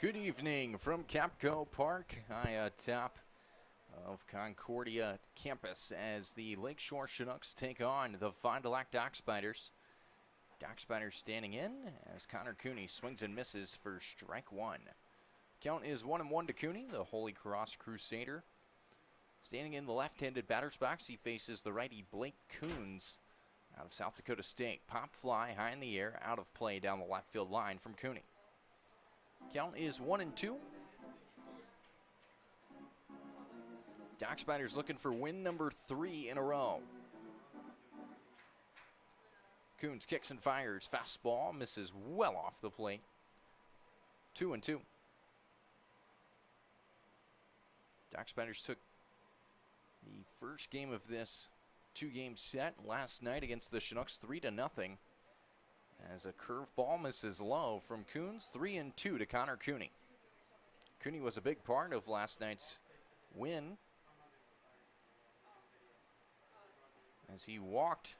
Good evening from Capco Park, high atop of Concordia campus as the Lakeshore Chinooks take on the Fond du Lac Dock Spiders. Dock Spiders standing in as Connor Cooney swings and misses for strike one. Count is 1-1 to Cooney, the Holy Cross Crusader. Standing in the left-handed batter's box, he faces the righty Blake Coons out of South Dakota State. Pop fly high in the air, out of play down the left field line from Cooney. Count is 1-2. Dock Spiders looking for win number 3 in a row. Coons kicks and fires. Fastball misses well off the plate. 2-2. Dock Spiders took the first game of this two-game set last night against the Chinooks 3-0. As a curveball misses low from Coons, 3-2 to Connor Cooney. Cooney was a big part of last night's win as he walked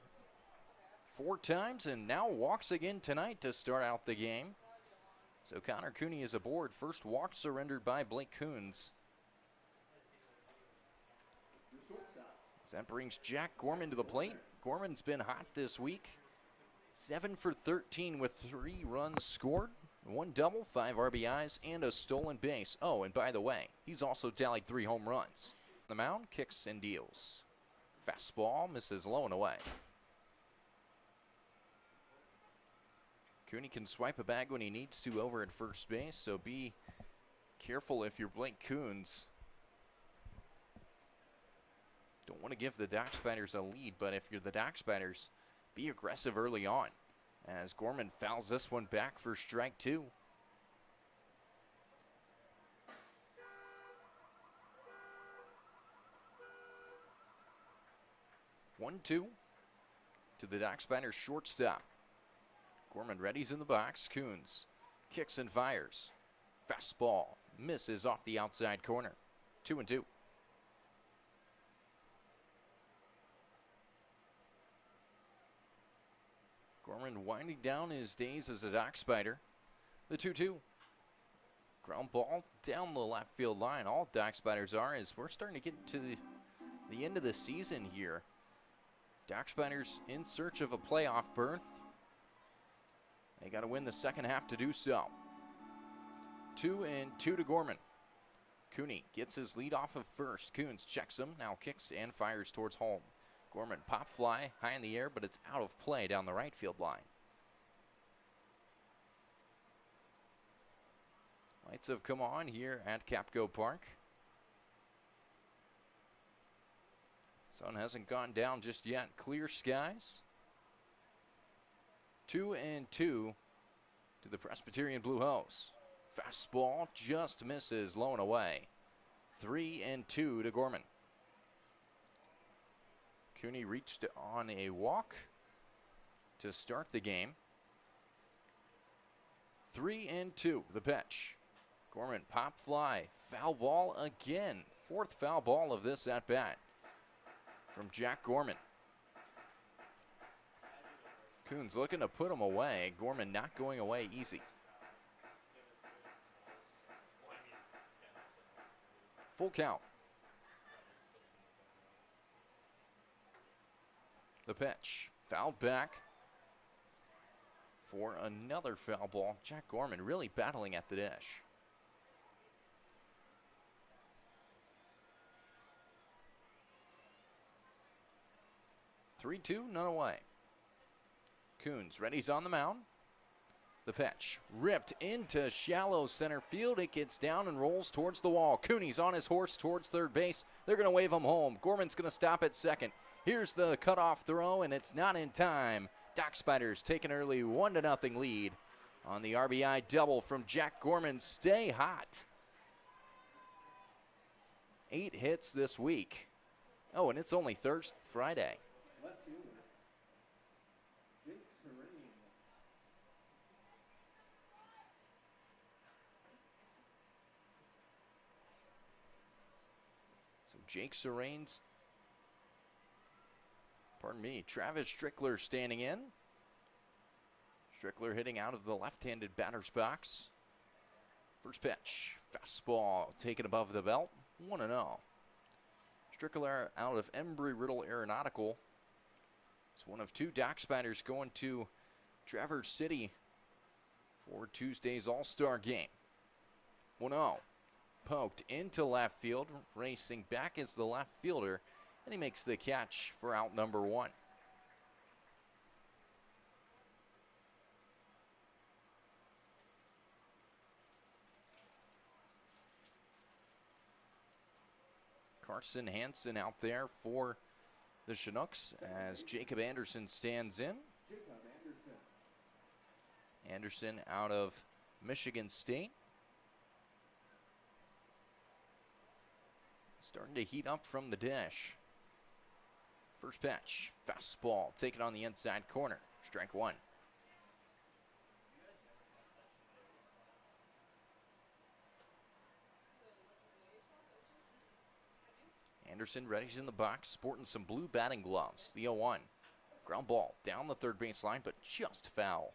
4 times and now walks again tonight to start out the game. So Connor Cooney is aboard. First walk surrendered by Blake Coons. As that brings Jack Gorman to the plate. Gorman's been hot this week. 7 for 13 with 3 runs scored, 1 double, 5 RBIs, and a stolen base. Oh, and by the way, he's also tallied 3 home runs. The mound kicks and deals. Fastball misses low and away. Cooney can swipe a bag when he needs to over at first base, so be careful if you're Blake Coons. Don't want to give the Dock Spiders a lead, but if you're the Dock Spiders, be aggressive early on as Gorman fouls this one back for strike 2. One, 2 to the Dock Spiders shortstop. Gorman readies in the box. Coons kicks and fires. Fastball misses off the outside corner. 2-2. Gorman winding down his days as a Dock Spider. The 2-2. Ground ball down the left field line. All Dock Spiders are as we're starting to get to the end of the season here. Dock Spiders in search of a playoff berth. They got to win the second half to do so. 2-2 to Gorman. Cooney gets his lead off of first. Coons checks him, now kicks and fires towards home. Gorman pop fly high in the air, but it's out of play down the right field line. Lights have come on here at Capco Park. Sun hasn't gone down just yet. Clear skies. 2-2 to the Presbyterian Blue Hose. Fastball just misses low and away. 3-2 to Gorman. Cooney reached on a walk to start the game. 3-2, the pitch. Gorman pop fly, foul ball again. 4th foul ball of this at bat from Jack Gorman. Coons looking to put him away. Gorman not going away easy. Full count. The pitch, fouled back for another foul ball. Jack Gorman really battling at the dish. 3-2, none away. Coons ready's on the mound. The pitch ripped into shallow center field. It gets down and rolls towards the wall. Cooney's on his horse towards third base. They're going to wave him home. Gorman's going to stop at second. Here's the cutoff throw, and it's not in time. Dock Spiders take an early 1-0 lead on the RBI double from Jack Gorman. Stay hot. 8 hits this week. Oh, and it's only Friday. So Jake Serane's, Travis Strickler standing in. Strickler hitting out of the left-handed batter's box. First pitch, fastball taken above the belt, 1-0. Strickler out of Embry-Riddle Aeronautical. It's one of two Dock Spiders going to Traverse City for Tuesday's All-Star game. 1-0. Poked into left field, racing back as the left fielder, and he makes the catch for out number 1. Carson Hansen out there for the Chinooks as Jacob Anderson stands in. Anderson out of Michigan State. Starting to heat up from the dish. First pitch, fastball taken on the inside corner. Strike 1. Anderson ready's in the box, sporting some blue batting gloves. The 0-1. Ground ball down the third base line, but just foul.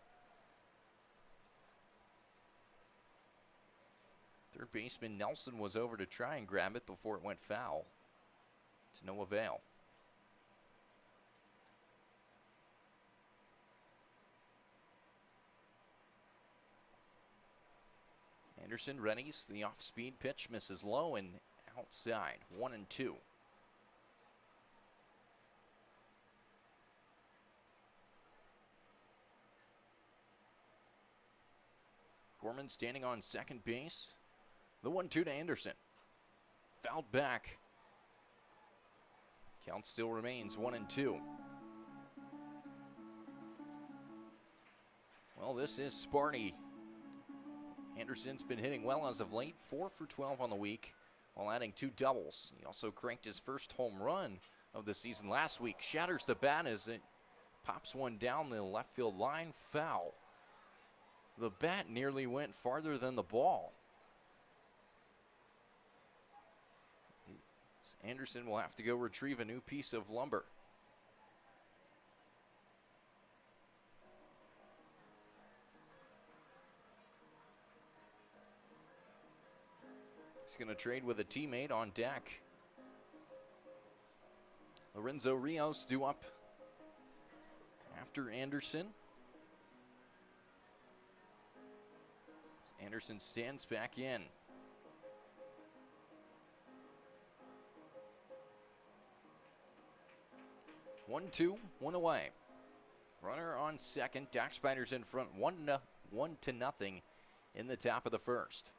Third baseman Nelson was over to try and grab it before it went foul. To no avail. Anderson readies. The off-speed pitch misses low and outside. 1-2. Gorman standing on second base. The 1-2 to Anderson. Fouled back. Count still remains 1-2. Well, this is Sparty. Anderson's been hitting well as of late. 4 for 12 on the week, while adding 2 doubles. He also cranked his first home run of the season last week. Shatters the bat as it pops one down the left field line. Foul. The bat nearly went farther than the ball. Anderson will have to go retrieve a new piece of lumber. He's going to trade with a teammate on deck. Lorenzo Rios due up after Anderson. Anderson stands back in. 1-2, 1 away. Runner on second. Dock Spiders in front, 1-0 in the top of the first.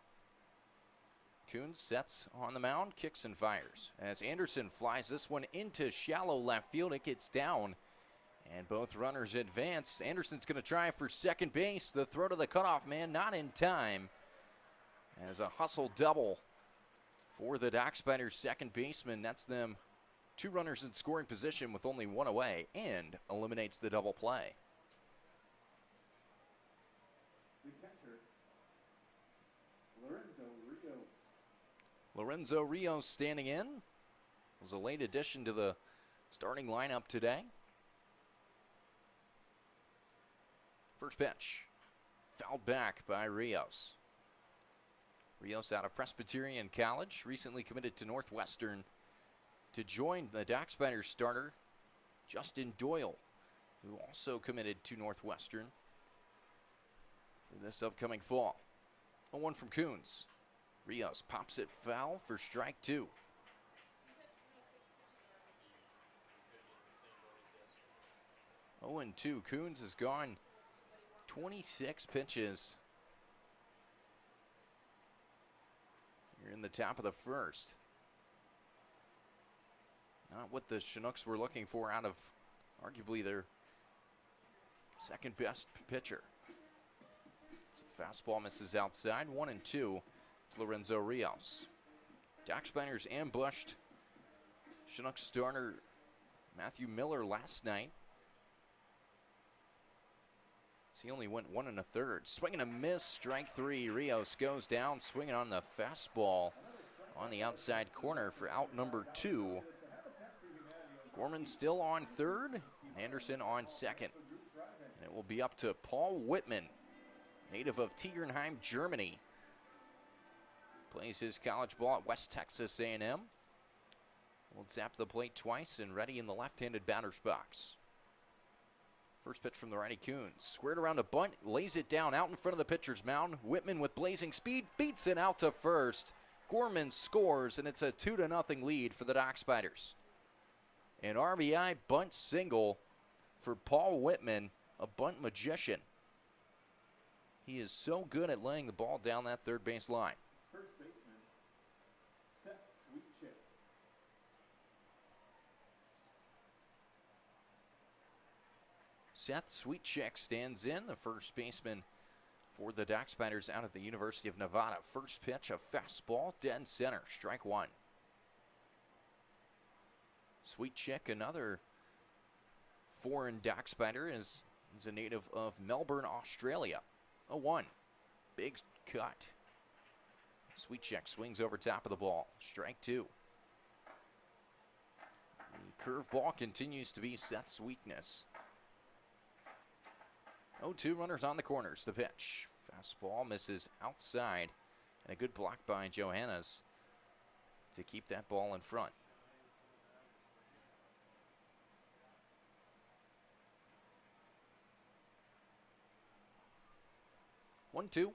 Coons sets on the mound, kicks and fires. As Anderson flies this one into shallow left field, it gets down, and both runners advance. Anderson's going to try for second base. The throw to the cutoff man, not in time. As a hustle double for the Dock Spiders second baseman. That's them 2 runners in scoring position with only 1 away, and eliminates the double play. Lorenzo Rios standing in. Was a late addition to the starting lineup today. First pitch, fouled back by Rios. Rios out of Presbyterian College, recently committed to Northwestern to join the Dock Spiders starter, Justin Doyle, who also committed to Northwestern for this upcoming fall. 0-1 from Coons. Rios pops it foul for strike 2. Oh, and 2. Coons has gone 26 pitches. You're in the top of the first. Not what the Chinooks were looking for out of arguably their second best pitcher. It's a fastball misses outside. 1-2 to Lorenzo Rios. Dock Spiders ambushed Chinooks starter Matthew Miller last night. He only went 1 1/3. Swing and a miss, strike 3. Rios goes down, swinging on the fastball on the outside corner for out number 2. Gorman still on third, Anderson on second. And it will be up to Paul Whitman, native of Tegernheim, Germany, Plays his college ball at West Texas A&M. Will zap the plate twice and ready in the left-handed batter's box. First pitch from the righty, Coons. Squared around a bunt, lays it down out in front of the pitcher's mound. Whitman with blazing speed beats it out to first. Gorman scores, and it's a 2-0 lead for the Dock Spiders. An RBI bunt single for Paul Whitman, a bunt magician. He is so good at laying the ball down that third base line. First baseman, Seth Sweetchick. Seth Sweetchick stands in, the first baseman for the Dock Spiders out at the University of Nevada. First pitch, a fastball, dead center, strike one. Sweetchick, another foreign Dock Spider, is a native of Melbourne, Australia. 0-1, big cut. Sweetchick swings over top of the ball, strike two. The curveball continues to be Seth's weakness. 0-2, runners on the corners. The pitch. Fastball misses outside. And a good block by Johannes to keep that ball in front. One, two.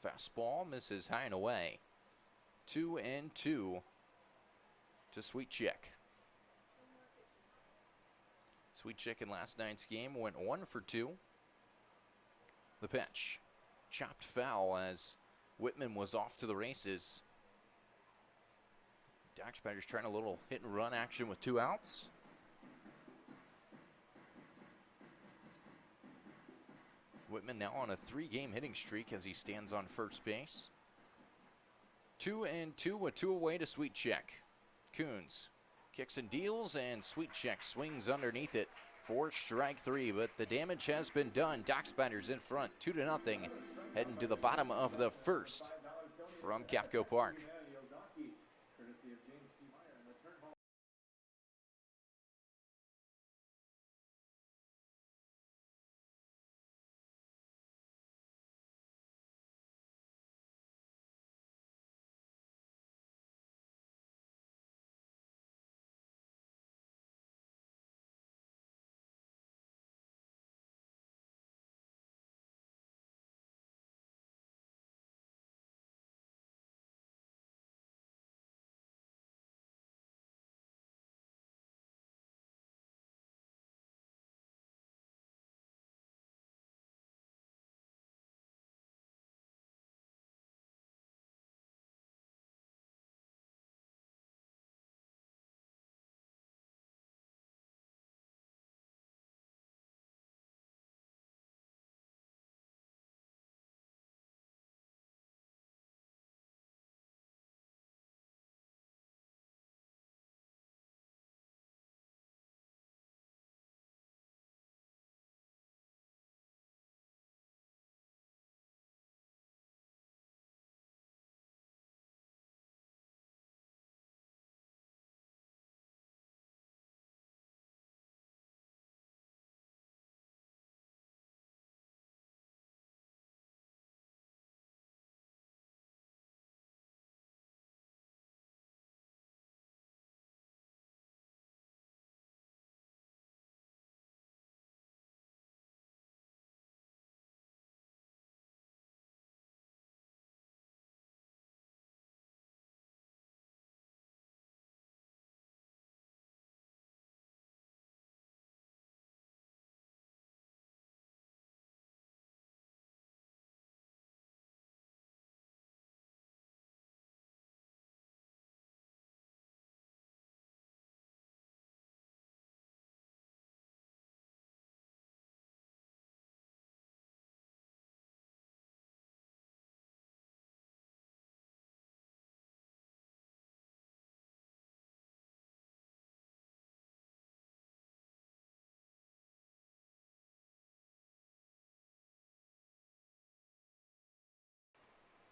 Fastball misses high and away. 2-2 to Sweetchick. Sweetchick in last night's game went 1 for 2. The pitch. Chopped foul as Whitman was off to the races. Dock Spiders trying a little hit and run action with 2 outs. Whitman now on a 3-game hitting streak as he stands on first base. 2-2 with 2 away to Sweetchick. Coons kicks and deals, and Sweetchick swings underneath it for strike 3, but the damage has been done. Dock Spiders in front, 2-0, heading to the bottom of the first from Capco Park.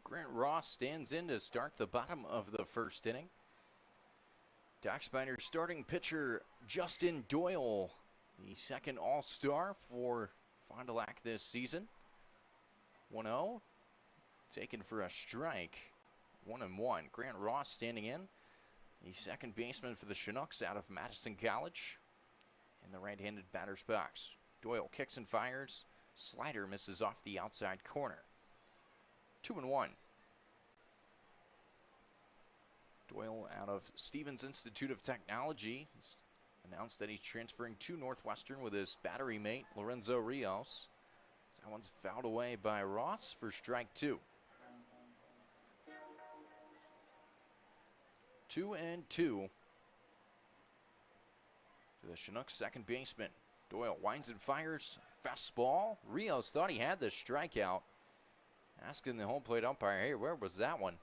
Grant Ross stands in to start the bottom of the first inning. Dock Spiders starting pitcher Justin Doyle, the second All-Star for Fond du Lac this season. 1-0 taken for a strike. 1-1. Grant Ross standing in. The second baseman for the Chinooks out of Madison College. In the right-handed batter's box. Doyle kicks and fires. Slider misses off the outside corner. 2-1. Doyle out of Stevens Institute of Technology. He's announced that he's transferring to Northwestern with his battery mate, Lorenzo Rios. That one's fouled away by Ross for strike 2. 2-2 to the Chinooks second baseman. Doyle winds and fires. Fastball. Rios thought he had the strikeout. Asking the home plate umpire, hey, where was that one?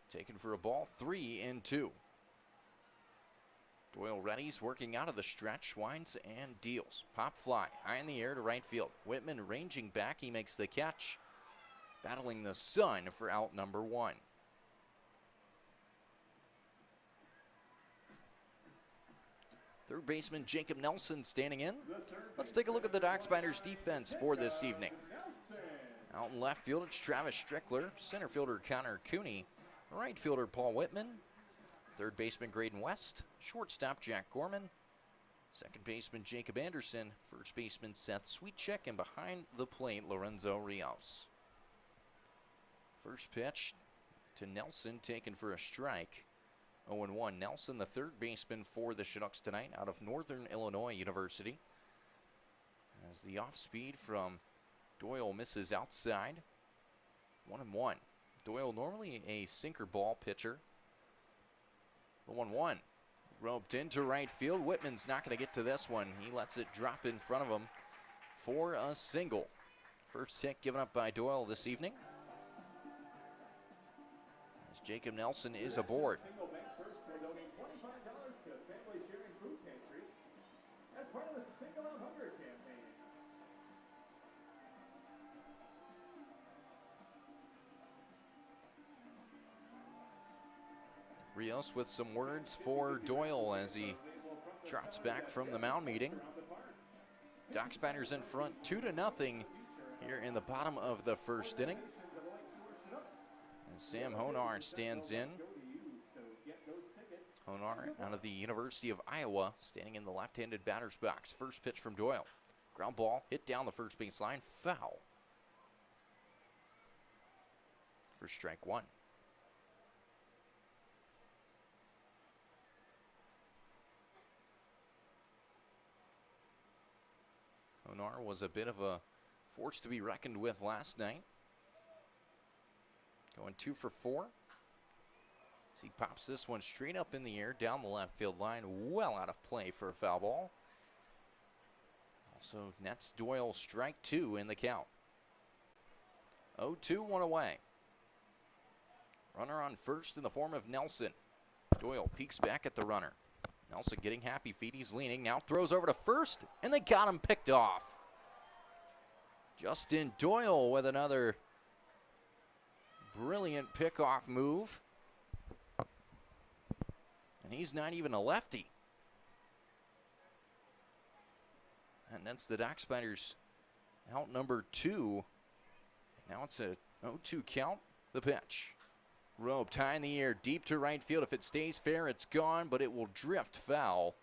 Taken for a ball. 3-2. Doyle readies, working out of the stretch, winds and deals. Pop fly, high in the air to right field. Whitman ranging back, he makes the catch. Battling the sun for out number 1. Third baseman Jacob Nelson standing in. Let's take a look at the Dockspiders defense for this evening. Out in left field, it's Travis Strickler. Center fielder Connor Cooney. Right fielder Paul Whitman. Third baseman Graydon West. Shortstop Jack Gorman. Second baseman Jacob Anderson. First baseman Seth Sweetchick. And behind the plate, Lorenzo Rios. First pitch to Nelson, taken for a strike. 0-1. Nelson, the third baseman for the Chinooks tonight, out of Northern Illinois University. As the off speed from Doyle misses outside. 1-1. Doyle normally a sinker ball pitcher. The 1-1. Roped into right field. Whitman's not going to get to this one. He lets it drop in front of him for a single. First hit given up by Doyle this evening. As Jacob Nelson is aboard. Rios with some words for Doyle as he trots back from the mound meeting. Dockspiders in front 2-0 here in the bottom of the first inning. And Sam Honar stands in. Honar out of the University of Iowa, standing in the left-handed batter's box. First pitch from Doyle. Ground ball hit down the first base line. Foul. For strike 1. Honar was a bit of a force to be reckoned with last night. Going 2 for 4. As he pops this one straight up in the air down the left field line, well out of play for a foul ball. Also nets Doyle strike 2 in the count. 0-2, 1 away. Runner on first in the form of Nelson. Doyle peeks back at the runner. Nelson getting happy feet, he's leaning, now throws over to first, and they got him picked off. Justin Doyle with another brilliant pickoff move. And he's not even a lefty. And that's the Dockspiders out number 2. Now it's a 0-2 count, the pitch. Roped high in the air, deep to right field. If it stays fair, it's gone, but it will drift foul.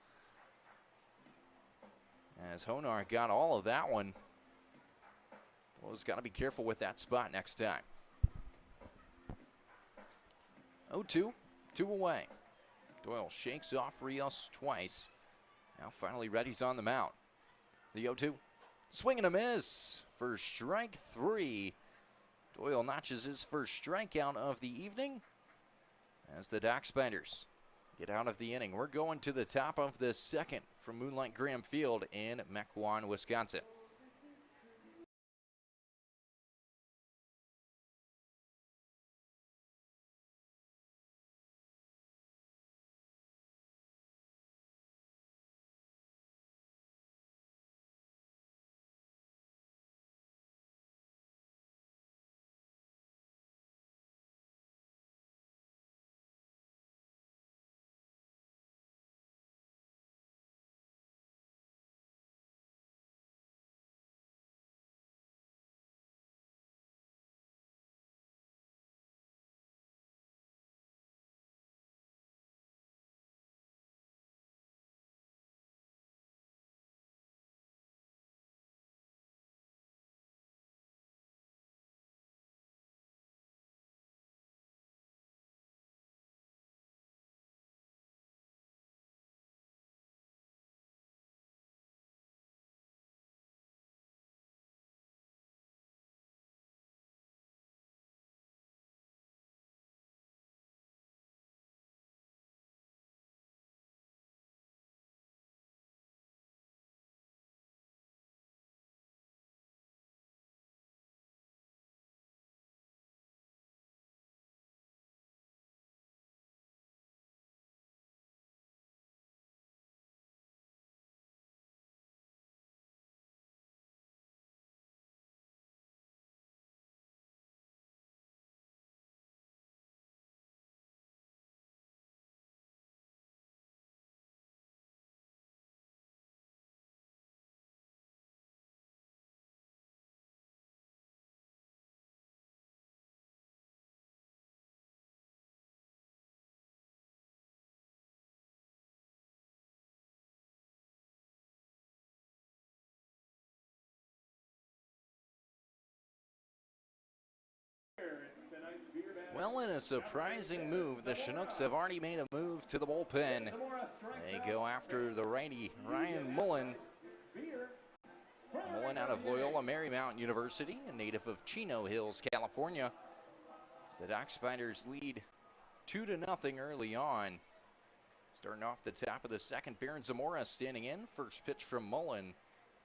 As Honar got all of that one. Well, he's got to be careful with that spot next time. 0-2, 2 away. Doyle shakes off Rios twice. Now finally Reddy's on the mound. The 0-2, swing and a miss for strike 3. Doyle notches his first strikeout of the evening as the Dockspiders get out of the inning. We're going to the top of the second from Moonlight Graham Field in Mequon, Wisconsin. Well, in a surprising move, the Chinooks have already made a move to the bullpen. They go after the righty Ryan Mullen. Mullen out of Loyola Marymount University, a native of Chino Hills, California. As the Dock Spiders lead 2-0 early on. Starting off the top of the second, Baron Zamora standing in. First pitch from Mullen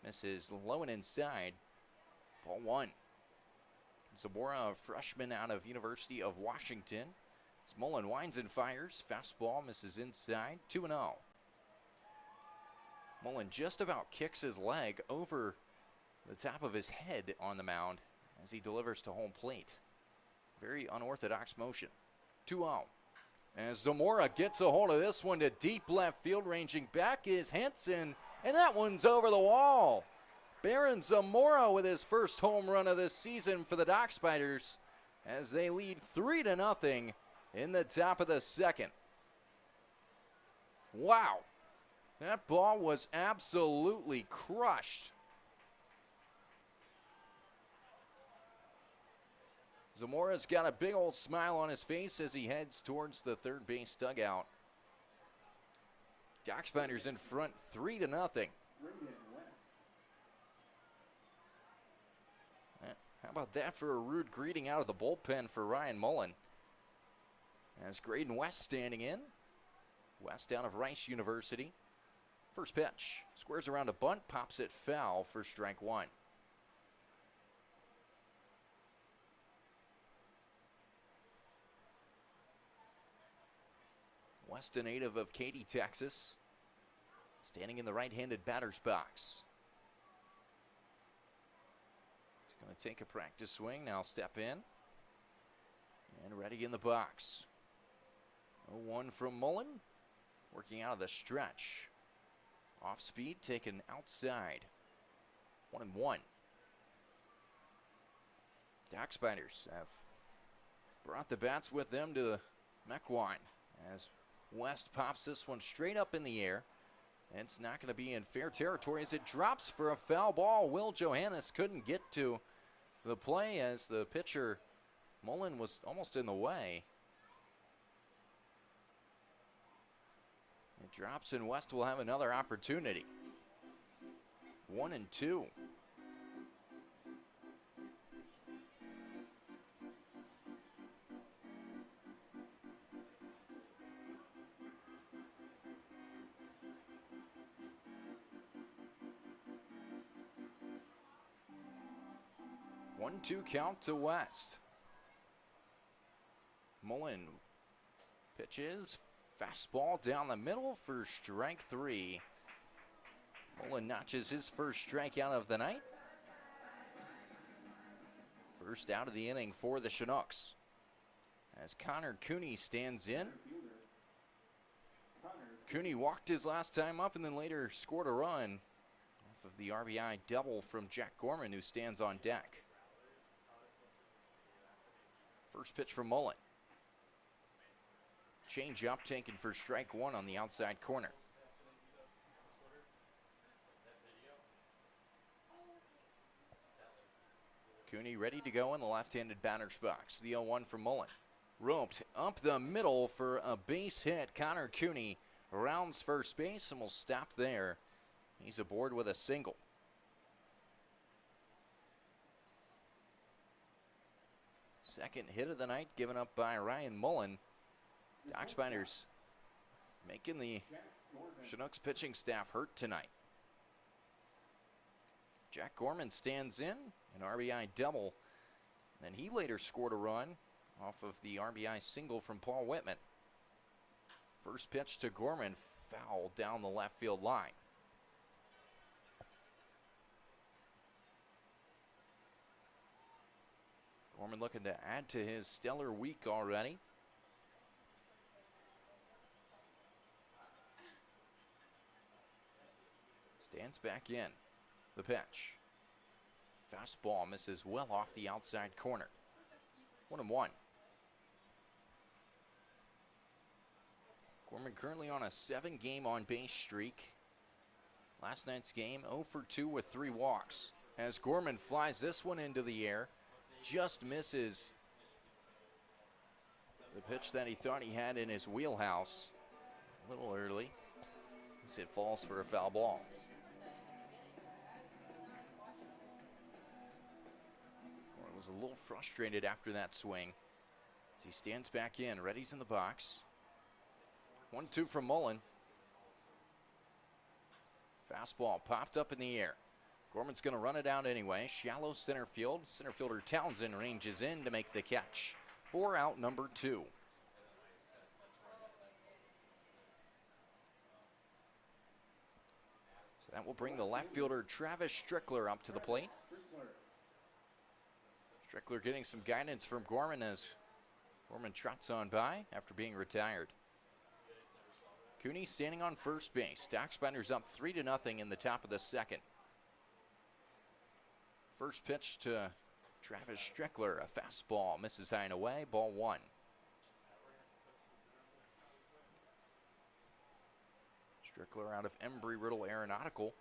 misses low and inside. Ball one. Zamora, a freshman out of University of Washington. As Mullen winds and fires. Fastball misses inside. 2-0. Mullen just about kicks his leg over the top of his head on the mound as he delivers to home plate. Very unorthodox motion. 2-0. As Zamora gets a hold of this one to deep left field, ranging back is Henson, and that one's over the wall. Baron Zamora with his first home run of this season for the Dock Spiders as they lead 3-0 in the top of the second. Wow, that ball was absolutely crushed. Zamora's got a big old smile on his face as he heads towards the third base dugout. Dock Spiders in front 3-0. How about that for a rude greeting out of the bullpen for Ryan Mullen? As Graydon West standing in. West out of Rice University. First pitch. Squares around a bunt, pops it foul for strike one. West, a native of Katy, Texas. Standing in the right-handed batter's box. Going to take a practice swing, now step in. And ready in the box. 0-1 from Mullen. Working out of the stretch. Off speed, taken outside. 1-1. Dock Spiders have brought the bats with them to the Mequon. As West pops this one straight up in the air. It's not going to be in fair territory as it drops for a foul ball. Will Johannes couldn't get to the play as the pitcher, Mullen, was almost in the way. It drops and West will have another opportunity. 1-2. One-two count to West. Mullen pitches. Fastball down the middle for strike three. Mullen notches his first strikeout of the night. First out of the inning for the Chinooks. As Connor Cooney stands in. Cooney walked his last time up and then later scored a run off of the RBI double from Jack Gorman, who stands on deck. First pitch from Mullen. Change up taken for strike one on the outside corner. Cooney ready to go in the left-handed batter's box. The 0-1 from Mullen. Roped up the middle for a base hit. Connor Cooney rounds first base and will stop there. He's aboard with a single. Second hit of the night given up by Ryan Mullen. Dock Spiders making the Chinooks pitching staff hurt tonight. Jack Gorman stands in, an RBI double. Then he later scored a run off of the RBI single from Paul Whitman. First pitch to Gorman, foul down the left field line. Gorman looking to add to his stellar week already. Stands back in. The pitch. Fastball misses well off the outside corner. 1-1. Gorman currently on a 7-game on-base streak. Last night's game, 0 for 2 with 3 walks. As Gorman flies this one into the air, just misses The pitch that he thought he had in his wheelhouse. A little early. As it falls for a foul ball. Gorman was a little frustrated after that swing. As he stands back in, Reddy's in the box. 1-2 from Mullen. Fastball popped up in the air. Gorman's going to run it out anyway. Shallow center field. Center fielder Townsend ranges in to make the catch. 4 out, number 2. So that will bring the left fielder Travis Strickler up to the plate. Strickler getting some guidance from Gorman as Gorman trots on by after being retired. Cooney standing on first base. Dockspiders up 3-0 in the top of the second. First pitch to Travis Strickler, a fastball, misses high and away, ball 1. Strickler out of Embry-Riddle Aeronautical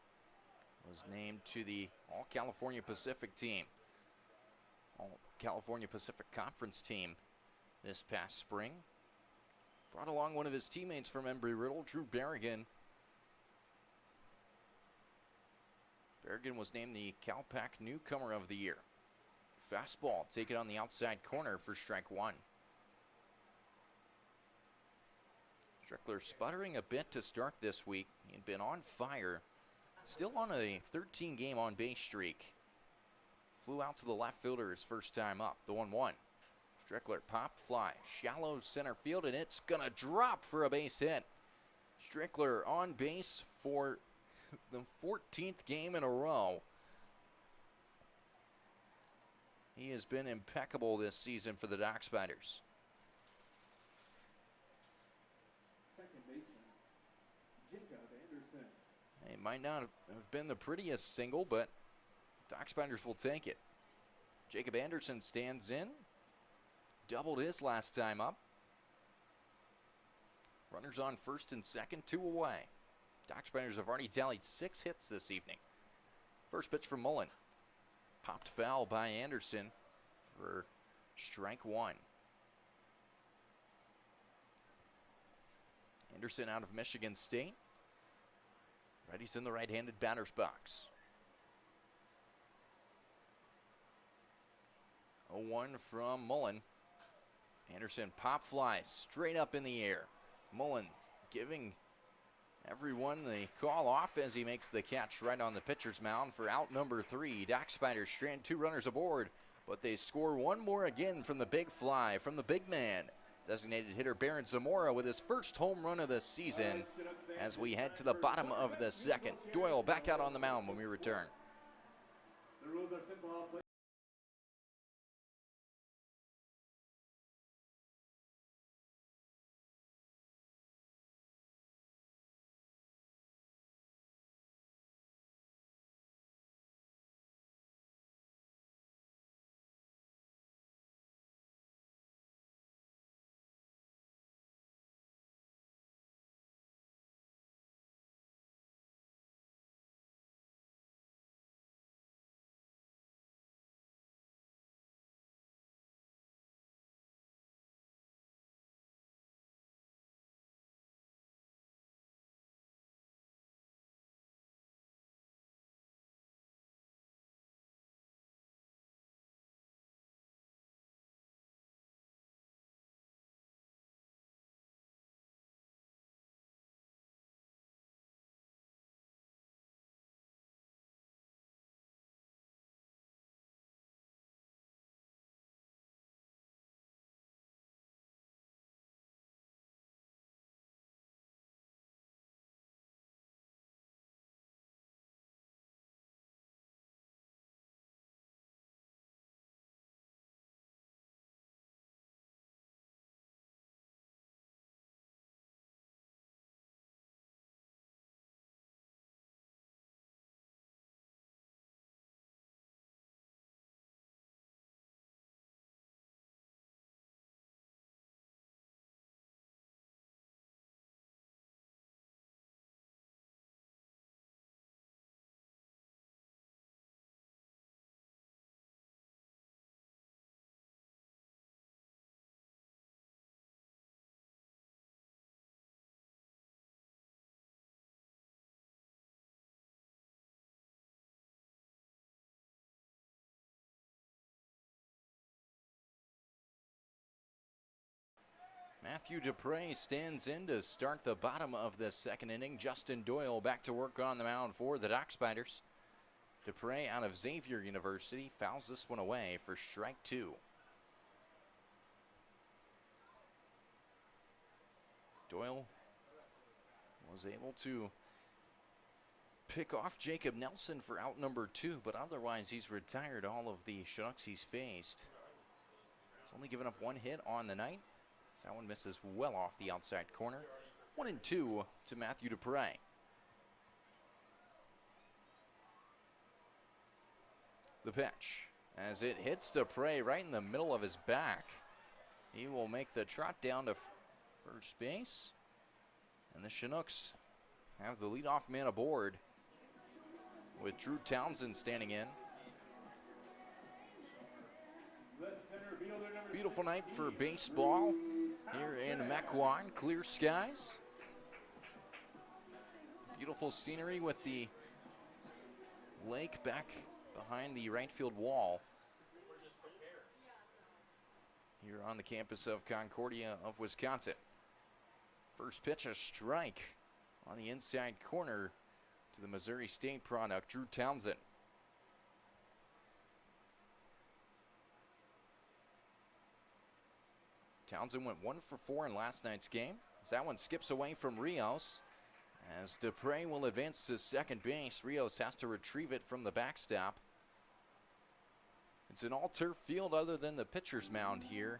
was named to the All-California Pacific team. All-California Pacific Conference team this past spring. Brought along one of his teammates from Embry-Riddle, Drew Berrigan. Berrigan was named the CalPAC Newcomer of the Year. Fastball taken on the outside corner for strike 1. Strickler sputtering a bit to start this week. He had been on fire. Still on a 13-game on-base streak. Flew out to the left fielder his first time up, the 1-1. Strickler pop fly, shallow center field, and it's gonna drop for a base hit. Strickler on base for the 14th game in a row. He has been impeccable this season for the Dockspiders. Second baseman, Jacob Anderson. It might not have been the prettiest single, but Dockspiders will take it. Jacob Anderson stands in. Doubled his last time up. Runners on first and second, 2 away. Dockspiders have already tallied 6 hits this evening. First pitch from Mullen. Popped foul by Anderson for strike 1. Anderson out of Michigan State. Reddy's in the right-handed batter's box. 0-1 from Mullen. Anderson pop flies straight up in the air. Mullen giving everyone the call off as he makes the catch right on the pitcher's mound for out number 3. Dockspiders strand 2 runners aboard, but they score 1 more again from the big fly from the big man. Designated hitter Baron Zamora with his first home run of the season as we head to the bottom of the second. Doyle back out on the mound when we return. The rules are simple. Matthew Dupre stands in to start the bottom of the second inning. Justin Doyle back to work on the mound for the Dock Spiders. Dupre out of Xavier University fouls this one away for strike 2. Doyle was able to pick off Jacob Nelson for out number 2, but otherwise he's retired all of the Chinooks he's faced. He's only given up 1 hit on the night. So that one misses well off the outside corner. 1-2 to Matthew Dupre. The pitch, as it hits Dupre right in the middle of his back. He will make the trot down to first base. And the Chinooks have the leadoff man aboard with Drew Townsend standing in. Beautiful night for baseball here in Mequon. Clear skies. Beautiful scenery with the lake back behind the right field wall here on the campus of Concordia of Wisconsin. First pitch, a strike on the inside corner to the Missouri State product, Drew Townsend. Townsend went 1 for 4 in last night's game. As that one skips away from Rios. As Dupre will advance to second base, Rios has to retrieve it from the backstop. It's an all-turf field other than the pitcher's mound here.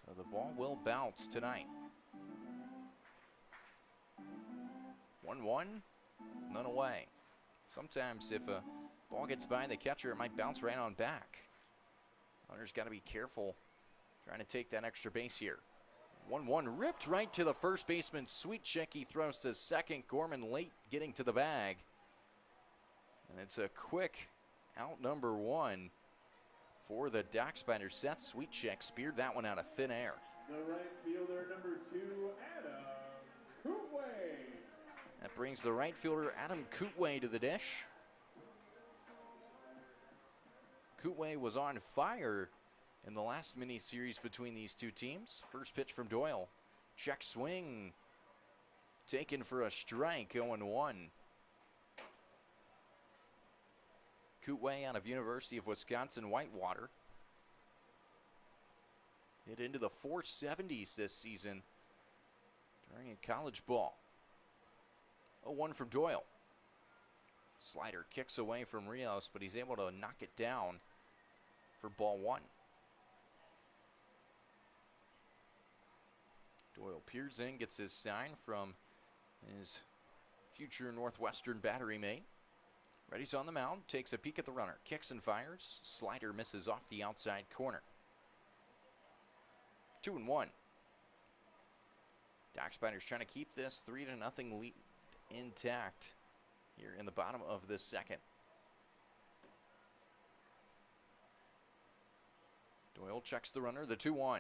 So the ball will bounce tonight. 1-1, none away. Sometimes if a ball gets by the catcher, it might bounce right on back. Runner's got to be careful trying to take that extra base here. 1-1 ripped right to the first baseman. Sweet check, he throws to second. Gorman late getting to the bag. And it's a quick out number 1 for the Dock Spiders. Seth Sweetcheck speared that one out of thin air. The right fielder, number 2, Adam Kootway. That brings the right fielder Adam Kootway to the dish. Kootway was on fire in the last mini-series between these two teams. First pitch from Doyle. Check swing. Taken for a strike, 0-1. Kootway out of University of Wisconsin-Whitewater. Hit into the 470s this season during college ball. 0-1 from Doyle. Slider kicks away from Rios, but he's able to knock it down for ball 1. Doyle peers in, gets his sign from his future Northwestern battery mate. Ready's on the mound, takes a peek at the runner, kicks and fires. Slider misses off the outside corner. 2-1. Dock Spiders trying to keep this 3-0 lead intact here in the bottom of the second. Doyle checks the runner, the 2-1.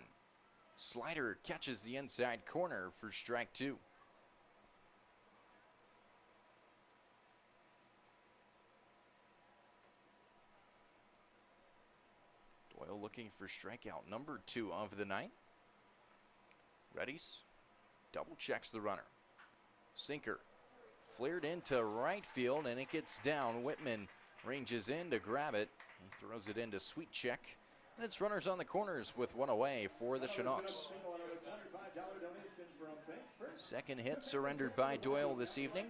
Slider catches the inside corner for strike 2. Doyle looking for strikeout number 2 of the night. Ready's double checks the runner. Sinker flared into right field, and it gets down. Whitman ranges in to grab it. He throws it into Sweetcheck. And it's runners on the corners with one away for the Chinooks. Second hit surrendered by Doyle this evening.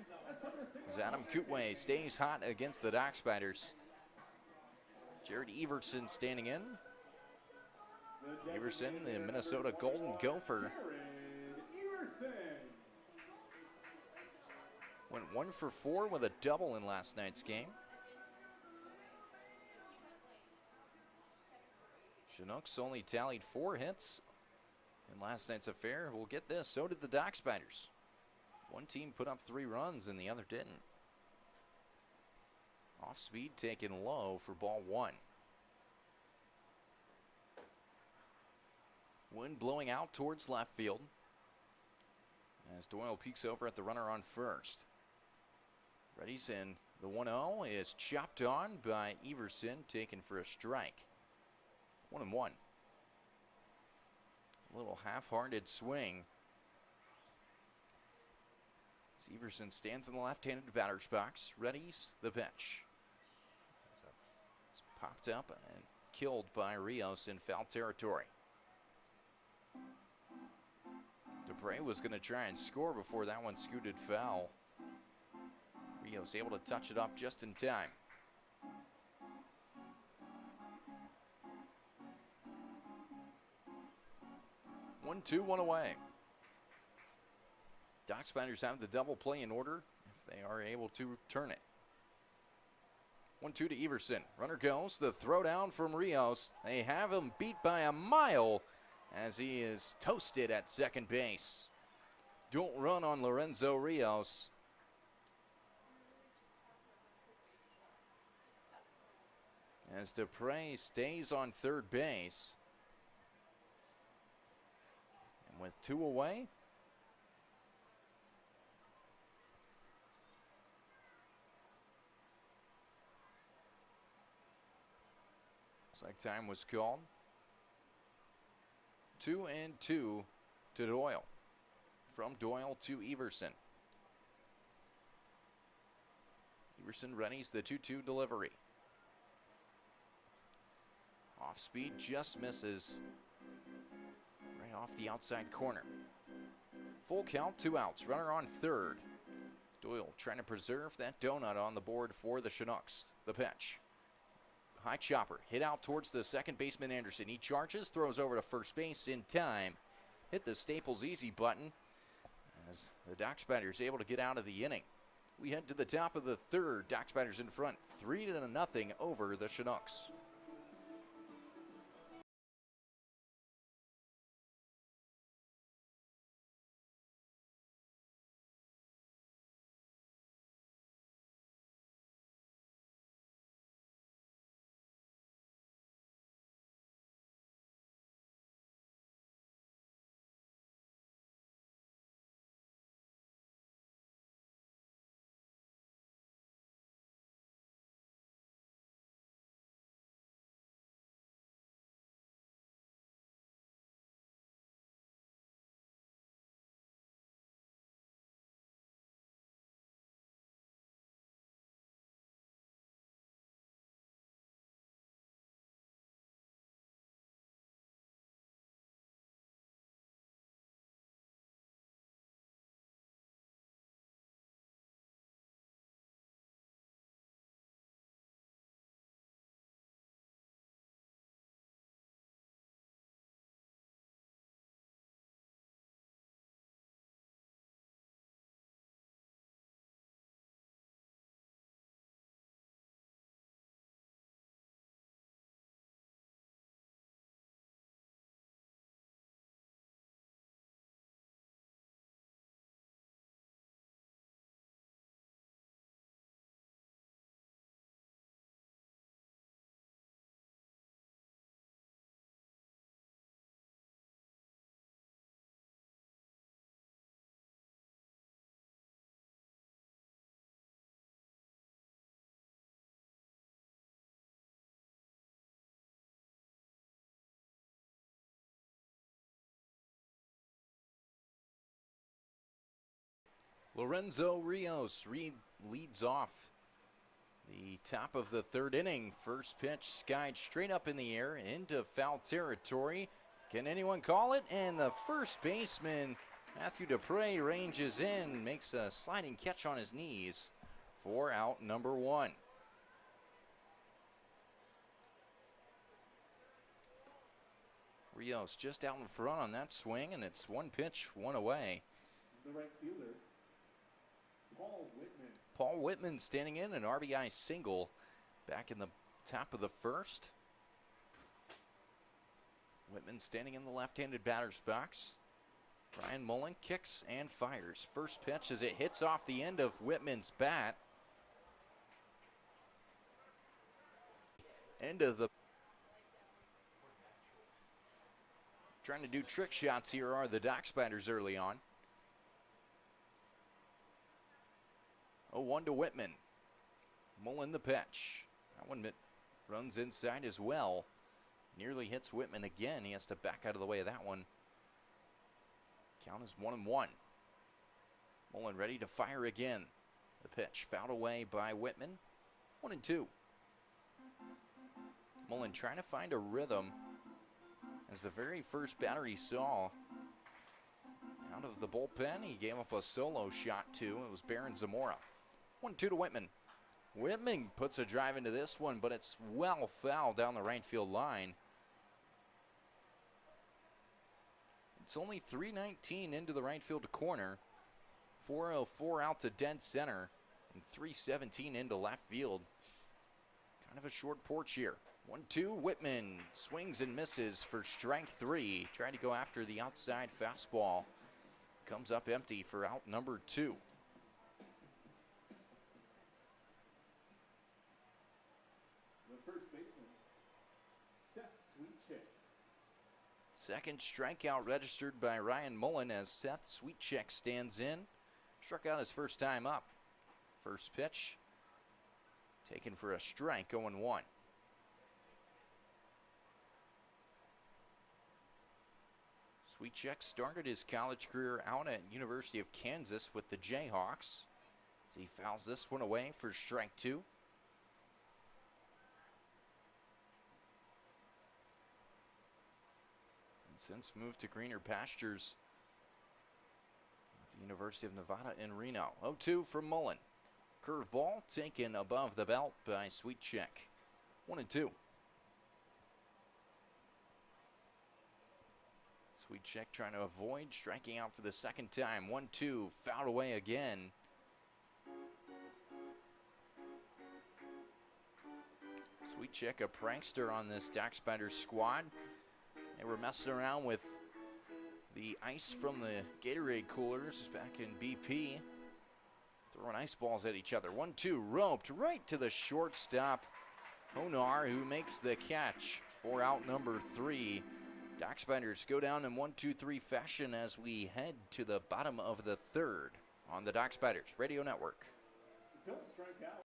As Adam Kootway stays hot against the Dock Spiders. Jared Everson standing in. Everson, the Minnesota Golden Gopher. Went 1 for 4 with a double in last night's game. Chinooks only tallied 4 hits in last night's affair. We'll get this, so did the Dock Spiders. One team put up 3 runs and the other didn't. Off speed taken low for ball 1. Wind blowing out towards left field as Doyle peeks over at the runner on first. Ready's in. The 1-0 is chopped on by Everson, taken for a strike. 1-1. little half-hearted swing. Everson stands in the left-handed batter's box, readies the pitch. It's popped up and killed by Rios in foul territory. Dupre was going to try and score before that one scooted foul. Rios able to touch it off just in time. 1-2, 1 away. Dock Spiders have the double play in order if they are able to turn it. 1-2 to Everson. Runner goes. The throw down from Rios. They have him beat by a mile as he is toasted at second base. Don't run on Lorenzo Rios. As Dupre stays on third base. And with 2 away, looks like time was called. 2-2 to Doyle. From Doyle to Everson. Everson readies the 2-2 delivery. Off speed, just misses. Right off the outside corner. Full count, 2 outs. Runner on third. Doyle trying to preserve that donut on the board for the Chinooks. The pitch. High chopper, hit out towards the second baseman Anderson. He charges, throws over to first base in time. Hit the Staples easy button as the Dock Spiders able to get out of the inning. We head to the top of the third. Dock Spiders in front, 3-0 over the Chinooks. Lorenzo Rios leads off the top of the third inning. First pitch skied straight up in the air into foul territory. Can anyone call it? And the first baseman, Matthew Dupre, ranges in, makes a sliding catch on his knees for out number 1. Rios just out in front on that swing, and it's 1 pitch, 1 away. The right fielder, Paul Whitman standing in an RBI single back in the top of the first. Whitman standing in the left-handed batter's box. Ryan Mullen kicks and fires. First pitch as it hits off the end of Whitman's bat. End of the... Trying to do trick shots here are the Dock Spiders early on. 0-1 to Whitman. Mullen the pitch. That one runs inside as well. Nearly hits Whitman again. He has to back out of the way of that one. Count is 1-1. Mullen ready to fire again. The pitch fouled away by Whitman. 1-2. Mullen trying to find a rhythm as the very first batter he saw out of the bullpen. He gave up a solo shot too. It was Baron Zamora. 1-2 to Whitman. Whitman puts a drive into this one, but it's well fouled down the right field line. It's only 319 into the right field corner. 404 out to dead center. And 317 into left field. Kind of a short porch here. 1-2, Whitman swings and misses for strike 3. Trying to go after the outside fastball. Comes up empty for out number 2. The first baseman, Seth Sweetchick. Second strikeout registered by Ryan Mullen as Seth Sweetchick stands in. Struck out his first time up. First pitch taken for a strike, 0-1. Sweetchick started his college career out at University of Kansas with the Jayhawks. As he fouls this one away for strike 2. And since moved to greener pastures at the University of Nevada in Reno. 0-2 from Mullen. Curveball taken above the belt by Sweetchick. 1-2. Sweetchick trying to avoid striking out for the second time. 1-2, fouled away again. Sweetchick, a prankster on this Doc Spiders squad. They were messing around with the ice from the Gatorade coolers back in BP. Throwing ice balls at each other. 1-2, roped right to the shortstop. Honar, who makes the catch for out number 3. Doc Spiders go down in 1-2-3 fashion as we head to the bottom of the 3rd on the Doc Spiders Radio Network. Don't strike out.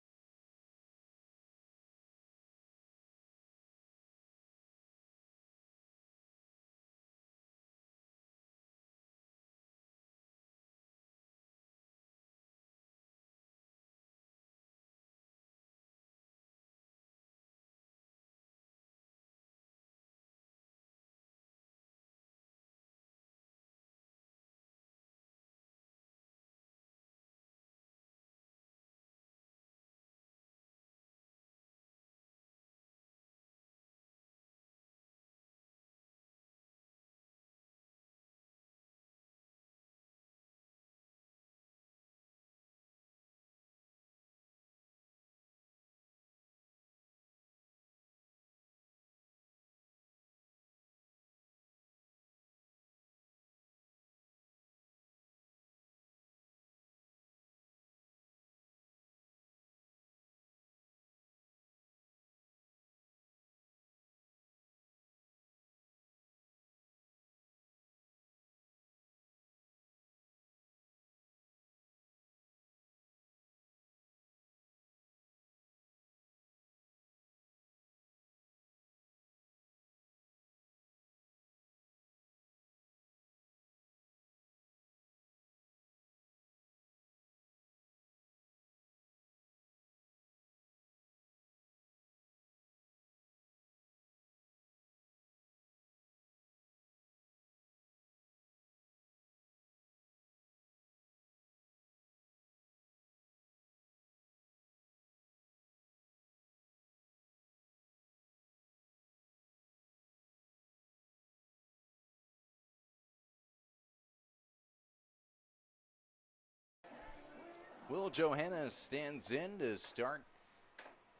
Will Johannes stands in to start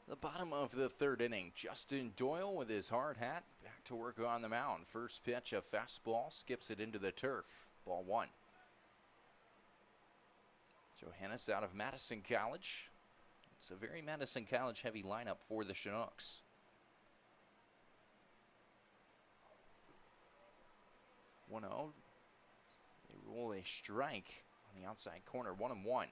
the bottom of the 3rd inning. Justin Doyle with his hard hat back to work on the mound. First pitch, a fastball, skips it into the turf. Ball 1. Johannes out of Madison College. It's a very Madison College heavy lineup for the Chinooks. One 0. They roll a strike on the outside corner. 1-1.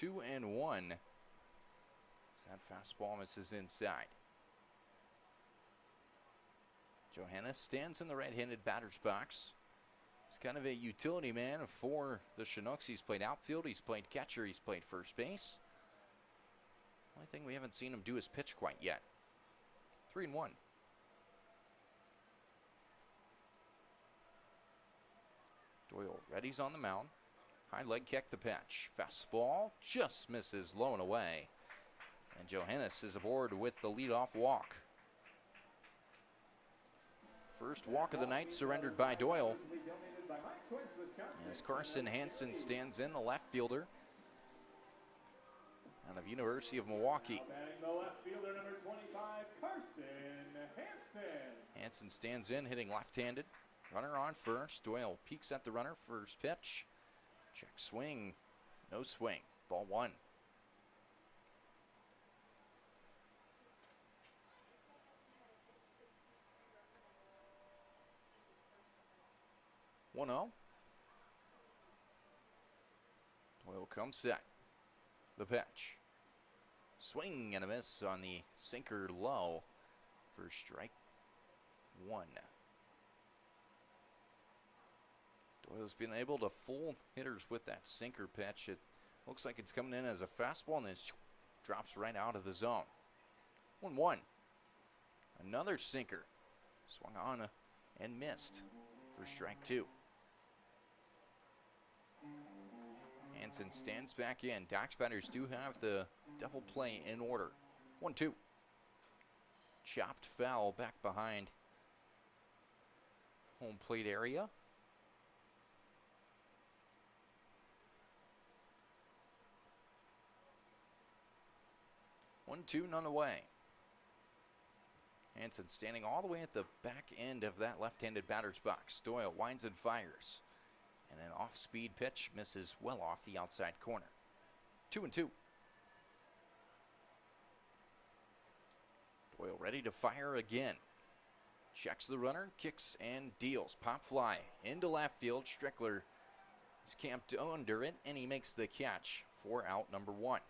2-1. As that fastball misses inside. Johannes stands in the right-handed batter's box. He's kind of a utility man for the Chinooks. He's played outfield, he's played catcher, he's played first base. Only thing we haven't seen him do is pitch quite yet. 3-1. Doyle ready's on the mound. High leg kick the pitch. Fastball just misses low and away. And Johannes is aboard with the leadoff walk. First walk of the night surrendered by Doyle. As Carson Hansen stands in, the left fielder out of University of Milwaukee. Batting the left fielder, number 25, Carson Hansen. Hansen stands in, hitting left-handed. Runner on first. Doyle peeks at the runner. First pitch. Check swing. No swing. Ball 1. Doyle comes set. The pitch. Swing and a miss on the sinker low for strike 1. Doyle's been able to fool hitters with that sinker pitch. It looks like it's coming in as a fastball and then drops right out of the zone. 1-1. Another sinker. Swung on and missed for strike 2. Hansen stands back in. Dox batters do have the double play in order. 1-2. Chopped foul back behind home plate area. One, two, none away. Hansen standing all the way at the back end of that left-handed batter's box. Doyle winds and fires. And an off-speed pitch misses well off the outside corner. 2-2. Doyle ready to fire again. Checks the runner, kicks and deals. Pop fly into left field. Strickler is camped under it, and he makes the catch for out number 1.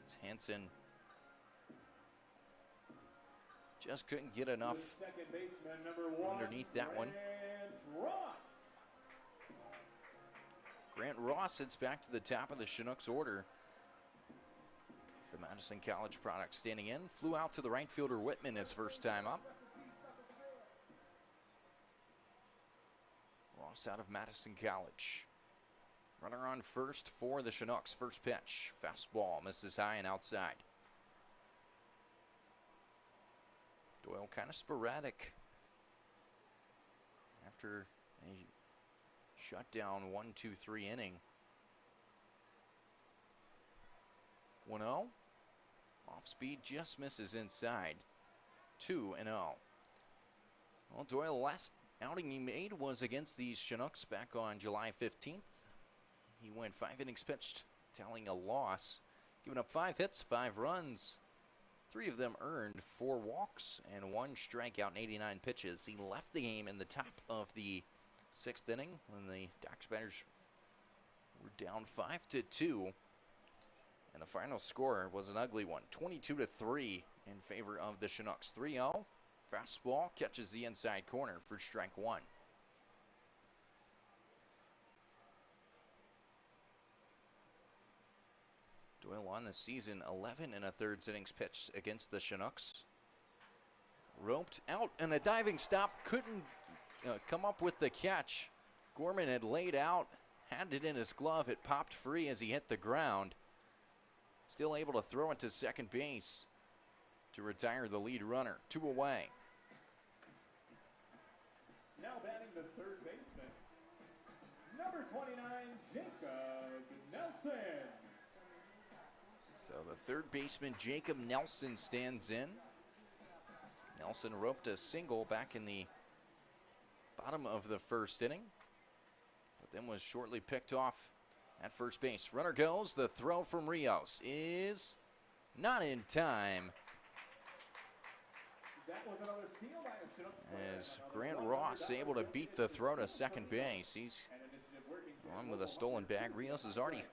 As Hansen just couldn't get enough underneath that one. Grant Ross sits back to the top of the Chinooks order. It's the Madison College product standing in. Flew out to the right fielder Whitman his first time up. Ross out of Madison College. Runner on first for the Chinooks. First pitch. Fastball misses high and outside. Doyle kind of sporadic after a shutdown 1-2-3 inning. 1-0. Off speed just misses inside. 2-0. Well, Doyle, last outing he made was against the Chinooks back on July 15th. He went 5 innings pitched, tallying a loss, giving up 5 hits, 5 runs. 3 of them earned, 4 walks, and 1 strikeout in 89 pitches. He left the game in the top of the 6th inning when the Dox batters were down 5-2. And the final score was an ugly one, 22-3 in favor of the Chinooks. 3-0, fastball catches the inside corner for strike 1. Doyle on the season, 11 1/3 innings pitched against the Chinooks. Roped out and a diving stop, couldn't come up with the catch. Gorman had laid out, had it in his glove, it popped free as he hit the ground. Still able to throw it to second base to retire the lead runner. 2 away. Now batting the third baseman, number 29, Jacob Nelson. So the third baseman, Jacob Nelson, stands in. Nelson roped a single back in the bottom of the first inning, but then was shortly picked off at first base. Runner goes. The throw from Rios is not in time. That was another steal by a Chinooks player. As Grant Ross able to beat the throw to second base. He's on with a stolen bag. Rios has already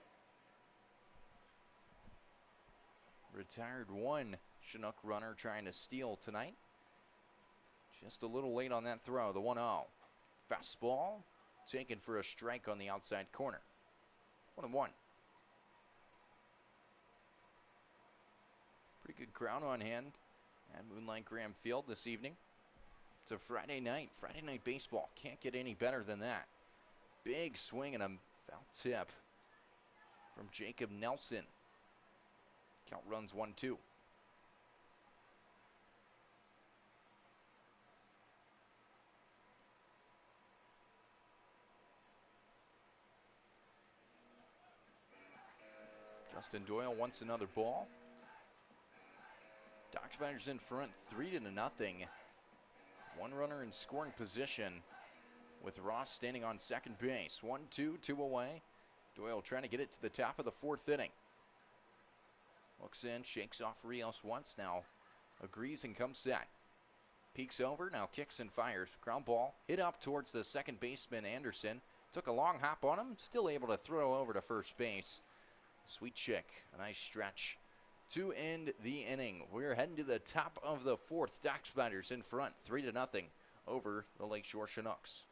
retired one Chinook runner trying to steal tonight. Just a little late on that throw, the 1-0. Fastball taken for a strike on the outside corner. 1-1. Pretty good crowd on hand at Moonlight Graham Field this evening. It's a Friday night baseball. Can't get any better than that. Big swing and a foul tip from Jacob Nelson. Count runs 1-2. Justin Doyle wants another ball. Dockspiders in front, 3-0. One runner in scoring position with Ross standing on second base. 1-2, 2 away. Doyle trying to get it to the top of the 4th inning. Looks in, shakes off Rios once, now agrees and comes set. Peeks over, now kicks and fires. Ground ball, hit up towards the second baseman Anderson. Took a long hop on him, still able to throw over to first base. Sweet chick, a nice stretch to end the inning. We're heading to the top of the 4th. Dockspiders in front, 3-0 over the Lakeshore Chinooks.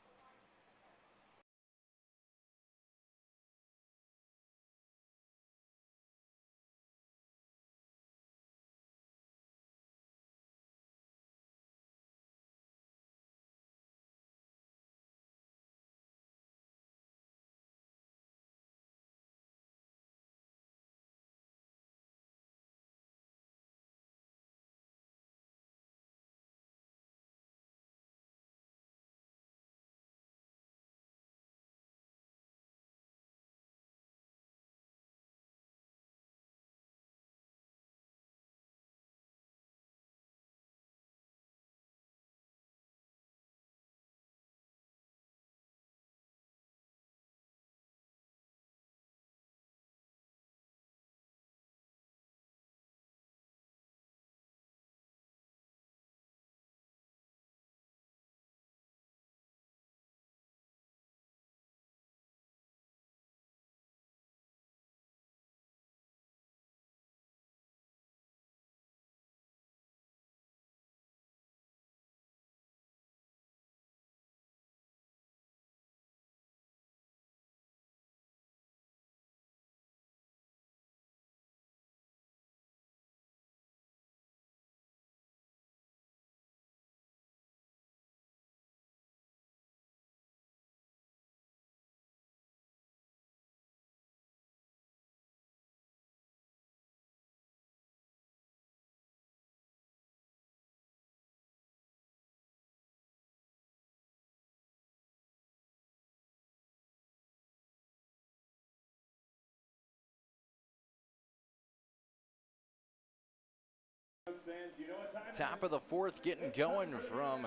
Top of the 4th getting going from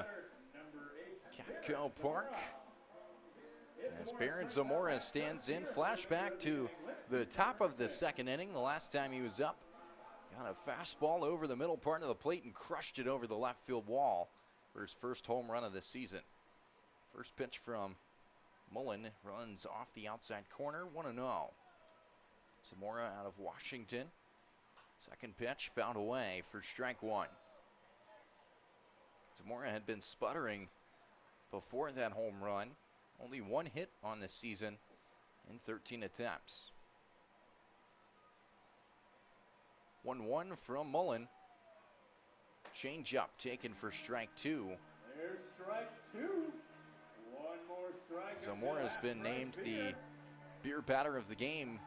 Capco Park. As Baron Zamora stands in, flashback to the top of the 2nd inning. The last time he was up, got a fastball over the middle part of the plate and crushed it over the left field wall for his first home run of the season. First pitch from Mullen runs off the outside corner, 1-0. Zamora out of Washington. Second pitch fouled away for strike 1. Zamora had been sputtering before that home run. Only 1 hit on the season in 13 attempts. 1-1 from Mullen. Changeup taken for strike 2. There's strike 2. One more strike. Zamora has been named the beer batter of the game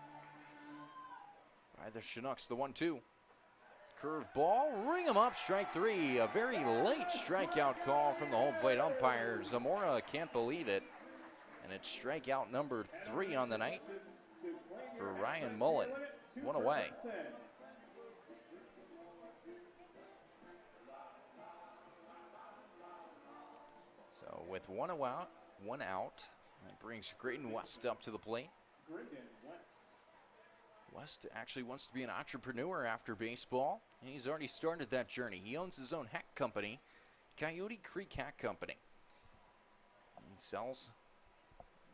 by the Chinooks. The 1-2. Curve ball, ring him up, strike 3. A very late strikeout call from the home plate umpire. Zamora can't believe it. And it's strikeout number 3 on the night for Ryan Mullen. 1 away. So with 1 out, that brings Graydon West up to the plate. West actually wants to be an entrepreneur after baseball, and he's already started that journey. He owns his own hat company, Coyote Creek Hat Company. He sells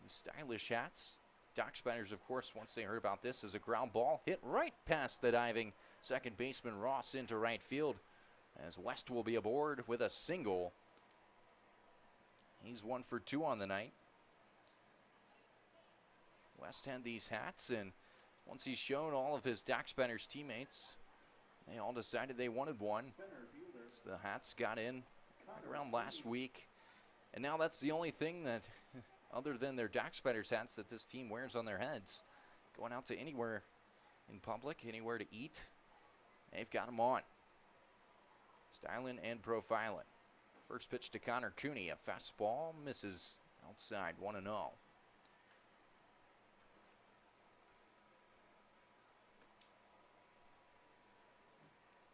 these stylish hats. Dockspiders, of course, once they heard about this, as a ground ball hit right past the diving Second baseman Ross into right field as West will be aboard with a single. He's 1 for 2 on the night. West had these hats, and once he's shown all of his Ducksbinders teammates, they all decided they wanted one. So the hats got in right around last week. And now that's the only thing that, other than their Ducksbinders hats, that this team wears on their heads. Going out to anywhere in public, anywhere to eat, they've got them on. Styling and profiling. First pitch to Connor Cooney, a fastball, misses outside, 1-0.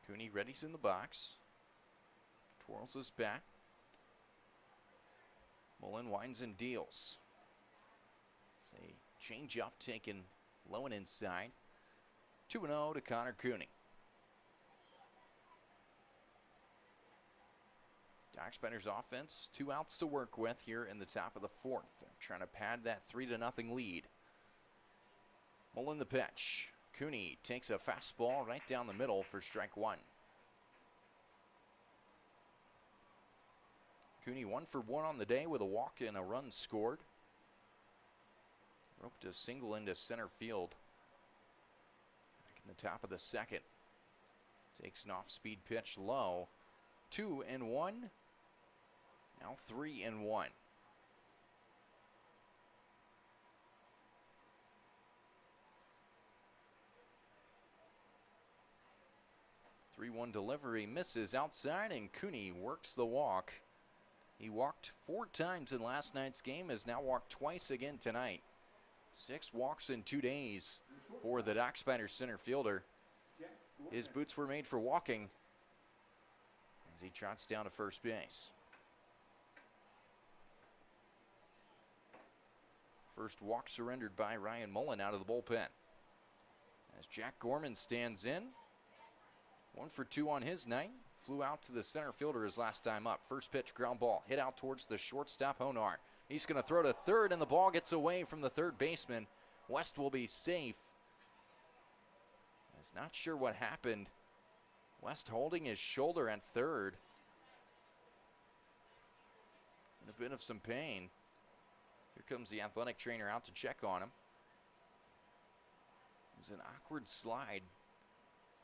Cooney readies in the box, twirls his bat. Mullen winds and deals. It's a change up taken low and inside. 2-0 to Connor Cooney. Ducksbinders offense, 2 outs to work with here in the top of the 4th. They're trying to pad that 3-0 lead. Mullen the pitch. Cooney takes a fastball right down the middle for strike 1. Cooney 1 for 1 on the day with a walk and a run scored. Roped a single into center field. Back in the top of the 2nd. Takes an off-speed pitch low. 2-1. Now 3-1. 3-1 delivery misses outside, and Cooney works the walk. He walked 4 times in last night's game, has now walked twice again tonight. 6 walks in 2 days for the Ducksbinders center fielder. His boots were made for walking as he trots down to first base. First walk surrendered by Ryan Mullen out of the bullpen. As Jack Gorman stands in. 1 for 2 on his night. Flew out to the center fielder his last time up. First pitch, ground ball, hit out towards the shortstop, Honar. He's going to throw to third, and the ball gets away from the third baseman. West will be safe. He's not sure what happened. West holding his shoulder at third. In a bit of some pain. Here comes the athletic trainer out to check on him. It was an awkward slide.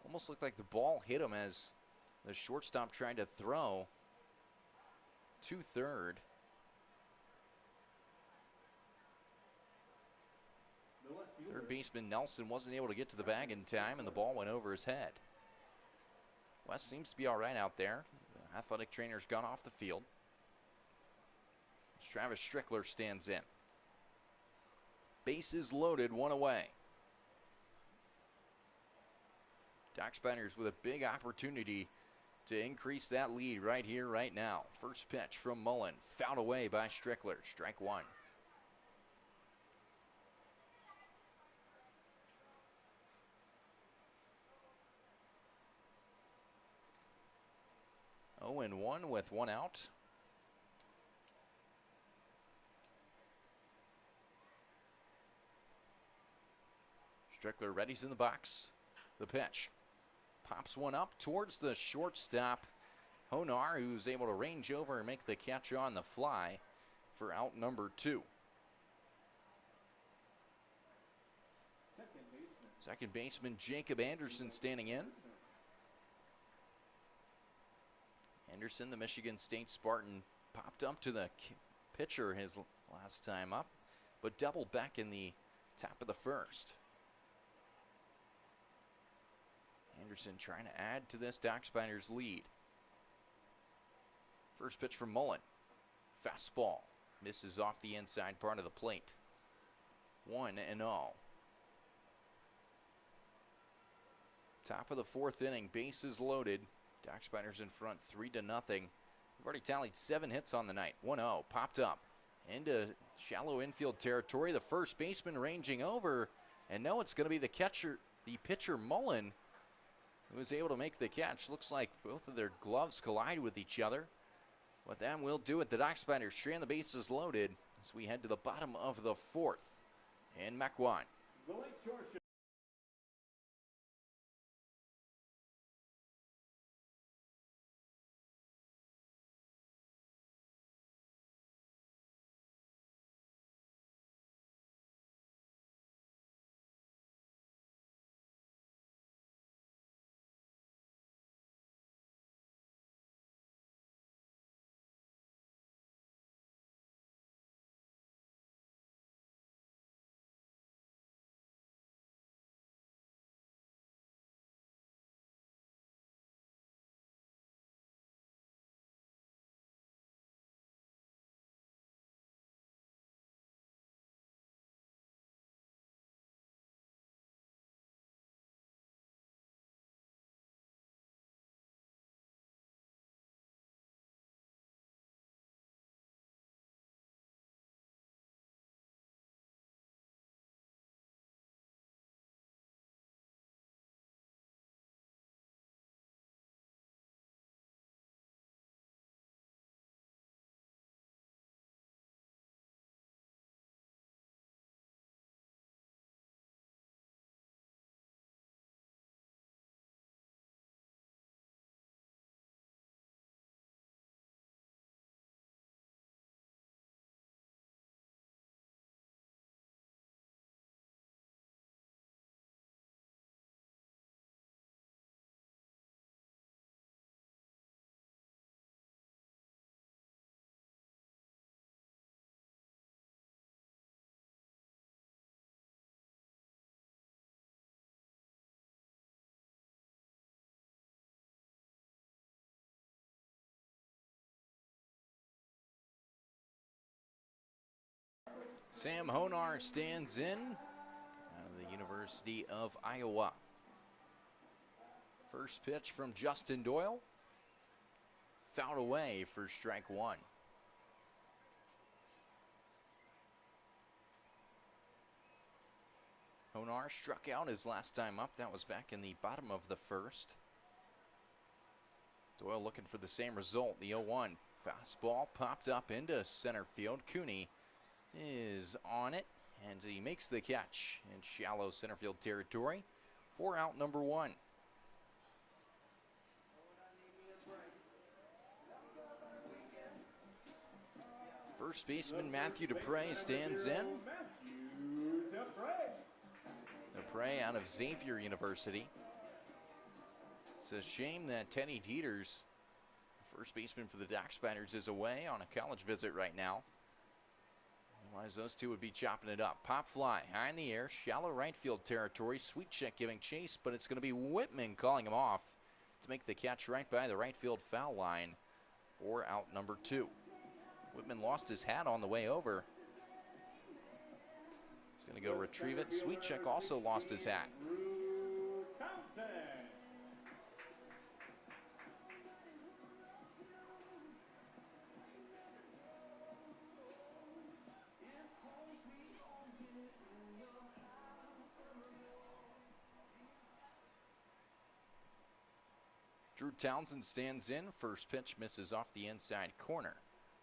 Almost looked like the ball hit him as the shortstop tried to throw to third. Third baseman Nelson wasn't able to get to the bag in time, and the ball went over his head. West seems to be all right out there. The athletic trainer's gone off the field. Travis Strickler stands in. Bases loaded, 1 away. Ducksbinders with a big opportunity to increase that lead right here, right now. First pitch from Mullen, fouled away by Strickler, strike 1. Oh, and 1 with 1 out. Strickler readies in the box. The pitch. Pops one up towards the shortstop, Honar, who's able to range over and make the catch on the fly for out number 2. Second baseman Jacob Anderson standing in. Anderson, the Michigan State Spartan, popped up to the pitcher his last time up, but doubled back in the top of the 1st. Anderson trying to add to this Ducksbinders lead. First pitch from Mullen. Fastball. Misses off the inside part of the plate. 1-0. Top of the 4th inning. Bases loaded. Ducksbinders in front 3-0. We've already tallied 7 hits on the night. 1-0. Popped up into shallow infield territory. The first baseman ranging over. And now it's going to be the pitcher Mullen, who was able to make the catch. Looks like both of their gloves collide with each other. But that will do it. The Ducksbinders strand the bases loaded as we head to the bottom of the 4th in Mequon. The Lakeshore Sam Honar stands in out of the University of Iowa. First pitch from Justin Doyle. Fouled away for strike one. Honar struck out his last time up. That was back in the bottom of the first. Doyle looking for the same result. The 0-1 fastball popped up into center field. Cooney is on it, and he makes the catch in shallow center field territory for out number one. First baseman Matthew Dupre stands in. Dupre out of Xavier University. It's a shame that Teddy Dieters, first baseman for the Dock Spiders, is away on a college visit right now. Otherwise, those two would be chopping it up. Pop fly, high in the air, shallow right field territory. Sweet check giving chase, but it's going to be Whitman calling him off to make the catch right by the right field foul line for out number two. Whitman lost his hat on the way over. He's going to go retrieve it. Sweet check also lost his hat. Drew Townsend stands in. First pitch misses off the inside corner.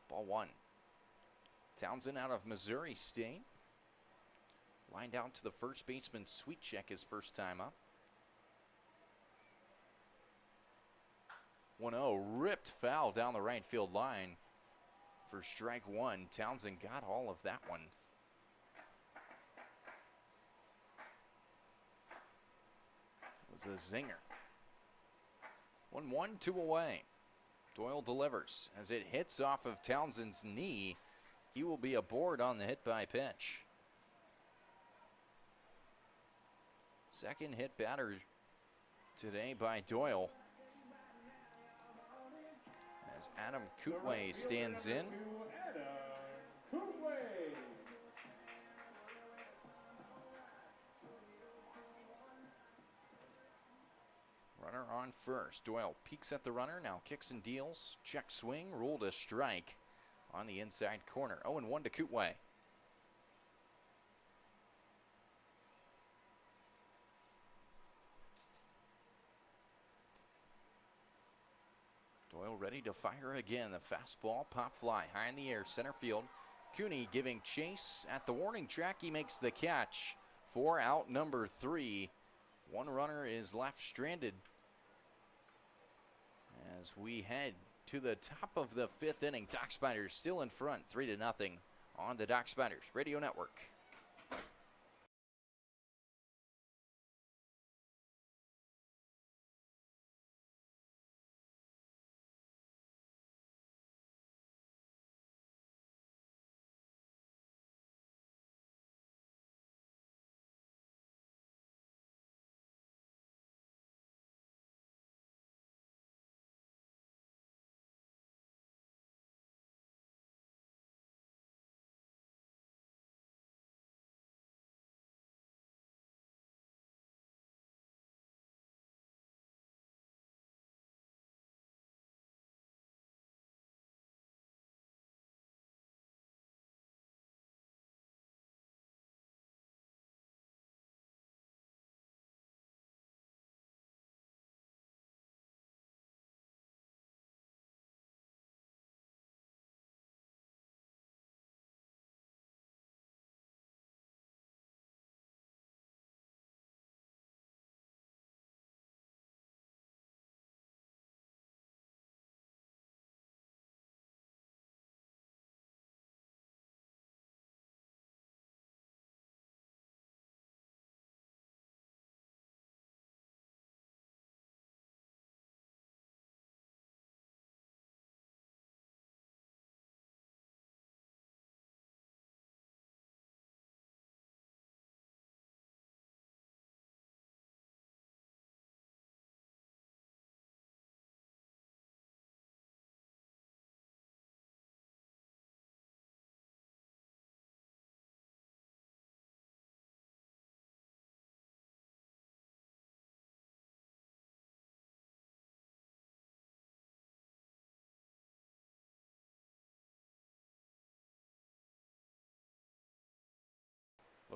Ball one. Townsend out of Missouri State. Lined out to the first baseman. Sweet check his first time up. 1-0. Ripped foul down the right field line for strike one. Townsend got all of that one. It was a zinger. 1-1, 2 away. Doyle delivers as it hits off of Townsend's knee. He will be aboard on the hit by pitch. Second hit batter today by Doyle. As Adam Kootway stands in. Runner on first. Doyle peeks at the runner, now kicks and deals. Check swing, ruled a strike on the inside corner. 0-1 to Kootway. Doyle ready to fire again. The fastball, pop fly, high in the air, center field. Cooney giving chase at the warning track. He makes the catch for out number three. One runner is left stranded as we head to the top of the fifth inning. Dock Spiders still in front, 3-0 on the Dock Spiders Radio Network.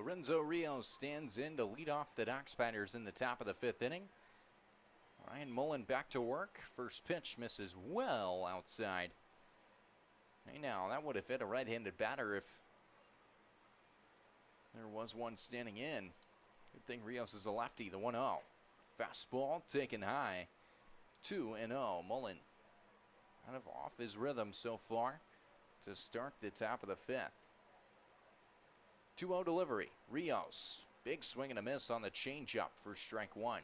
Lorenzo Rios stands in to lead off the Dock Spiders in the top of the 5th inning. Ryan Mullen back to work. First pitch misses well outside. Hey now, that would have hit a right-handed batter if there was one standing in. Good thing Rios is a lefty, the 1-0. Fastball taken high. 2-0. Mullen kind of off his rhythm so far to start the top of the 5th. 2-0 delivery. Rios. Big swing and a miss on the changeup for strike 1.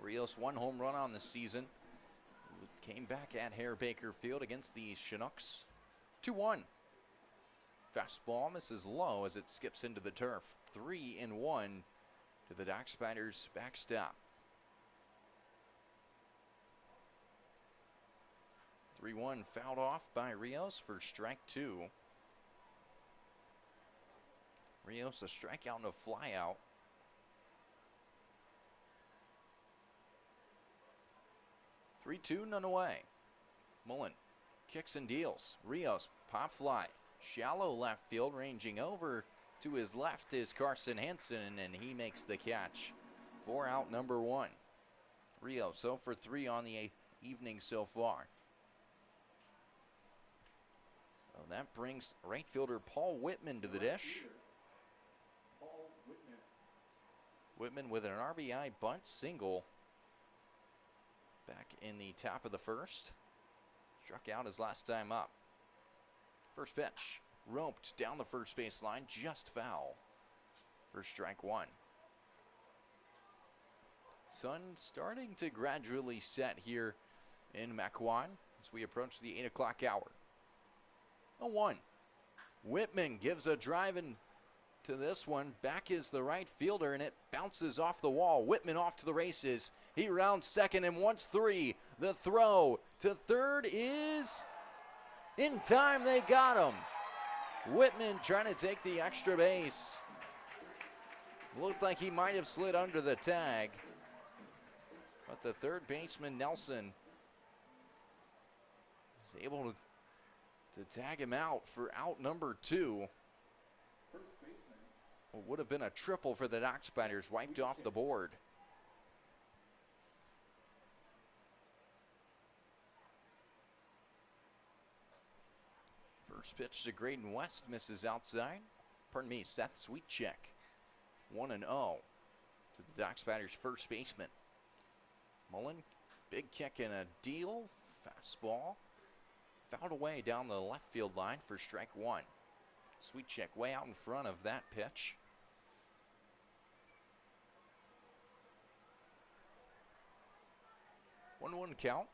Rios 1 home run on the season. Came back at Hare Baker Field against the Chinooks. 2-1. Fastball misses low as it skips into the turf. 3-1 to the Dock Spiders backstop. 3-1 fouled off by Rios for strike 2. Rios a strikeout and a flyout. Three-two, none away. Mullen kicks and deals. Rios pop fly. Shallow left field, ranging over to his left is Carson Hansen, and he makes the catch. 4 out, number 1. Rios 0 for 3 on the evening so far. So that brings right fielder Paul Whitman to the dish. Whitman with an RBI bunt single back in the top of the 1st. Struck out his last time up. First pitch, roped down the first base line, just foul for strike 1. Sun starting to gradually set here in Mequon as we approach the 8 o'clock hour. 0-1. Whitman gives a drive in to this one. Back is the right fielder, and it bounces off the wall. Whitman off to the races. He rounds second and wants 3. The throw to third is in time. They got him. Whitman trying to take the extra base. Looked like he might have slid under the tag, but the third baseman, Nelson, was able to tag him out for out number 2. What would have been a triple for the Dock Spiders, wiped off the board. First pitch to Graydon West, misses outside. Pardon me, Seth Sweetcheck. 1-0 to the Dock Spiders' first baseman. Mullen, big kick and a deal. Fastball fouled away down the left field line for strike 1. Sweetcheck way out in front of that pitch. 1-1 count,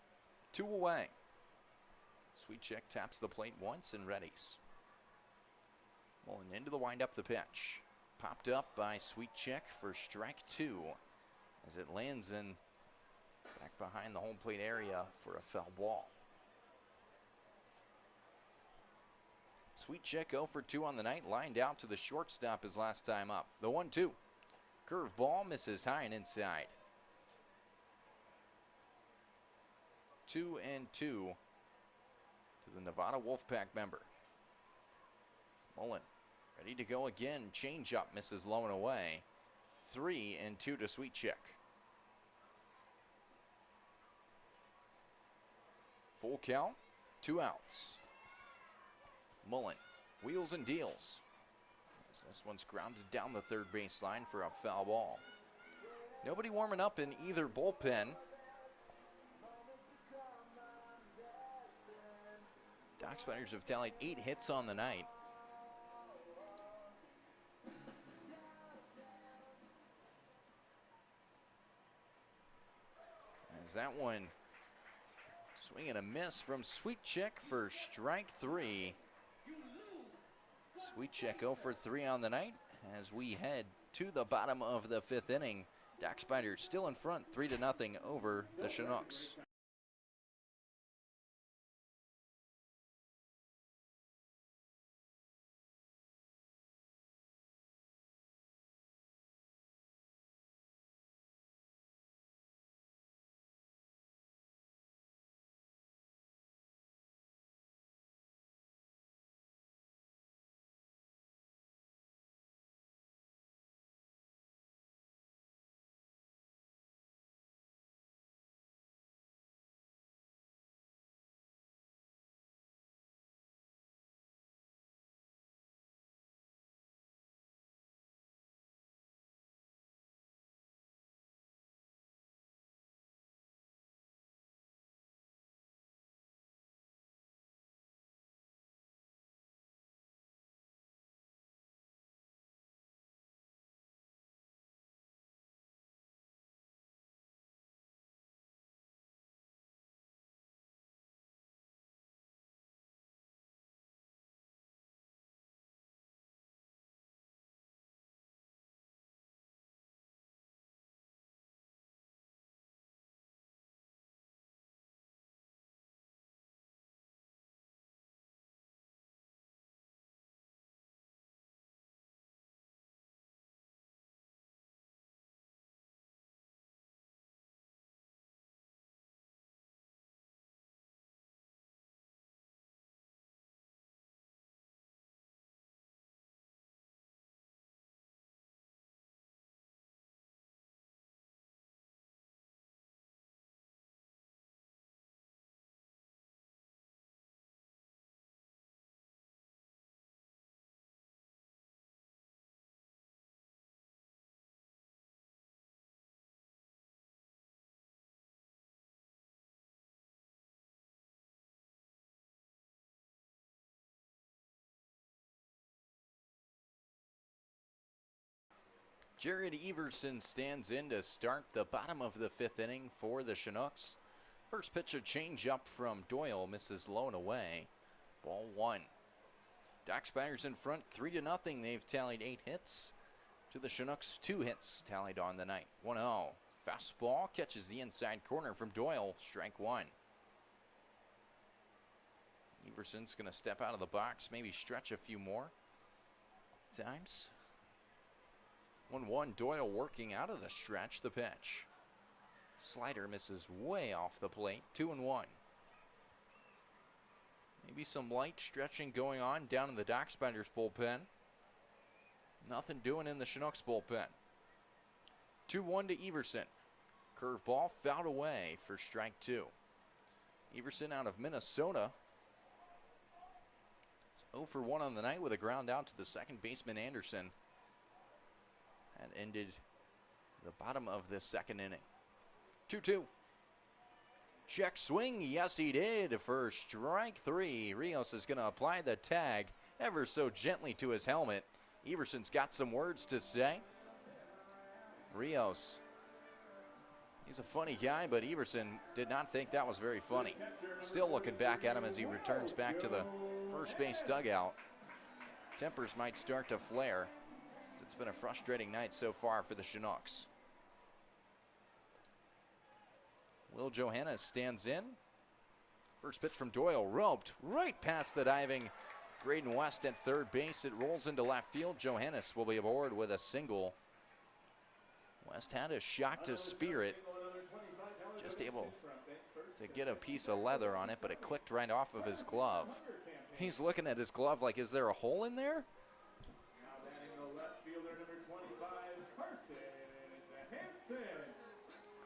2 away. Sweetcheck taps the plate once and readies. Mullen into the windup, the pitch. Popped up by Sweetcheck for strike 2 as it lands in back behind the home plate area for a foul ball. Sweetcheck 0 for 2 on the night, lined out to the shortstop his last time up. The 1-2. Curveball misses high and inside. 2-2 to the Nevada Wolfpack member. Mullen ready to go again. Changeup misses low and away. 3-2 to Sweetcheck. Full count, 2 outs. Mullen wheels and deals. As this one's grounded down the third baseline for a foul ball. Nobody warming up in either bullpen. Dock Spiders have tallied 8 hits on the night. As that one swing and a miss from Sweetcheck for strike 3. Sweetcheck 0 for 3 on the night as we head to the bottom of the 5th inning. Dock Spiders still in front, 3-0 over the Chinooks. Jared Everson stands in to start the bottom of the 5th inning for the Chinooks. First pitch, a changeup from Doyle, misses low and away. Ball 1. Doc Spiders in front, 3-0. They've tallied 8 hits. To the Chinooks, 2 hits tallied on the night. 1-0. Fastball catches the inside corner from Doyle. Strike 1. Everson's going to step out of the box, maybe stretch a few more times. 1-1. Doyle working out of the stretch. The pitch. Slider misses way off the plate. 2-1. Maybe some light stretching going on down in the Doc Spiders bullpen. Nothing doing in the Chinooks bullpen. 2-1 to Everson. Curveball fouled away for strike 2. Everson out of Minnesota. 0 for 1 on the night with a ground out to the second baseman Anderson. That ended the bottom of the 2nd inning. 2-2. Check swing. Yes, he did for strike 3. Rios is going to apply the tag ever so gently to his helmet. Everson's got some words to say. Rios, he's a funny guy, but Everson did not think that was very funny. Still looking back at him as he returns back to the first base dugout. Tempers might start to flare. It's been a frustrating night so far for the Chinooks. Will Johannes stands in. First pitch from Doyle, roped right past the diving Graydon West at third base. It rolls into left field. Johannes will be aboard with a single. West had a shot to spear it. Just able to get a piece of leather on it, but it clicked right off of his glove. He's looking at his glove like, is there a hole in there?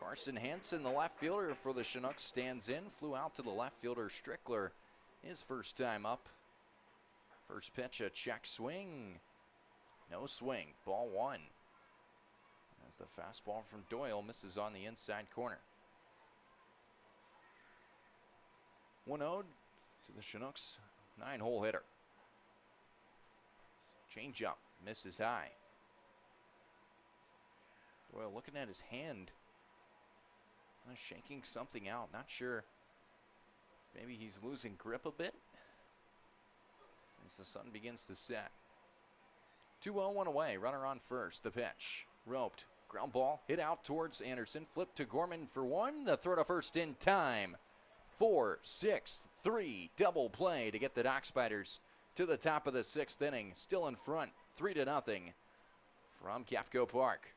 Carson Hansen, the left fielder for the Chinooks, stands in. Flew out to the left fielder Strickler his first time up. First pitch, a check swing. No swing. Ball 1. As the fastball from Doyle misses on the inside corner. 1-0 to the Chinooks 9-hole hitter. Change up. Misses high. Doyle looking at his hand. Shaking something out. Not sure. Maybe he's losing grip a bit as the sun begins to set. 2-0, 1 away. Runner on first. The pitch. Roped. Ground ball. Hit out towards Anderson. Flip to Gorman for 1. The throw to first in time. 4-6-3. Double play to get the Doc Spiders to the top of the 6th inning. Still in front. 3-0 from Capco Park.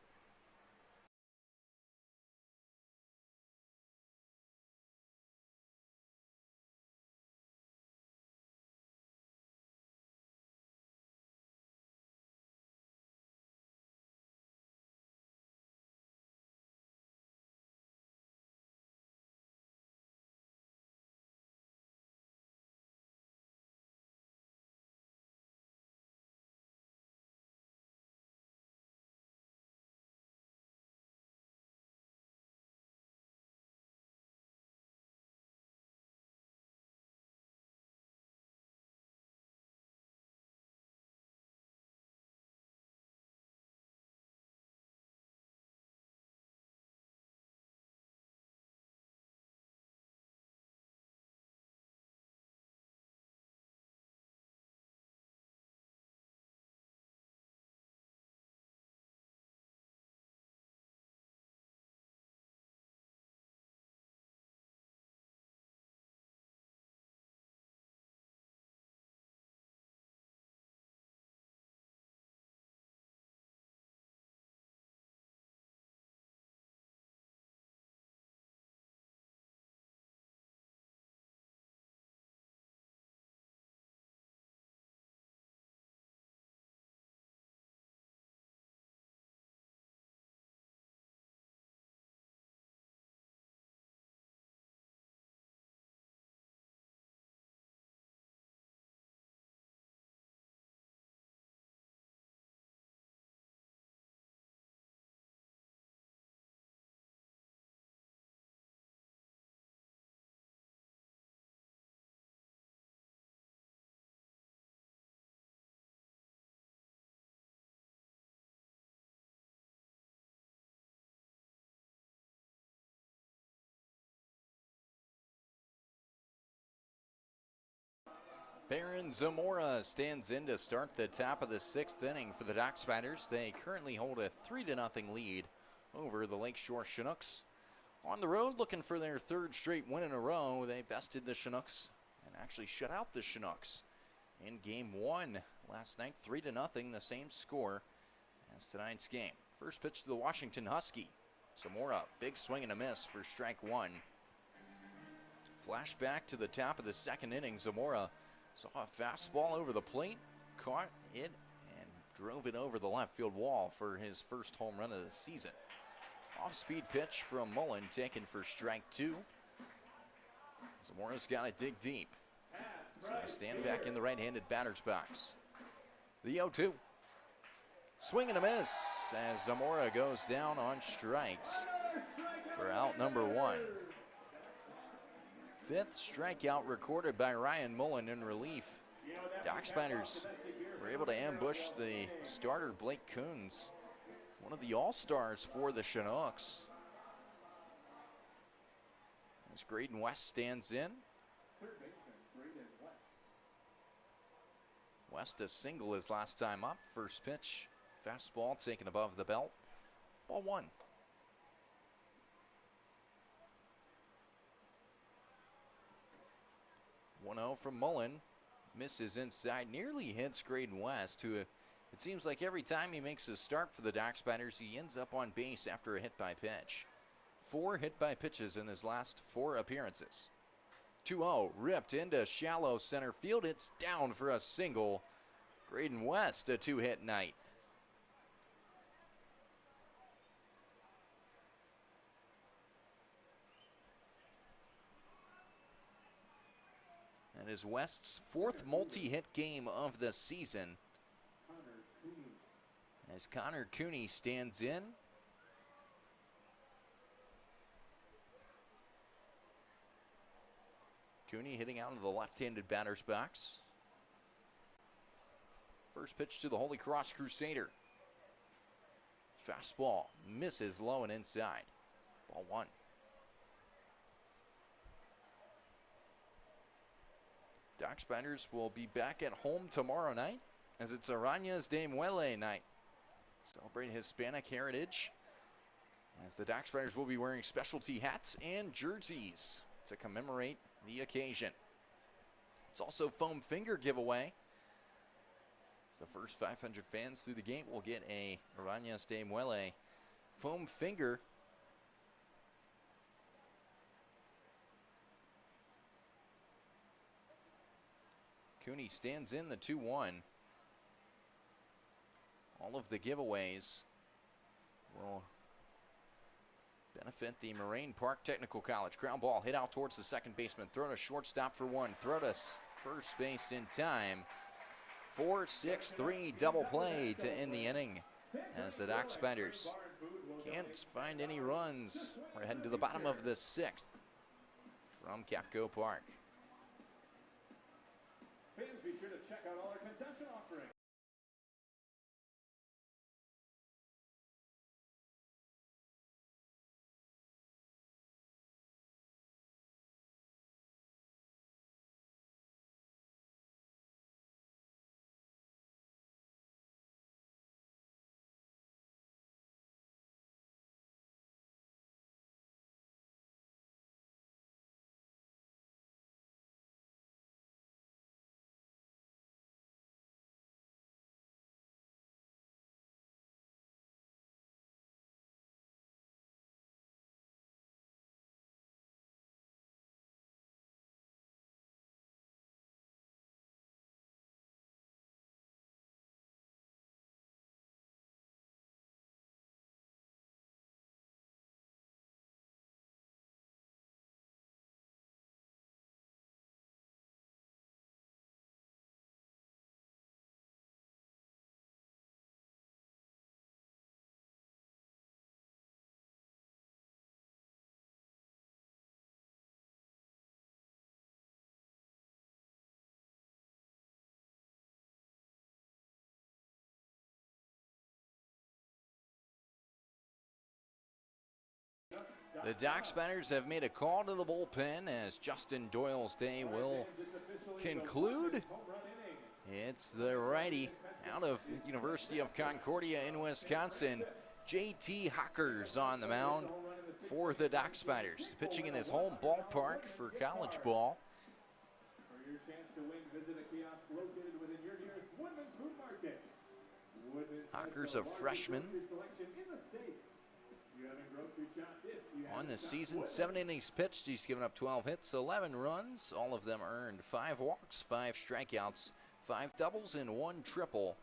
Baron Zamora stands in to start the top of the 6th inning for the Dock Spiders. They currently hold a 3-0 lead over the Lakeshore Chinooks. On the road, looking for their 3rd straight win in a row, they bested the Chinooks and actually shut out the Chinooks in Game 1 last night, 3-0, the same score as tonight's game. First pitch to the Washington Husky. Zamora, big swing and a miss for strike 1. Flashback to the top of the 2nd inning. Zamora saw a fastball over the plate, caught it, and drove it over the left field wall for his first home run of the season. Off-speed pitch from Mullen, taken for strike 2. Zamora's got to dig deep. He's going to stand back in the right-handed batter's box. The 0-2. Swing and a miss as Zamora goes down on strikes for out number 1. 5th strikeout recorded by Ryan Mullen in relief. Dock Spiders were able to ambush the starter Blake Coons, one of the all-stars for the Chinooks. As Graydon West stands in. West a single his last time up. First pitch, fastball taken above the belt. Ball 1. 1-0 from Mullen. Misses inside, nearly hits Graydon West, who it seems like every time he makes a start for the Dock Spiders, he ends up on base after a hit by pitch. 4 hit by pitches in his last 4 appearances. 2-0, ripped into shallow center field. It's down for a single. Graydon West, a 2-hit night. That is West's 4th multi-hit game of the season. As Connor Cooney stands in. Cooney hitting out of the left-handed batter's box. First pitch to the Holy Cross Crusader. Fastball misses low and inside. Ball 1. Dock Spiders will be back at home tomorrow night as it's Arañas de Muelle night. Celebrate Hispanic heritage as the Dock Spiders will be wearing specialty hats and jerseys to commemorate the occasion. It's also foam finger giveaway. The first 500 fans through the gate will get a Arañas de Muelle foam finger. Cooney stands in the 2-1. All of the giveaways will benefit the Moraine Park Technical College. Ground ball hit out towards the second baseman. Throw to shortstop for 1. Throw to first base in time. 4-6-3 double play to end the inning as the Dock Spiders can't find any runs. We're heading to the bottom of the 6th from Capco Park. Fans, be sure to check out all our concession offerings. The Dockspiders have made a call to the bullpen as Justin Doyle's day will conclude. It's the righty out of University of Concordia in Wisconsin, J.T. Hockers on the mound for the Dockspiders, pitching in his home ballpark for college ball. For your chance to win, visit a kiosk located within your nearest Woodman's Food Market. Woodman's Hockers, has a the largest freshman. grocery selection in the state. You haven't grocery shopped if you On haven't the shopped season, Woodman's. 7 innings pitched. He's given up 12 hits, 11 runs. All of them earned 5 walks, 5 strikeouts, 5 doubles, and 1 triple.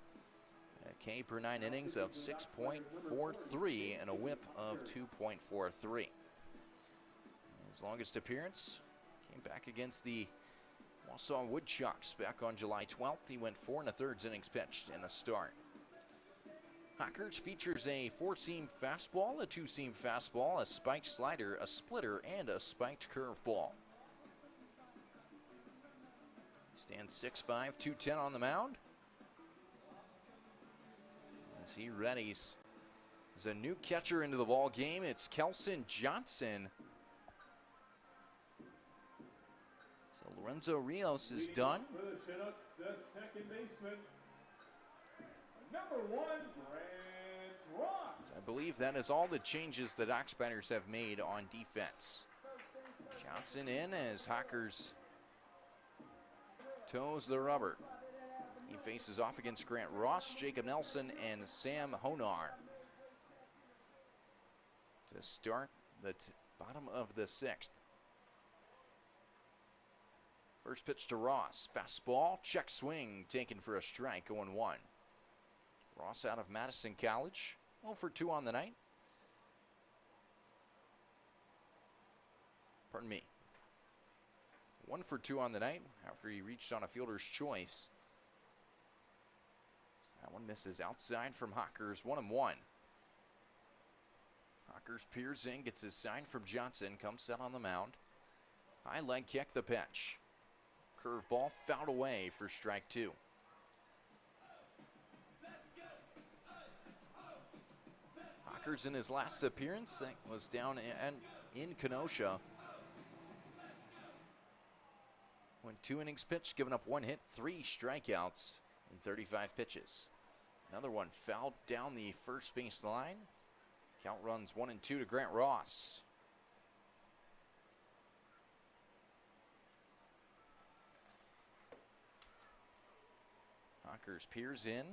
A K per 9 innings of 6.43 and a whip of 2.43. His longest appearance came back against the Wausau Woodchucks back on July 12th. He went 4 1/3 innings pitched in a start. Hockers features a 4-seam fastball, a 2-seam fastball, a spiked slider, a splitter, and a spiked curveball. Stands 6'5", 210 on the mound. As he readies, there's a new catcher into the ball game. It's Kelson Johnson. So Lorenzo Rios is done. For the Chinooks, the second baseman, number 1, Grant Ross. I believe that is all the changes the Dockspiders have made on defense. Johnson in as Hockers toes the rubber. He faces off against Grant Ross, Jacob Nelson, and Sam Honar to start the bottom of the 6th. First pitch to Ross, fastball, check swing, taken for a strike, 0-1. Ross out of Madison College, 0 for 2 on the night. Pardon me. 1 for 2 on the night after he reached on a fielder's choice. That one misses outside from Hockers, 1-1. Hockers peers in, gets his sign from Johnson, comes set on the mound. High leg kick, the pitch. Curveball fouled away for strike 2. Hockers in his last appearance was down in Kenosha. Went 2 innings pitched, giving up 1 hit, 3 strikeouts in 35 pitches. Another one fouled down the first base line. Count runs 1 and 2 to Grant Ross. Hockers peers in.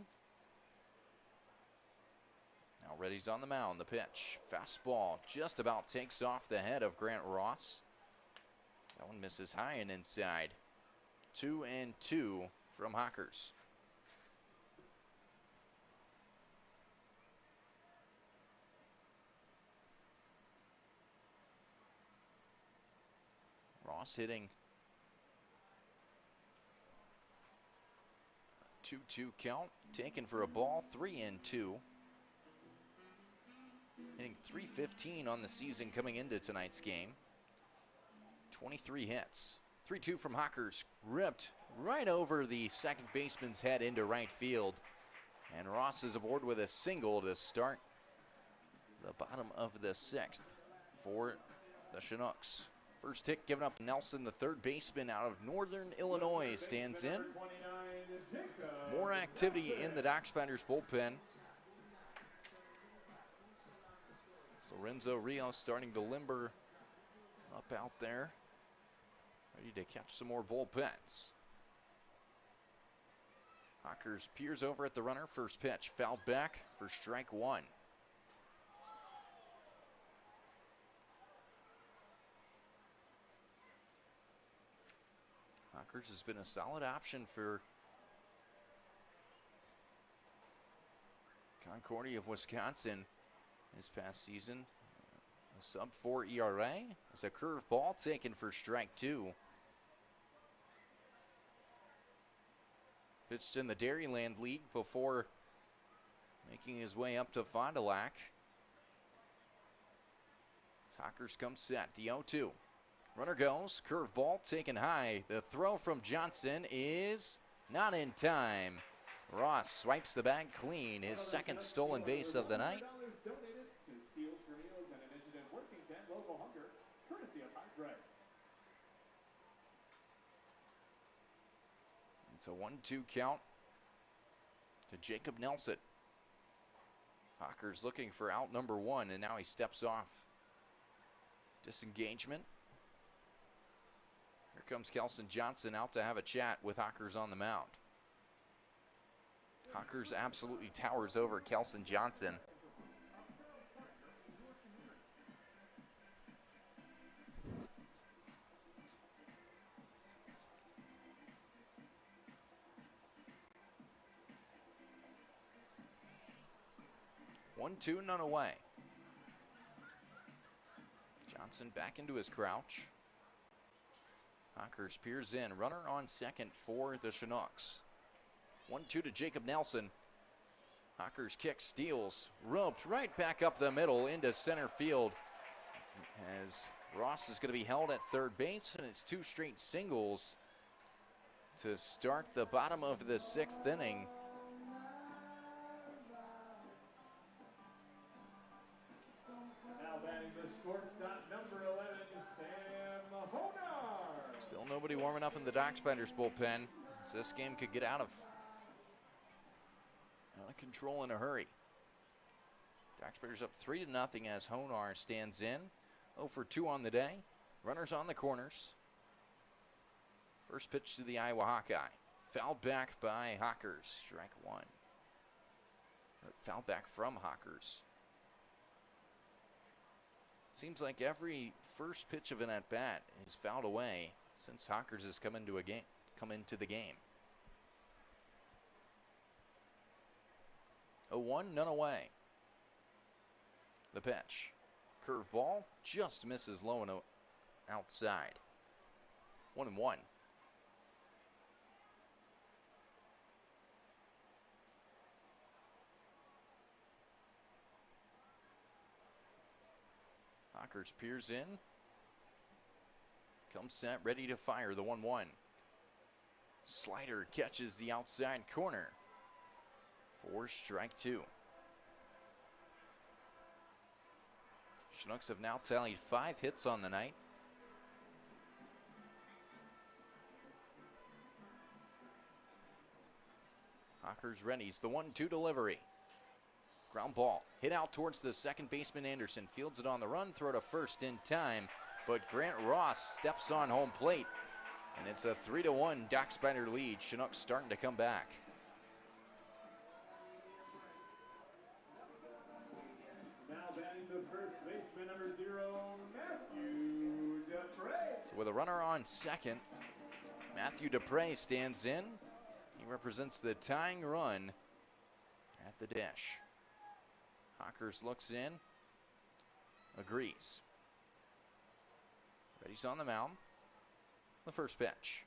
Now Reddy's on the mound. The pitch. Fastball just about takes off the head of Grant Ross. That one misses high and inside. 2 and 2 from Hockers. Ross hitting 2-2 count, taken for a ball, 3 and 2. Hitting .315 on the season coming into tonight's game. 23 hits. 3-2 from Hockers, ripped right over the second baseman's head into right field. And Ross is aboard with a single to start the bottom of the 6th for the Chinooks. First hit given up to Nelson, the third baseman out of Northern Illinois, stands in. More activity in the Dockspiders bullpen. So Lorenzo Rios starting to limber up out there, ready to catch some more bullpens. Hockers peers over at the runner. First pitch fouled back for strike 1. Hockers has been a solid option for Concordia of Wisconsin this past season. A sub-4 ERA. It's a curveball taken for strike 2. Pitched in the Dairyland League before making his way up to Fond du Lac. Hockers come set, the 0-2. Runner goes, curveball taken high. The throw from Johnson is not in time. Ross swipes the bag clean, his second stolen base of the night. It's a 1-2 count to Jacob Nelson. Hawkers looking for out number one, and now he steps off. Disengagement. Here comes Kelson Johnson out to have a chat with Hawkers on the mound. Hawkers absolutely towers over Kelson Johnson. One, two, none away. Johnson back into his crouch. Hawkers peers in. Runner on second for the Chinooks. 1-2 to Jacob Nelson. Hawkers kick, steals, roped right back up the middle into center field. As Ross is going to be held at third base, and it's 2 straight singles to start the bottom of the 6th inning. Now batting the shortstop, number 11, Sam Honar. Still nobody warming up in the Dockspiders bullpen, so this game could get out of control in a hurry. Dockspiders up 3-0 as Honar stands in. 0 for 2 on the day. Runners on the corners. First pitch to the Iowa Hawkeye. Fouled back by Hawkers. Strike one. Fouled back from Hawkers. Seems like every first pitch of an at-bat is fouled away since Hawkers has come into the game. 0-1, none away. The pitch. Curveball just misses low and outside. 1-1. Hawkers peers in. Comes set, ready to fire the 1-1. Slider catches the outside corner. For strike two. Chinooks have now tallied 5 hits on the night. Hawkers readies the 1-2 delivery. Ground ball hit out towards the second baseman Anderson. Fields it on the run, throw to first in time, but Grant Ross steps on home plate, and it's a 3-1 Dockspider lead. Chinooks starting to come back. First baseman number 0, Matthew Dupre. So with a runner on second, Matthew Dupre stands in. He represents the tying run at the dish. Hawkers looks in, agrees. Ready's on the mound. The first pitch.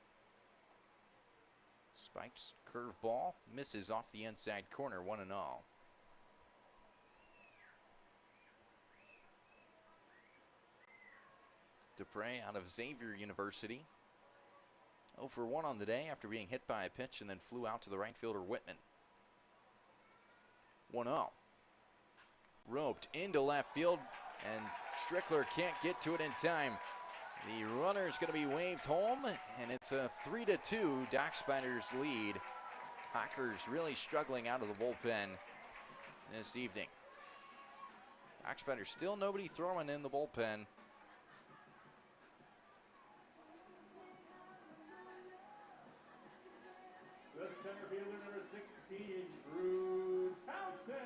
Spikes curveball, misses off the inside corner, 1-0. Dupre out of Xavier University. 0 for 1 on the day after being hit by a pitch and then flew out to the right fielder Whitman. 1-0. Roped into left field, and Strickler can't get to it in time. The runner is going to be waved home, and it's a 3-2 Dockspiders lead. Hawkers really struggling out of the bullpen this evening. Dockspiders still nobody throwing in the bullpen. The center fielder, number 16, Drew Townsend.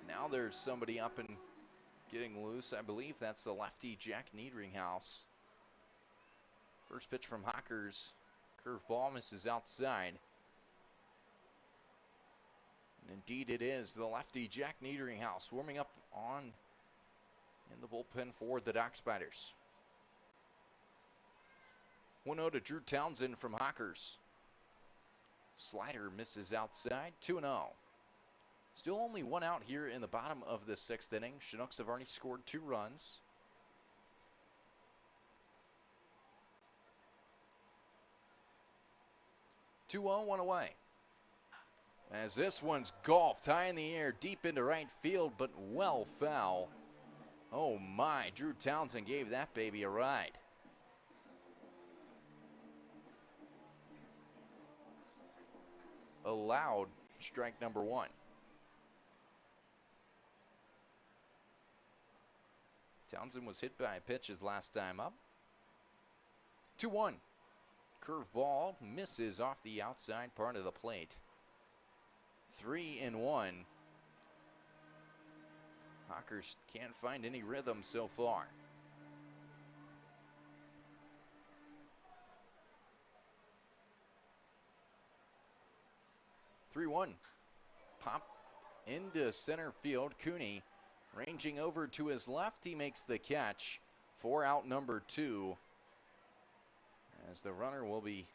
Now there's somebody up and getting loose. I believe that's the lefty Jack Niedringhouse. First pitch from Hawkers. Curveball misses outside. And indeed it is the lefty Jack Niedringhouse warming up on in the bullpen for the Dockspiders. 1-0 to Drew Townsend from Hawkers. Slider misses outside, 2-0. Still only 1 out here in the bottom of the 6th inning. Chinooks have already scored 2 runs. (2-0), 1 away. As this one's golfed high in the air, deep into right field, but well foul. Oh my, Drew Townsend gave that baby a ride. allowed strike number 1. Townsend was hit by a pitch his last time up. 2-1. Curveball misses off the outside part of the plate. 3-1. Hawkers can't find any rhythm so far. Pop into center field. Cooney ranging over to his left. He makes the catch for out number 2. As the runner will be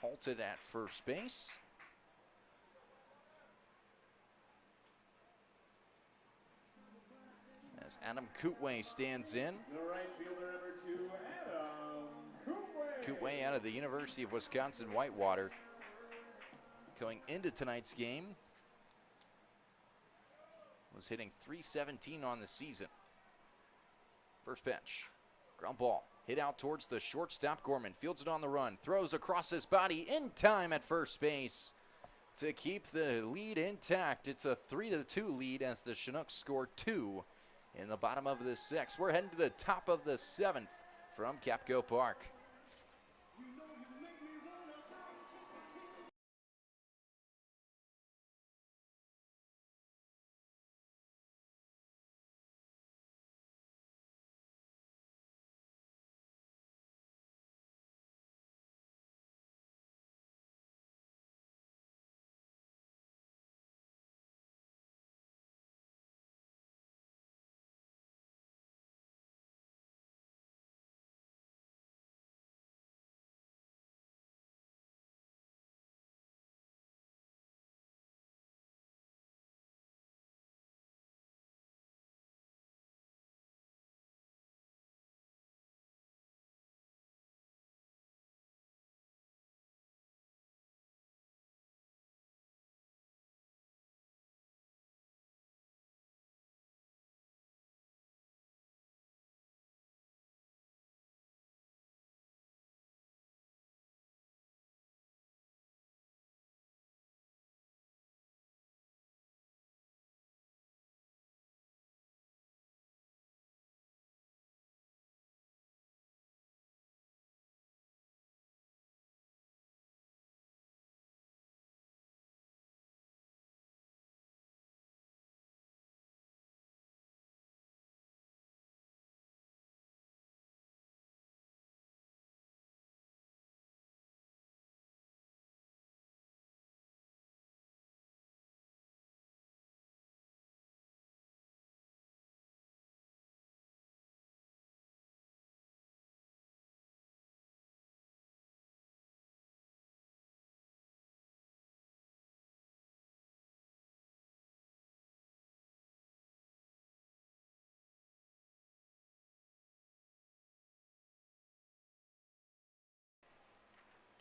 halted at first base. As Adam Kootway stands in. The right fielder, number 2, Adam Kootway. Kootway out of the University of Wisconsin Whitewater. Going into tonight's game, was hitting .317 on the season. First pitch, ground ball, hit out towards the shortstop. Gorman fields it on the run, throws across his body in time at first base to keep the lead intact. It's a 3-2 lead as the Chinooks score 2 in the bottom of the 6th. We're heading to the top of the 7th from Capco Park.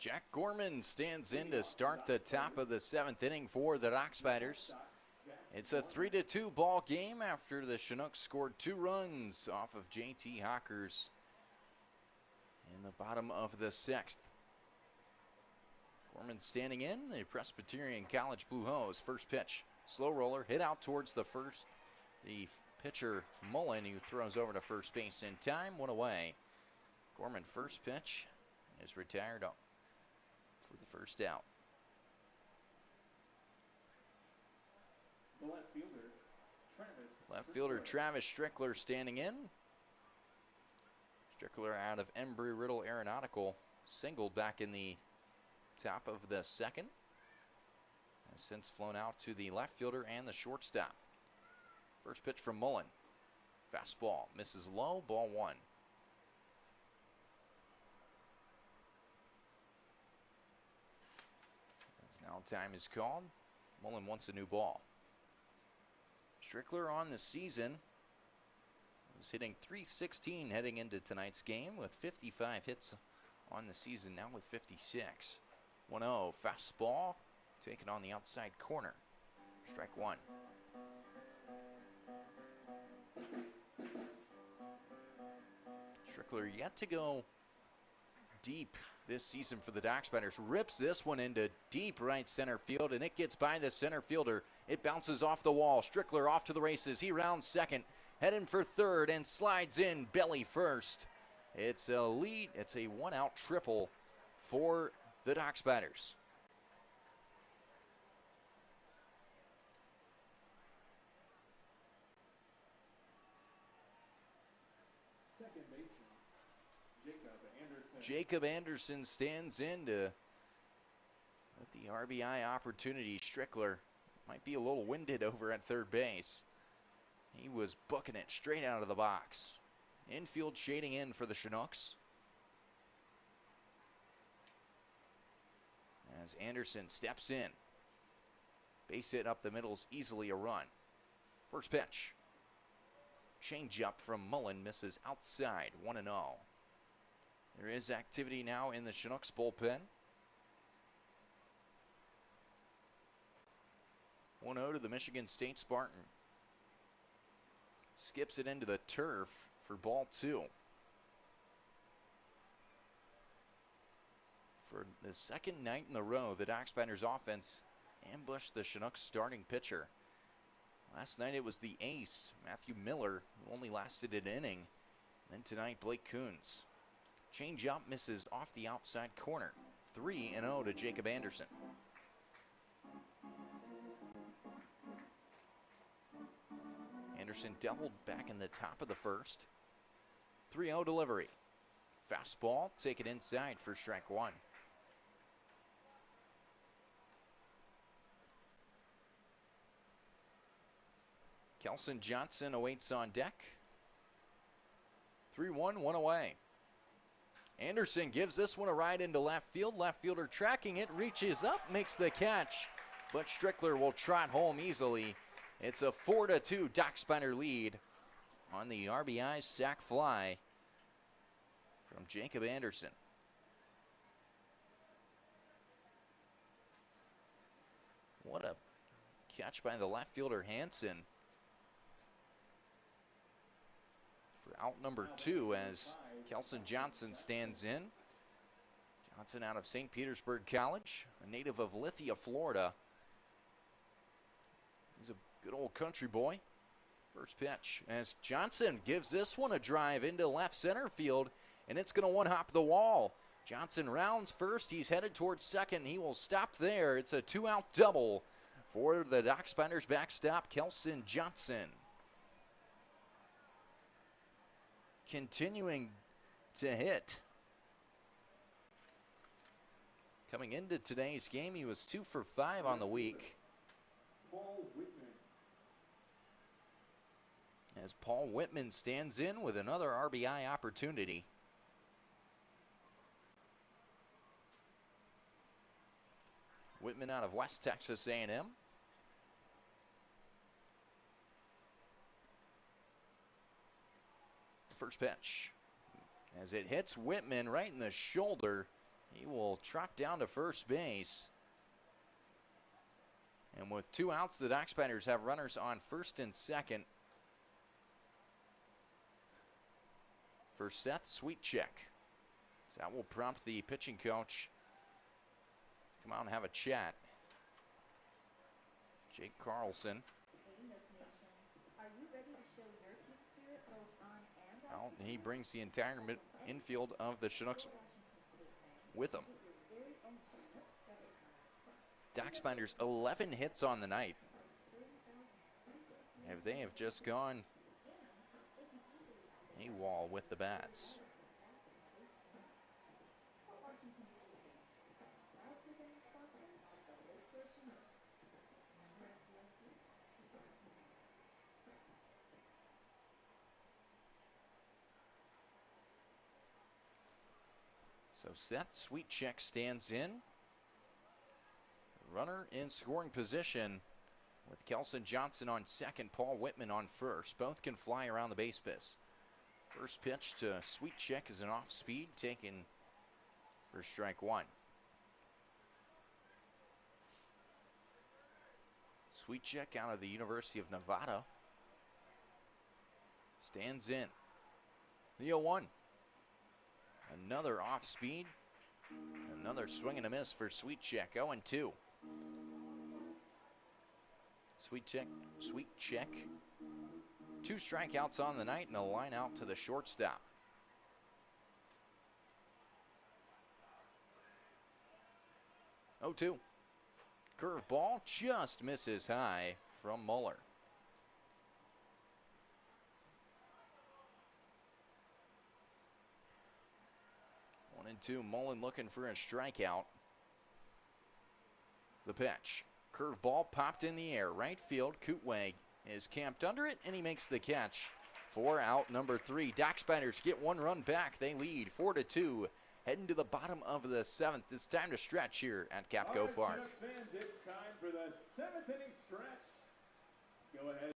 Jack Gorman stands in to start the top of the 7th inning for the Dockspiders. It's a 3-2 ball game after the Chinooks scored 2 runs off of JT Hawkers in the bottom of the 6th. Gorman standing in, the Presbyterian College Blue Hose. First pitch, slow roller, hit out towards the first. The pitcher, Mullen, who throws over to first base in time, 1 away. Gorman, first pitch, is retired up for the first out. The left fielder, Travis Strickler standing in. Strickler out of Embry-Riddle Aeronautical, singled back in the top of the 2nd. Has since flown out to the left fielder and the shortstop. First pitch from Mullen. Fastball, misses low, ball 1. As now time is called. Mullen wants a new ball. Strickler on the season was hitting .316 heading into tonight's game with 55 hits on the season, now with 56. 1-0, fastball, taken on the outside corner. Strike 1. Strickler yet to go deep this season for the Dock Spiders. Rips this one into deep right center field, and it gets by the center fielder. It bounces off the wall. Strickler off to the races. He rounds second, heading for third, and slides in belly first. It's a lead. It's a one-out triple for the Dock Spiders. Second baseman, Jacob Anderson stands in to with the RBI opportunity. Strickler might be a little winded over at third base. He was booking it straight out of the box. Infield shading in for the Chinooks. As Anderson steps in. Base hit up the middle is easily a run. First pitch. Change up from Mullen, misses outside, 1-0. There is activity now in the Chinooks bullpen. 1-0 to the Michigan State Spartan. Skips it into the turf for ball 2. For the second night in a row, the Dock Spiders offense ambushed the Chinooks starting pitcher. Last night it was the ace, Matthew Miller, who only lasted an inning. Then tonight, Blake Coons. Change up, misses off the outside corner. 3-0 to Jacob Anderson. Anderson doubled back in the top of the first. 3-0 delivery. Fastball, take it inside for strike one. Kelson Johnson awaits on deck. 3-1, one away. Anderson gives this one a ride into left field. Left fielder tracking it, reaches up, makes the catch. But Strickler will trot home easily. It's a 4-2 Dock Spider lead on the RBI sac fly from Jacob Anderson. What a catch by the left fielder Hansen for out number 2 as Kelson Johnson stands in. Johnson out of St. Petersburg College, a native of Lithia, Florida. He's a good old country boy. First pitch as Johnson gives this one a drive into left center field, and it's going to one-hop the wall. Johnson rounds first. He's headed towards second. He will stop there. It's a 2-out double for the Dock Spiders backstop, Kelson Johnson. Continuing to hit. Coming into today's game, he was 2 for 5 on the week. Paul Whitman. As Paul Whitman stands in with another RBI opportunity. Whitman out of West Texas A&M. First pitch. As it hits Whitman right in the shoulder, he will trot down to first base. And with 2 outs, the Dock Spiders have runners on first and second for Seth Sweetcheck. So that will prompt the pitching coach to come out and have a chat. Jake Carlson. Well, he brings the entire infield of the Chinooks with him. Dock Spiders 11 hits on the night. They have just gone AWOL with the bats. So Seth Sweetcheck stands in. Runner in scoring position with Kelson Johnson on second, Paul Whitman on first. Both can fly around the base paths. First pitch to Sweetcheck is an off-speed taken for strike one. Sweetcheck out of the University of Nevada stands in. The 0-1. Another off-speed. Another swing and a miss for Sweet Check. 0-2. Sweet Check. 2 strikeouts on the night and a line out to the shortstop. 0-2. Curveball just misses high from Muller. 1-2. Mullen looking for a strikeout. The pitch. Curveball popped in the air. Right field. Kootweg is camped under it, and he makes the catch for out number 3. Dock Spiders get 1 run back. They lead 4-2. Heading to the bottom of the 7th. It's time to stretch here at Capco Park. Chinooks fans, it's time for the 7th inning stretch. Go ahead.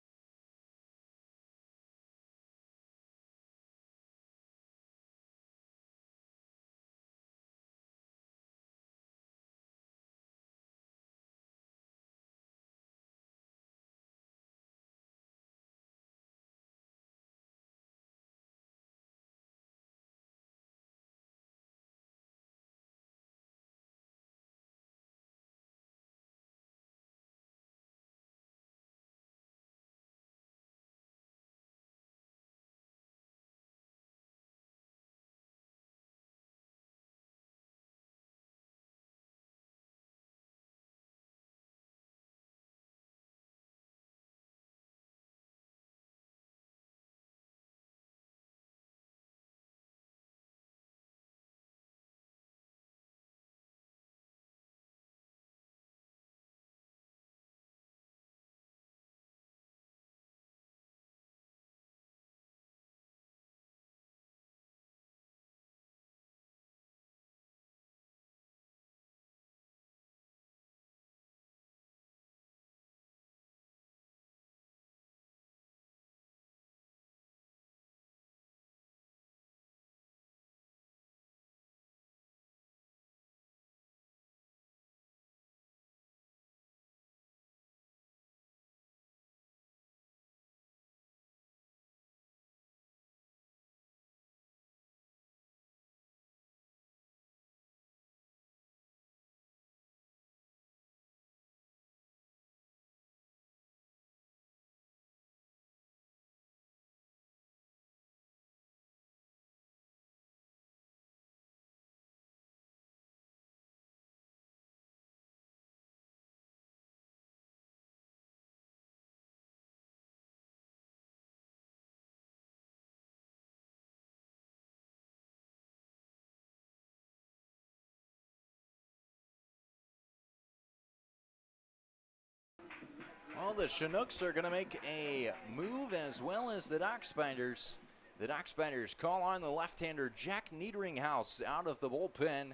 Well, the Chinooks are going to make a move as well as the Dock Spiders. The Dock Spiders call on the left-hander Jack Niederinghaus out of the bullpen.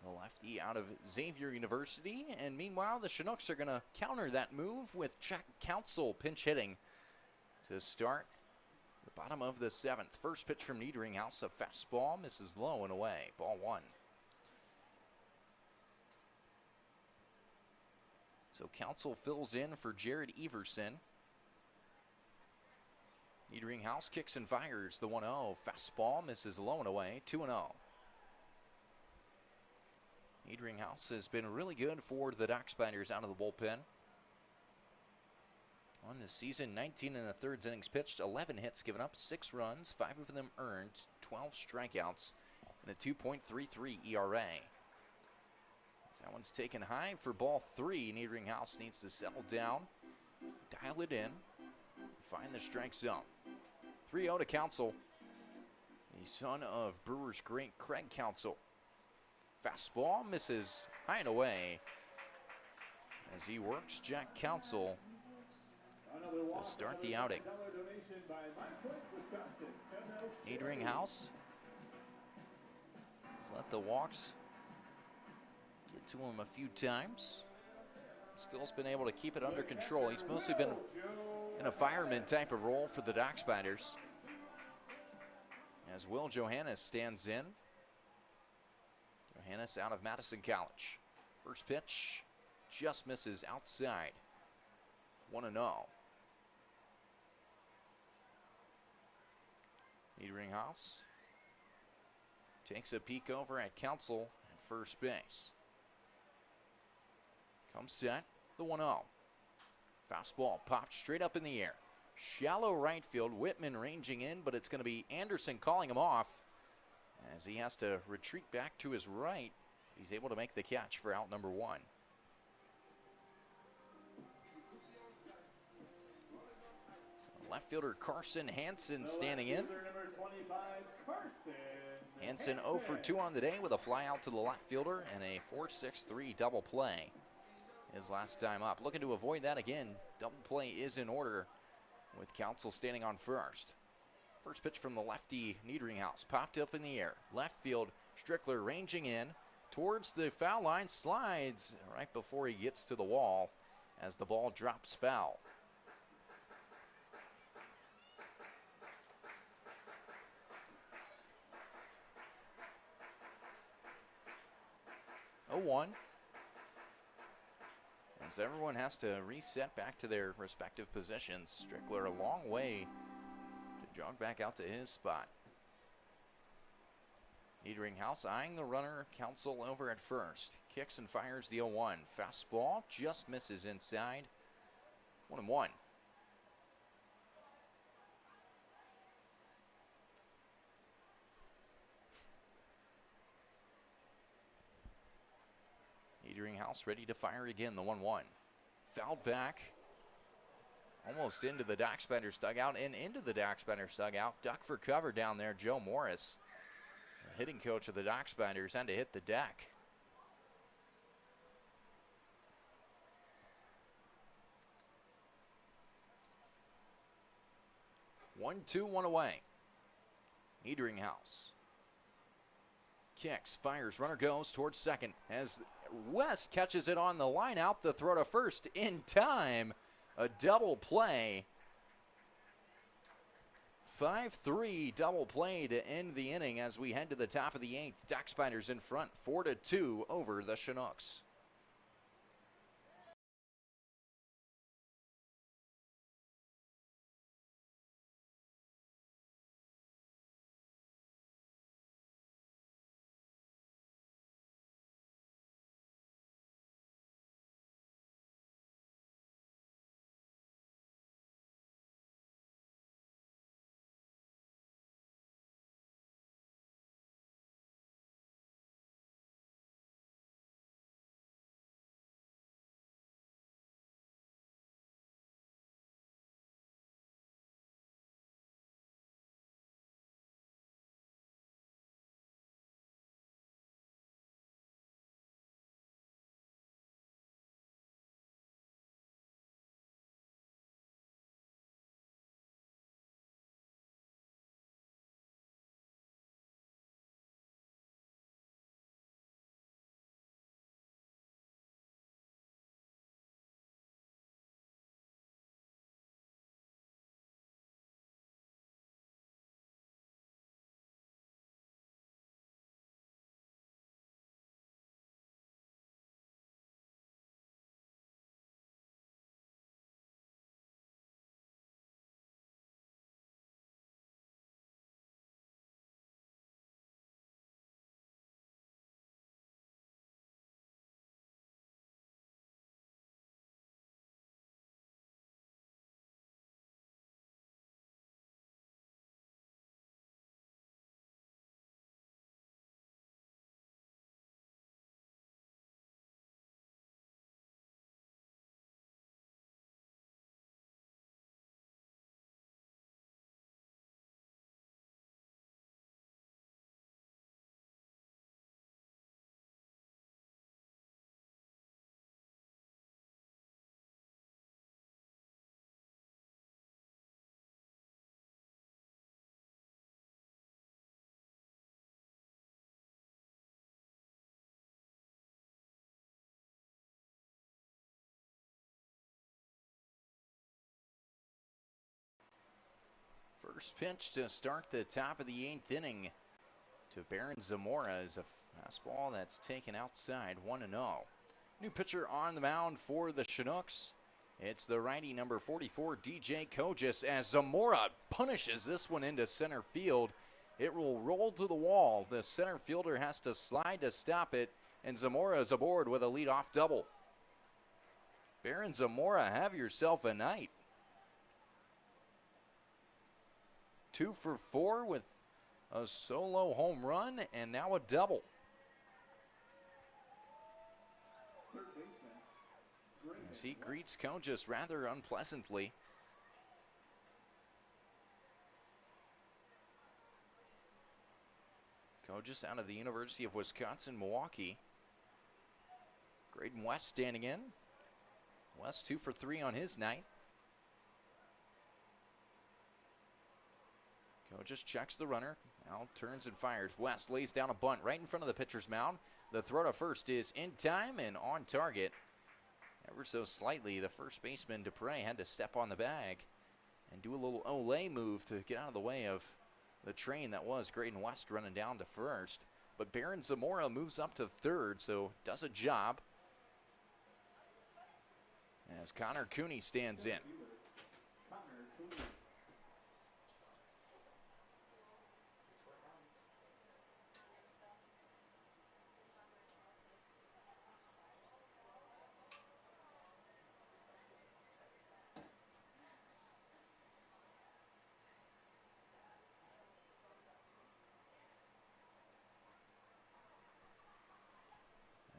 The lefty out of Xavier University. And meanwhile, the Chinooks are going to counter that move with Jack Council pinch hitting to start the bottom of the 7th. First pitch from Niederinghaus, a fastball, misses low and away. Ball 1. So Council fills in for Jared Everson. Niederinghaus kicks and fires the 1-0. Fastball misses low and away. 2-0. Niederinghaus has been really good for the Dock Spiders out of the bullpen. On this season, 19 1/3 innings pitched, 11 hits given up, 6 runs, 5 of them earned, 12 strikeouts, and a 2.33 ERA. That one's taken high for ball 3. Niederinghaus needs to settle down, dial it in, find the strike zone. 3-0 to Council, the son of Brewers great Craig Council. Fastball misses high and away as he works Jack Council to start the outing. Niederinghaus has let the walks get to him a few times. Still's been able to keep it under control. He's mostly been in a fireman type of role for the Dock Spiders. As Will Johannes stands in. Johannes out of Madison College. First pitch just misses outside. 1-0. Niederinghaus takes a peek over at Council at first base. Comes set, the 1-0. Fastball popped straight up in the air. Shallow right field, Whitman ranging in, but it's going to be Anderson calling him off as he has to retreat back to his right. He's able to make the catch for out number 1. So left fielder Carson Hansen standing in. Number 25, Carson Hansen 0 for 2 on the day with a fly out to the left fielder and a 4-6-3 double play. His last time up. Looking to avoid that again. Double play is in order with Council standing on first. First pitch from the lefty Niederinghaus popped up in the air. Left field, Strickler ranging in towards the foul line, slides right before he gets to the wall as the ball drops foul. Oh, 1. As everyone has to reset back to their respective positions. Strickler a long way to jog back out to his spot. Niederinghaus eyeing the runner, Council over at first. Kicks and fires the 0-1. Fastball just misses inside. 1-1. Niederinghaus ready to fire again, the 1-1. Fouled back. Almost into the Dockspiders dugout and into the Dockspiders dugout. Duck for cover down there, Joe Morris. The hitting coach of the Dockspiders had to hit the deck. One, 2, 1 away. Niederinghaus kicks, fires, runner goes towards second as West catches it on the line out, the throw to first in time. A double play. 5-3 double play to end the inning as we head to the top of the 8th. Dockspiders in front, 4-2 over the Chinooks. First pitch to start the top of the 8th inning to Baron Zamora is a fastball that's taken outside, 1-0. New pitcher on the mound for the Chinooks. It's the righty number 44, DJ Kogis, as Zamora punishes this one into center field. It will roll to the wall. The center fielder has to slide to stop it, and Zamora is aboard with a leadoff double. Baron Zamora, have yourself a night. 2 for 4 with a solo home run and now a double. As he greets Kogis rather unpleasantly. Kogis out of the University of Wisconsin-Milwaukee. Graydon West standing in. West 2 for 3 on his night. Kogis checks the runner. Now turns and fires. West lays down a bunt right in front of the pitcher's mound. The throw to first is in time and on target. Ever so slightly, the first baseman, Dupre, had to step on the bag and do a little Olay move to get out of the way of the train that was Graydon West running down to first. But Baron Zamora moves up to third, so does a job. As Connor Cooney stands in.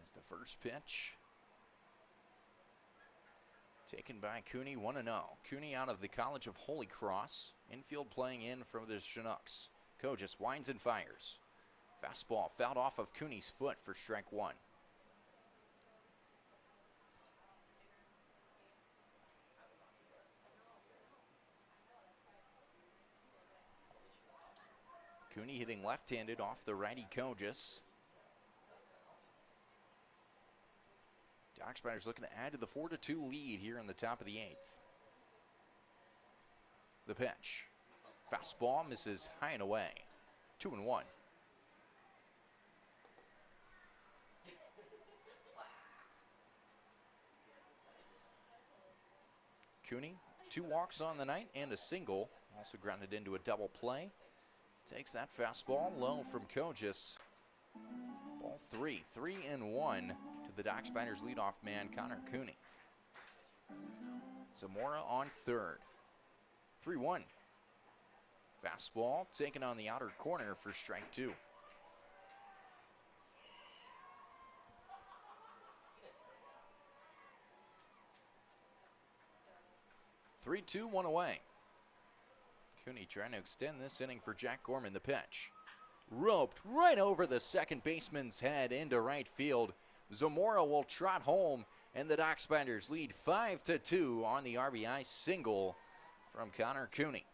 As the first pitch taken by Cooney, 1-0. Cooney out of the College of Holy Cross. Infield playing in for the Chinooks. Kogis winds and fires. Fastball fouled off of Cooney's foot for strike 1. Cooney hitting left-handed off the righty Kogis. Doc Spiders looking to add to the 4-2 lead here in the top of the 8th. The pitch. Fastball misses high and away. 2-1. Cooney, 2 walks on the night and a single. Also grounded into a double play. Takes that fastball low from Kogis. Ball 3, 3-1 to the Doc Spiders leadoff man, Connor Cooney. Zamora on third. 3-1. Fastball taken on the outer corner for strike 2. Three, 2, 1 away. Cooney trying to extend this inning for Jack Gorman. The pitch. Roped right over the second baseman's head into right field. Zamora will trot home, and the Doc Spiders lead 5-2 on the RBI single from Connor Cooney.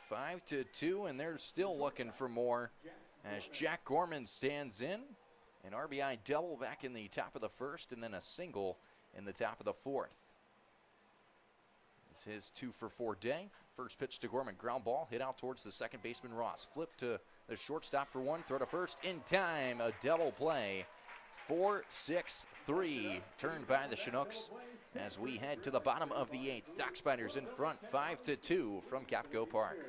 Five to 2, and they're still looking for more as Jack Gorman stands in. An RBI double back in the top of the first, and then a single in the top of the fourth. It's his 2 for 4 day. First pitch to Gorman, ground ball, hit out towards the second baseman Ross. Flip to the shortstop for 1, throw to first, in time, a double play. 4-6-3, turned by the Chinooks as we head to the bottom of the 8th. Doc Spiders in front, 5-2 from Capco Park.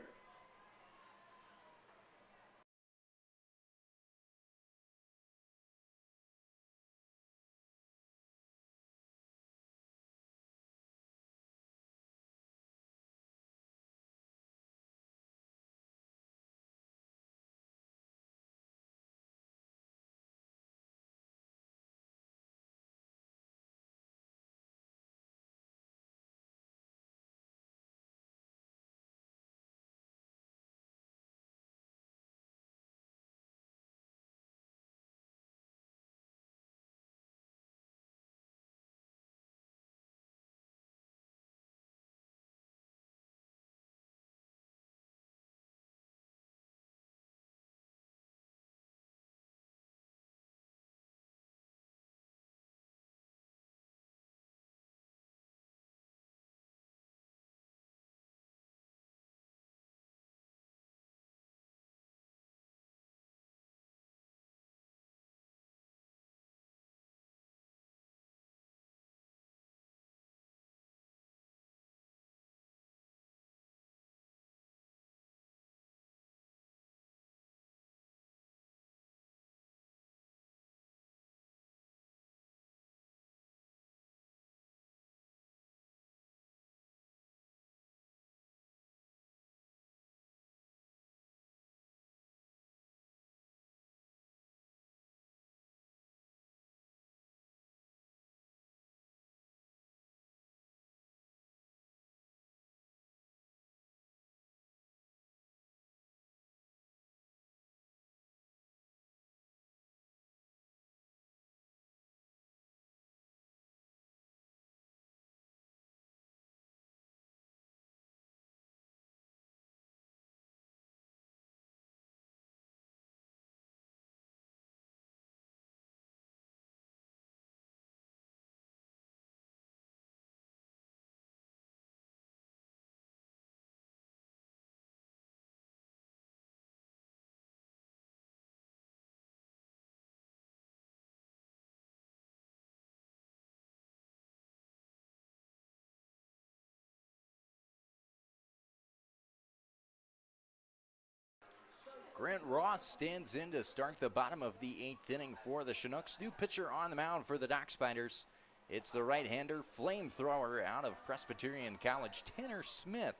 Grant Ross stands in to start the bottom of the 8th inning for the Chinooks. New pitcher on the mound for the Dock Spiders. It's the right-hander, flamethrower out of Presbyterian College, Tanner Smith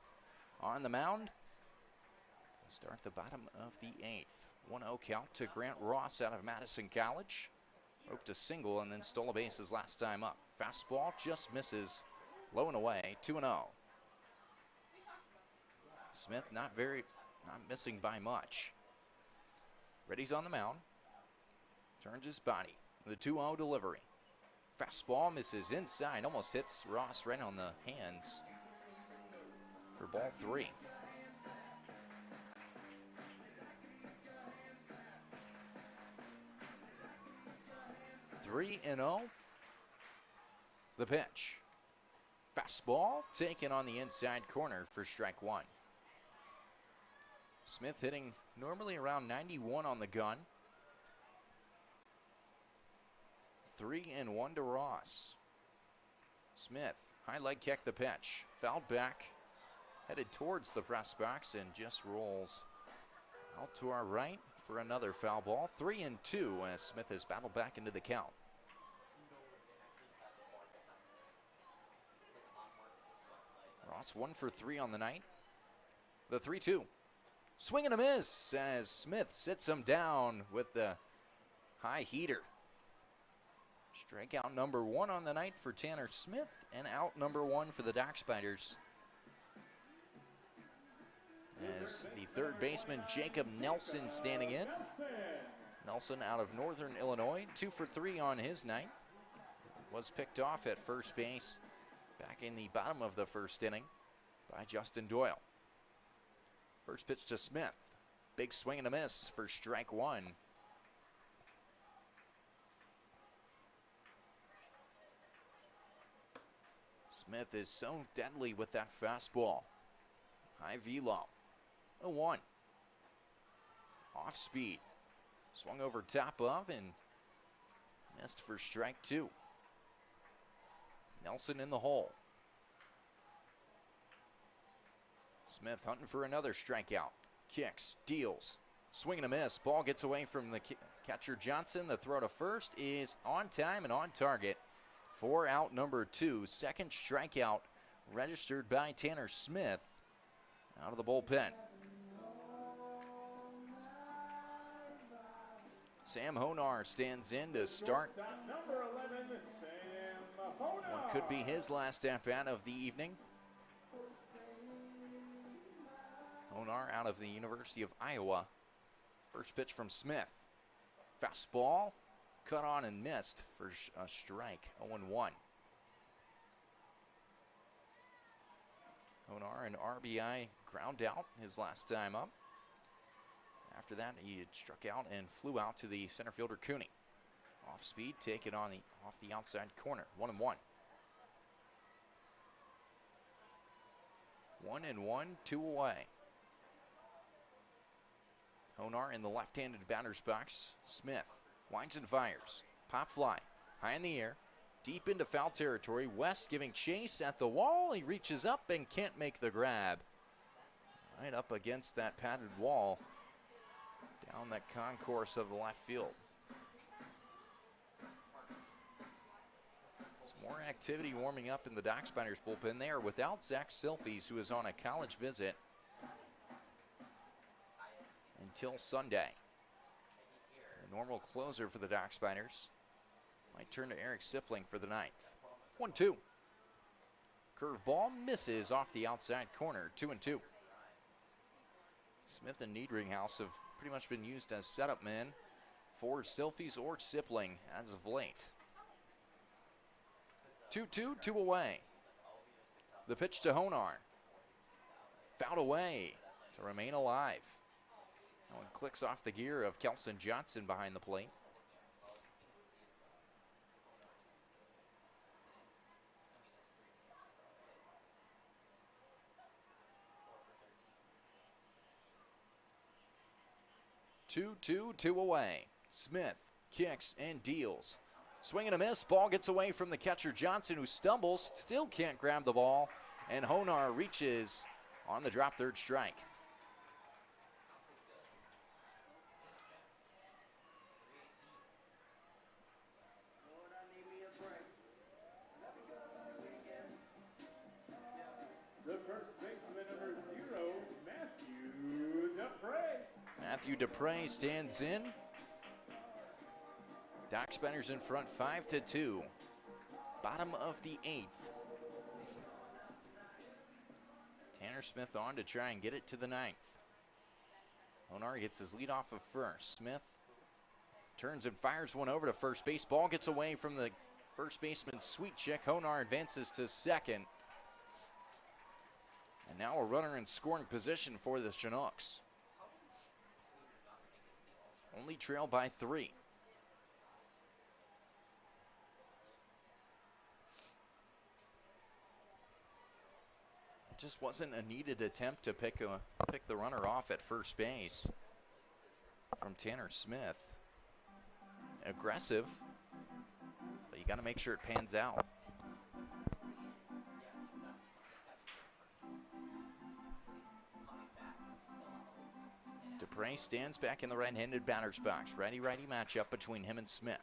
on the mound. Start the bottom of the 8th. 1-0 count to Grant Ross out of Madison College. Roped a single and then stole a base his last time up. Fastball just misses, low and away, 2-0. Smith not missing by much. Reddy's on the mound. Turns his body. The 2-0 delivery. Fastball misses inside, almost hits Ross right on the hands for ball 3. Three and 0. The pitch. Fastball taken on the inside corner for strike 1. Smith hitting normally around 91 on the gun. 3-1 to Ross. Smith, high leg kick the pitch. Fouled back, headed towards the press box and just rolls out to our right for another foul ball. 3-2 as Smith has battled back into the count. Ross 1 for 3 on the night. The 3-2. Swing and a miss as Smith sits him down with the high heater. Strikeout number 1 on the night for Tanner Smith and out number 1 for the Dock Spiders. As the third baseman Jacob Nelson standing in. Nelson out of Northern Illinois, 2 for 3 on his night. Was picked off at first base back in the bottom of the first inning by Justin Doyle. First pitch to Smith. Big swing and a miss for strike 1. Smith is so deadly with that fastball. High velo. 0-1. Off speed. Swung over top of and missed for strike 2. Nelson in the hole. Smith hunting for another strikeout. Kicks, deals, swing and a miss. Ball gets away from the catcher Johnson. The throw to first is on time and on target for out number 2. Second strikeout registered by Tanner Smith out of the bullpen. Sam Honar stands in to start what could be his last at-bat of the evening. Honar out of the University of Iowa. First pitch from Smith. Fastball, cut on and missed for a strike, 0-1. Honar, an RBI ground out his last time up. After that, he had struck out and flew out to the center fielder Cooney. Off speed, taken on off the outside corner, 1-1. 1-1, 2 away. Honar in the left-handed batter's box. Smith winds and fires. Pop fly, high in the air, deep into foul territory. West giving chase at the wall. He reaches up and can't make the grab. Right up against that padded wall down that concourse of the left field. Some more activity warming up in the Dock Spiders bullpen. They are without Zach Silfies, who is on a college visit until Sunday. The normal closer for the Dock Spiders might turn to Eric Sipling for the 9th. 1-2. Curveball misses off the outside corner, 2-2. Smith and Niedringhouse have pretty much been used as setup men for Silfies or Sipling as of late. 2-2, 2 away. The pitch to Honar. Fouled away to remain alive. That one clicks off the gear of Kelson Johnson behind the plate. Two away. Smith kicks and deals. Swing and a miss. Ball gets away from the catcher Johnson, who stumbles, still can't grab the ball, and Honar reaches on the drop third strike. The first baseman, number 0, Matthew Dupre. Matthew Dupre stands in. Doc Spiders in front 5-2. Bottom of the 8th. Tanner Smith on to try and get it to the 9th. Honar gets his lead off of first. Smith turns and fires one over to first base. Ball gets away from the first baseman, Sweet Chick. Honar advances to second. And now a runner in scoring position for the Chinooks. Only trailed by 3. It just wasn't a needed attempt to pick the runner off at first base from Tanner Smith. Aggressive, but you got to make sure it pans out. Dupre stands back in the right-handed batter's box. Righty-righty matchup between him and Smith.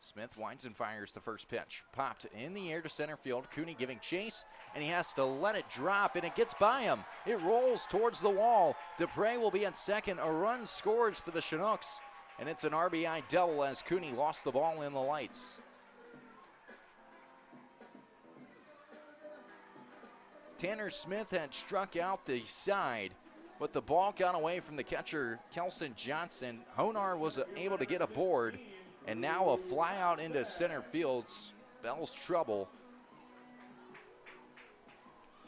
Smith winds and fires the first pitch. Popped in the air to center field. Cooney giving chase, and he has to let it drop, and it gets by him. It rolls towards the wall. Dupre will be at second. A run scores for the Chinooks, and it's an RBI double as Cooney lost the ball in the lights. Tanner Smith had struck out the side, but the ball got away from the catcher, Kelson Johnson. Honar was able to get aboard, and now a fly out into center field spells trouble.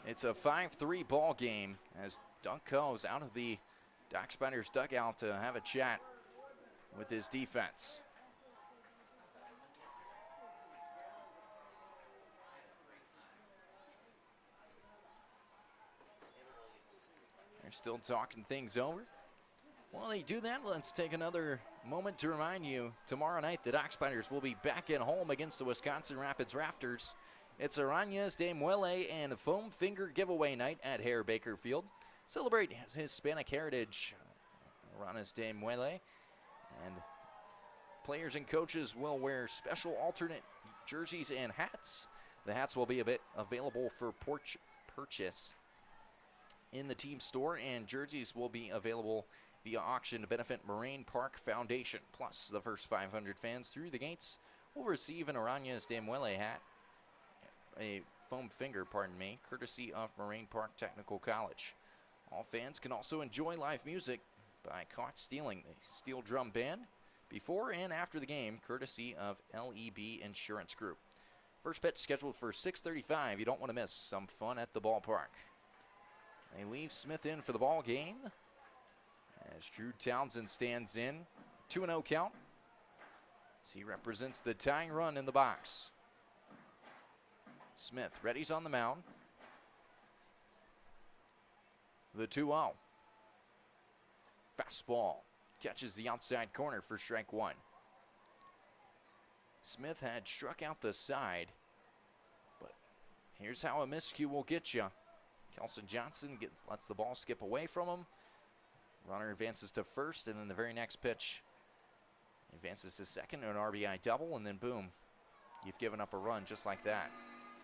It's a 5-3 ball game as Doug Coe's out of the Doc Spiders dugout to have a chat with his defense. They're still talking things over. While they do that, let's take another moment to remind you, tomorrow night the Doc Spiders will be back at home against the Wisconsin Rapids Rafters. It's Arañas de Muelle and Foam Finger giveaway night at Hare Baker Field. Celebrate Hispanic heritage, Arañas de Muelle. And players and coaches will wear special alternate jerseys and hats. The hats will be available for purchase in the team store, and jerseys will be available via auction to benefit Moraine Park Foundation. Plus, the first 500 fans through the gates will receive an Arañas de Muelle hat, a foam finger, courtesy of Moraine Park Technical College. All fans can also enjoy live music by Caught Stealing, the Steel Drum Band, before and after the game, courtesy of LEB Insurance Group. First pitch scheduled for 6:35. You don't want to miss some fun at the ballpark. They leave Smith in for the ball game as Drew Townsend stands in. 2-0 count. So he represents the tying run in the box. Smith, ready's on the mound. The 2-0. Fastball catches the outside corner for strike 1. Smith had struck out the side, but here's how a miscue will get you. Kelson Johnson lets the ball skip away from him. Runner advances to first, and then the very next pitch advances to second, an RBI double, and then boom, you've given up a run just like that.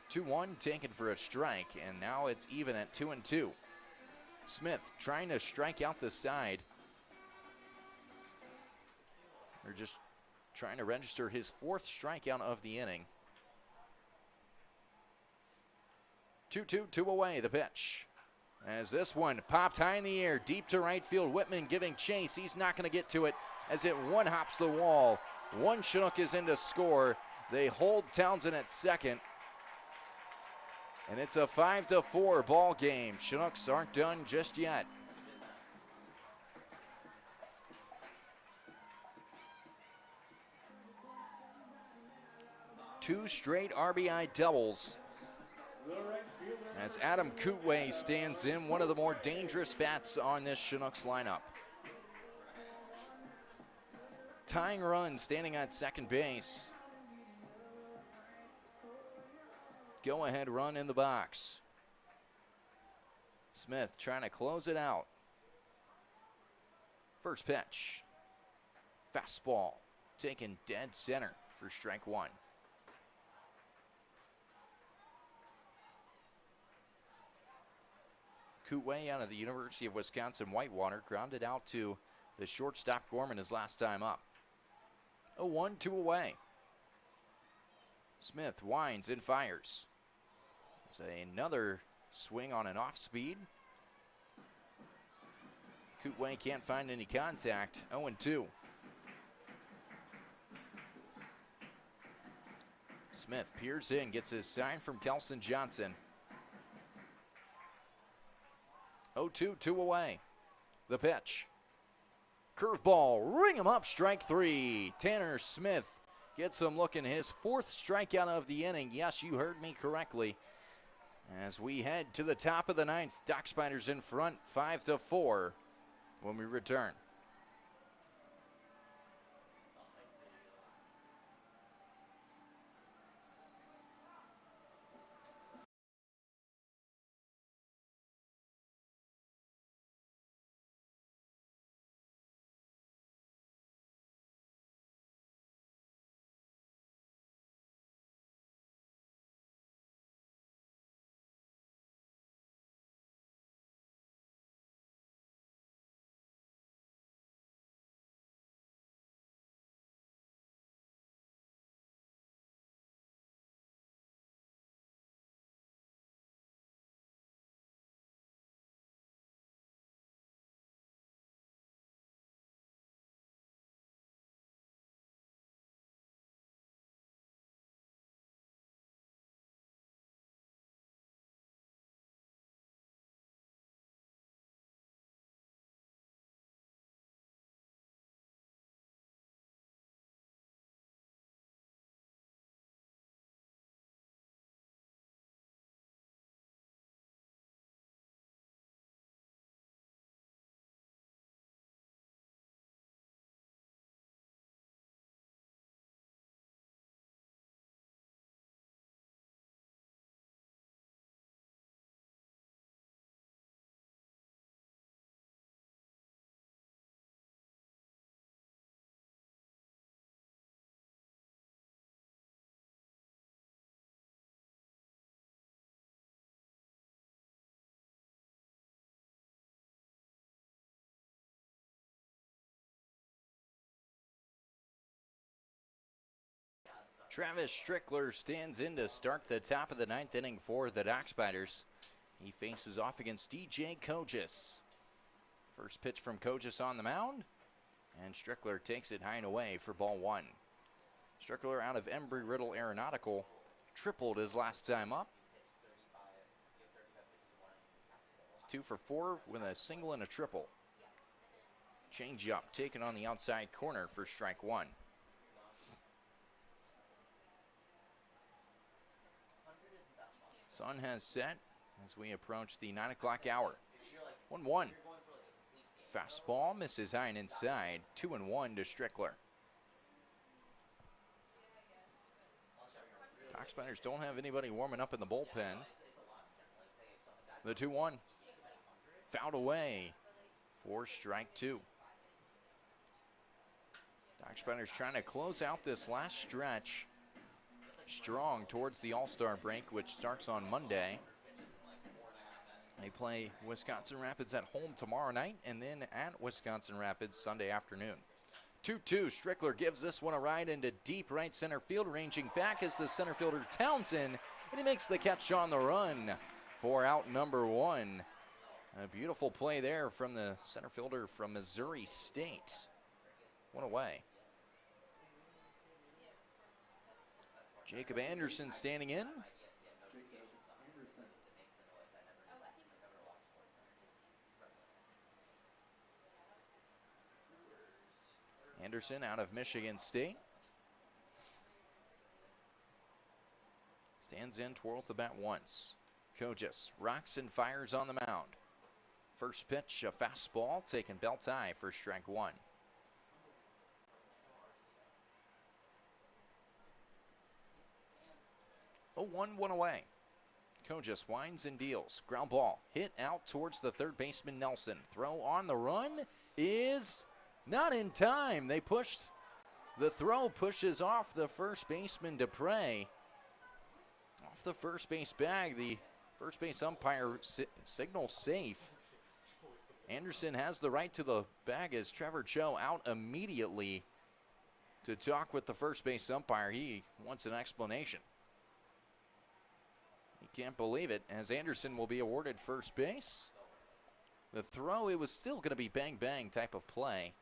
2-1 taken for a strike, and now it's even at 2-2. Smith trying to strike out the side. They're just trying to register his 4th strikeout of the inning. 2-2, 2 away, the pitch. As this one popped high in the air, deep to right field. Whitman giving chase. He's not going to get to it as it one-hops the wall. One Chinook is in to score. They hold Townsend at second. And it's a 5-4 ball game. Chinooks aren't done just yet. Two straight RBI doubles as Adam Kootway stands in, one of the more dangerous bats on this Chinooks lineup. Tying run standing at second base. Go-ahead run in the box. Smith trying to close it out. First pitch. Fastball taken dead center for strike 1. Kootway out of the University of Wisconsin-Whitewater grounded out to the shortstop Gorman his last time up. 0-1, 2 away. Smith winds and fires. It's another swing on an off-speed. Kootway can't find any contact. 0-2. Smith peers in, gets his sign from Kelson Johnson. 0-2, 2 away. The pitch. Curveball, ring him up, strike 3. Tanner Smith gets him looking, his 4th strikeout of the inning. Yes, you heard me correctly. As we head to the top of the 9th, Dock Spiders in front, 5-4 when we return. Travis Strickler stands in to start the top of the 9th inning for the Dock Spiders. He faces off against DJ Kogis. First pitch from Kogis on the mound, and Strickler takes it high and away for ball 1. Strickler out of Embry-Riddle Aeronautical, tripled his last time up. It's 2 for 4 with a single and a triple. Changeup taken on the outside corner for strike 1. Sun has set as we approach the 9 o'clock hour. 1-1. Fastball misses high and inside. 2-1 to Strickler. Dock Spiders don't have anybody warming up in the bullpen. The 2-1. Fouled away for strike 2. Dock Spiders trying to close out this last stretch strong towards the All-Star break, which starts on Monday. They play Wisconsin Rapids at home tomorrow night and then at Wisconsin Rapids Sunday afternoon. 2-2, Strickler gives this one a ride into deep right center field, ranging back is the center fielder Townsend, and he makes the catch on the run for out number 1. A beautiful play there from the center fielder from Missouri State. One away. Jacob Anderson standing in. Anderson out of Michigan State. Stands in, twirls the bat once. Kogis rocks and fires on the mound. First pitch, a fastball, taken belt high for strike 1. Oh, 1 away. Kogis winds and deals. Ground ball hit out towards the third baseman Nelson. Throw on the run is not in time. They pushed. The throw pushes off the first baseman Dupre. Off the first base bag, the First base umpire signals safe. Anderson has the right to the bag as Trevor Cho out immediately to talk with the first base umpire. He wants an explanation. He can't believe it, as Anderson will be awarded first base. The throw, it was still going to be bang-bang type of play.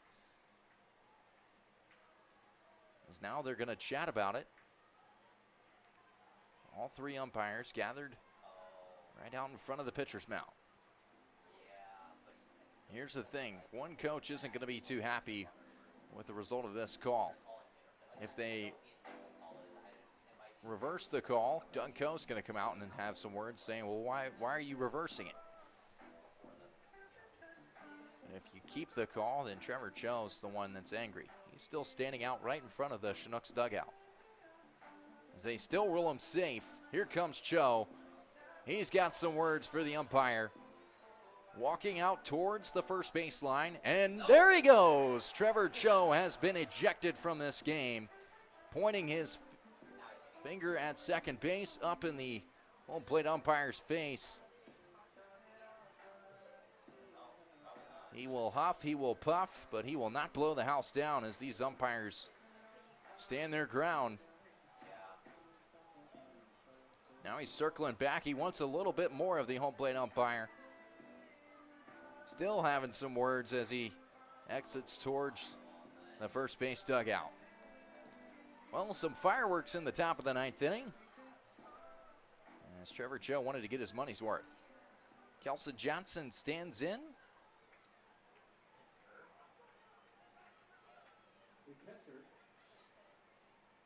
As now they're going to chat about it. All three umpires gathered right out in front of the pitcher's mound. Here's the thing, one coach isn't going to be too happy with the result of this call. If they reverse the call, Doug Coe's going to come out and have some words saying, well, why are you reversing it? And if you keep the call, then Trevor Cho's the one that's angry. He's still standing out right in front of the Chinooks dugout. As they still rule him safe, here comes Cho. He's got some words for the umpire. Walking out towards the first baseline, and there he goes. Trevor Cho has been ejected from this game, pointing his finger at second base up in the home plate umpire's face. He will huff, he will puff, but he will not blow the house down as these umpires stand their ground. Now he's circling back. He wants a little bit more of the home plate umpire. Still having some words as he exits towards the first base dugout. Well, some fireworks in the top of the ninth inning, as Trevor Cho wanted to get his money's worth. Kelson Johnson stands in. The catcher,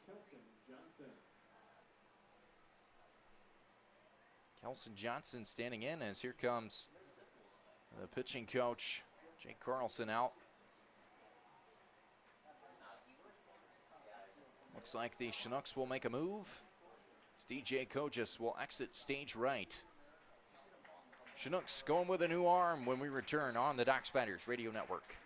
Kelson Johnson. Kelson Johnson standing in as here comes the pitching coach, Jake Carlson, out. Looks like the Chinooks will make a move. DJ Kogis will exit stage right. Chinooks going with a new arm when we return on the Doc Spiders Radio Network.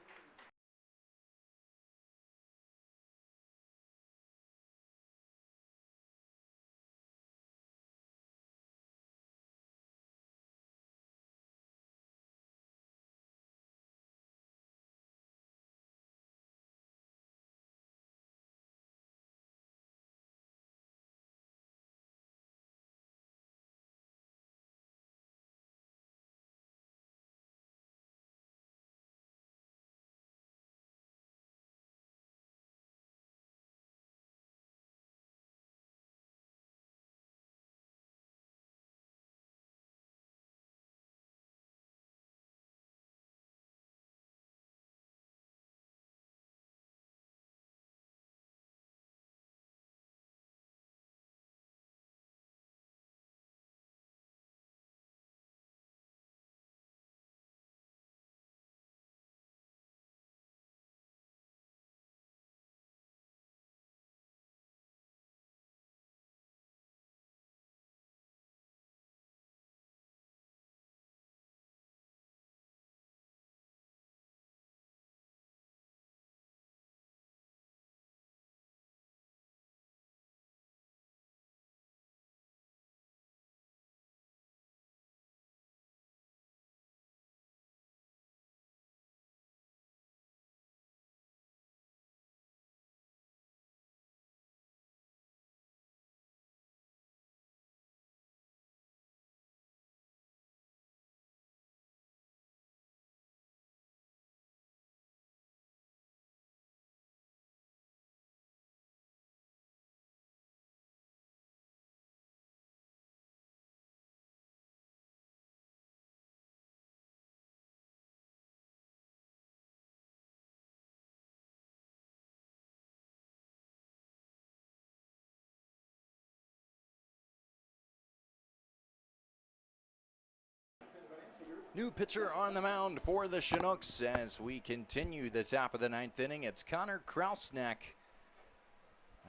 New pitcher on the mound for the Chinooks as we continue the top of the ninth inning. It's Connor Krausneck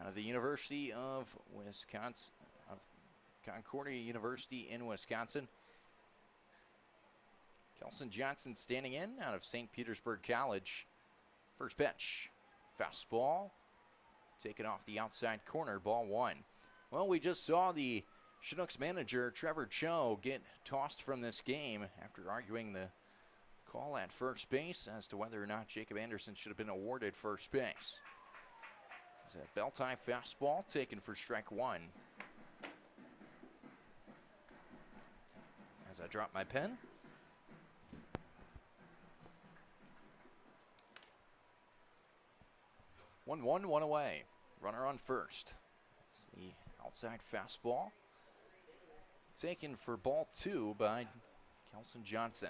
out of the University of Wisconsin, of Concordia University in Wisconsin. Kelson Johnson standing in out of St. Petersburg College. First pitch, fastball, taken off the outside corner, ball one. Well, we just saw the Chinooks manager Trevor Cho get tossed from this game after arguing the call at first base as to whether or not Jacob Anderson should have been awarded first base. It's a bell-tie fastball taken for strike one. As I drop my pen. One away. Runner on first. It's the outside fastball. Taken for ball two by Kelson Johnson.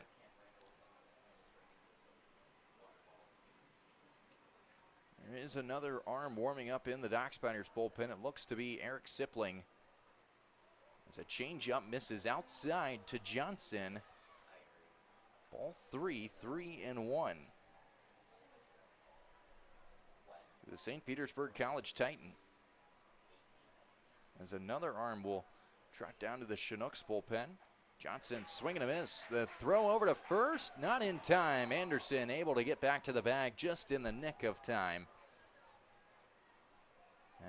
There is another arm warming up in the Dock Spiders bullpen. It looks to be Eric Sipling. As a changeup misses outside to Johnson. Ball three, 3-1. The St. Petersburg College Titan. As another arm will trot down to the Chinooks bullpen. Johnson swinging a miss. The throw over to first, not in time. Anderson able to get back to the bag just in the nick of time.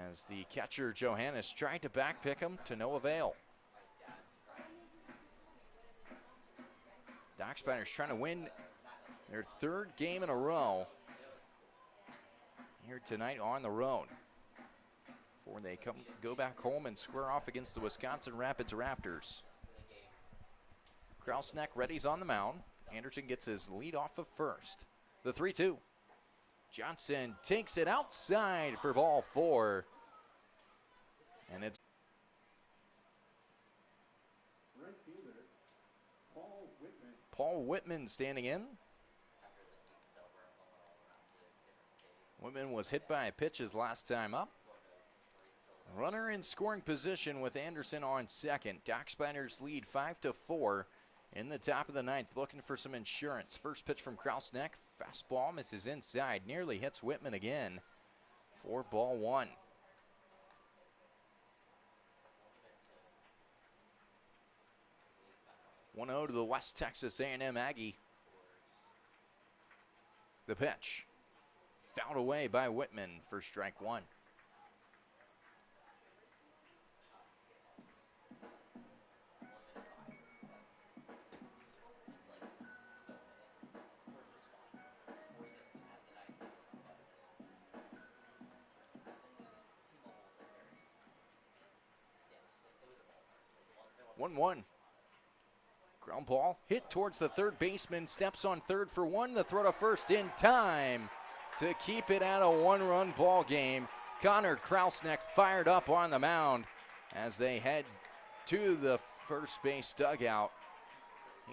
As the catcher Johannes tried to backpick him to no avail. Dock Spiders trying to win their third game in a row here tonight on the road. Before they go back home and square off against the Wisconsin Rapids Raptors. Krausneck ready's on the mound. Anderson gets his lead off of first. The 3-2. Johnson takes it outside for ball four. And it's Right fielder, Paul Whitman. Paul Whitman standing in. Whitman was hit by a pitch his last time up. Runner in scoring position with Anderson on second. Dock Spiders lead 5-4 in the top of the ninth, looking for some insurance. First pitch from Krausneck. Fastball misses inside. Nearly hits Whitman again for ball one. (1-0) to the West Texas A&M Aggie. The pitch. Fouled away by Whitman for strike one. (1-1). Ground ball hit towards the third baseman. Steps on third for one. The throw to first in time to keep it at a one-run ball game. Connor Krausneck fired up on the mound as they head to the first base dugout.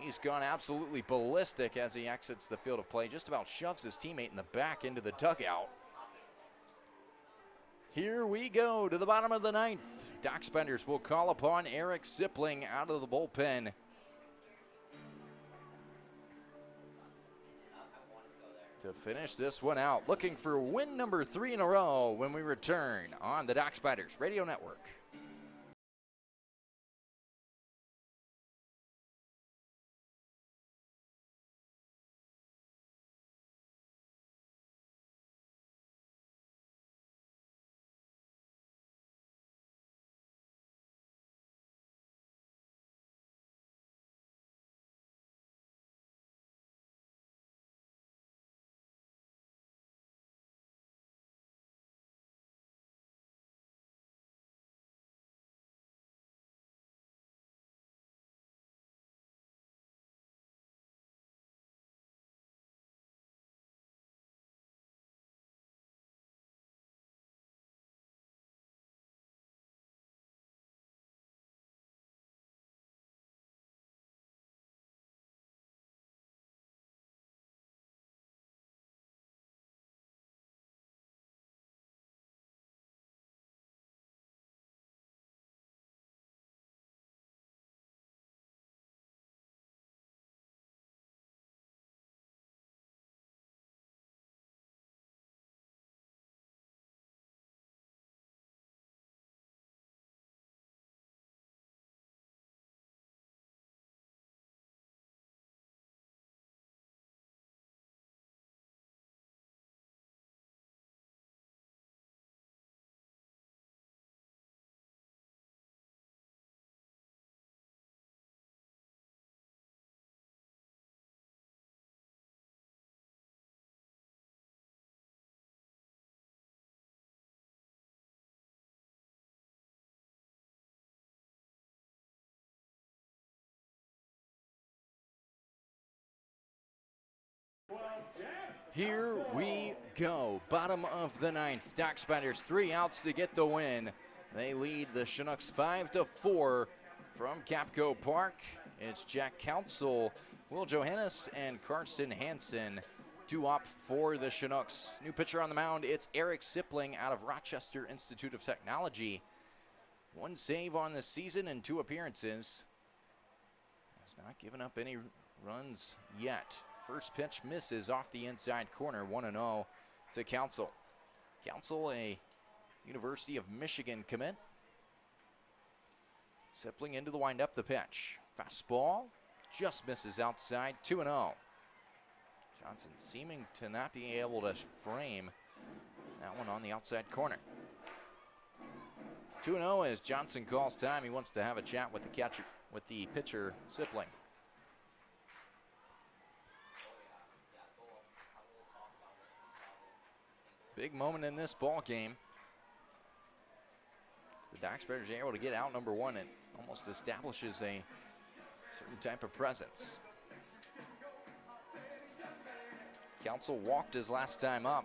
He's gone absolutely ballistic as he exits the field of play. Just about shoves his teammate in the back into the dugout. Here we go to the bottom of the ninth. Dock Spiders will call upon Eric Sipling out of the bullpen. To finish this one out, looking for win number 3 in a row when we return on the Dock Spiders Radio Network. Here we go. Bottom of the ninth. Dock Spiders 3 outs to get the win. They lead the Chinooks 5-4 from Capco Park. It's Jack Council, Will Johannes, and Karsten Hansen. 2 up for the Chinooks. New pitcher on the mound, it's Eric Sipling out of Rochester Institute of Technology. 1 save on the season and 2 appearances. Has not given up any runs yet. First pitch misses off the inside corner, 1-0 to Council. Council, a University of Michigan commit. Sipling into the windup, the pitch. Fastball just misses outside, 2-0. Johnson seeming to not be able to frame that one on the outside corner. 2-0 as Johnson calls time. He wants to have a chat with the pitcher, Sipling. Big moment in this ball game. If the Dock Spiders are able to get out number 1, it almost establishes a certain type of presence. Council walked his last time up.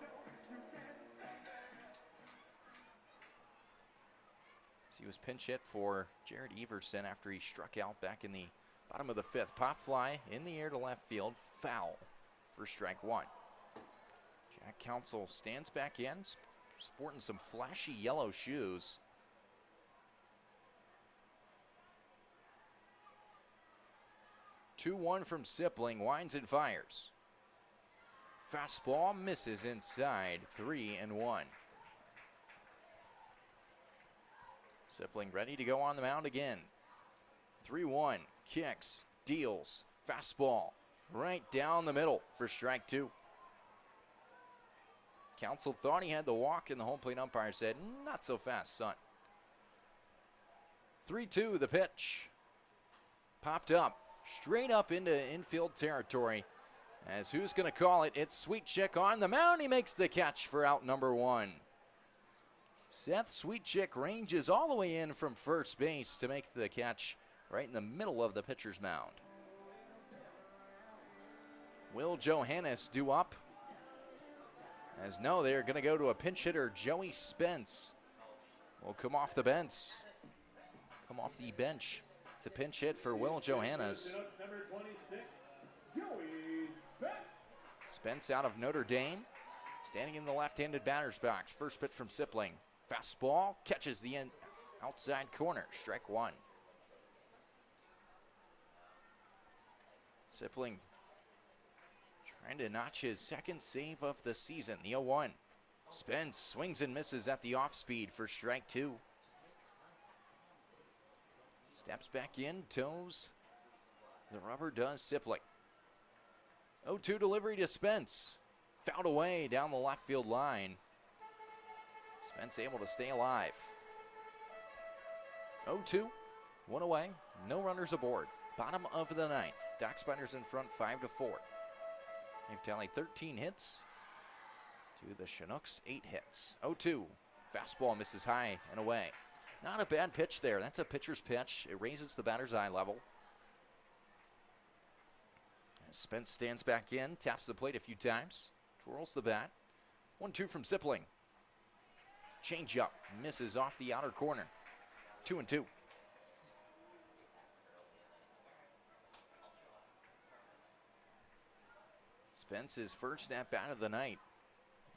He was pinch hit for Jared Everson after he struck out back in the bottom of the 5th. Pop fly in the air to left field, foul for strike 1. Jack Council stands back in, sporting some flashy yellow shoes. Two-one from Sipling, winds and fires. Fastball misses inside, 3-1. Sipling ready to go on the mound again. 3-1, kicks, deals, fastball, right down the middle for strike 2. Council thought he had the walk, and the home plate umpire said, not so fast, son. 3-2, the pitch. Popped up, straight up into infield territory. As who's going to call it? It's Sweet Chick on the mound. He makes the catch for out number 1. Seth Sweet Chick ranges all the way in from first base to make the catch right in the middle of the pitcher's mound. Will Johannes due up? As no, they're going to go to a pinch hitter. Joey Spence will come off the bench. Come off the bench to pinch hit for Will Johannes. Number 26, Joey Spence. Spence out of Notre Dame, standing in the left-handed batter's box. First pitch from Sipling. Fastball catches the outside corner. Strike 1. Sipling trying to notch his 2nd save of the season, the 0-1. Spence swings and misses at the off-speed for strike 2. Steps back in, toes the rubber, does Sipling. 0-2 delivery to Spence. Fouled away down the left field line. Spence able to stay alive. 0-2, 1 away, no runners aboard. Bottom of the 9th, Dock Spiders in front 5-4. They've tallied 13 hits to the Chinooks 8 hits. 0-2, fastball misses high and away. Not a bad pitch there. That's a pitcher's pitch. It raises the batter's eye level. As Spence stands back in, taps the plate a few times, twirls the bat. 1-2 from Sipling. Change up, misses off the outer corner. 2-2. Spence's first at bat of the night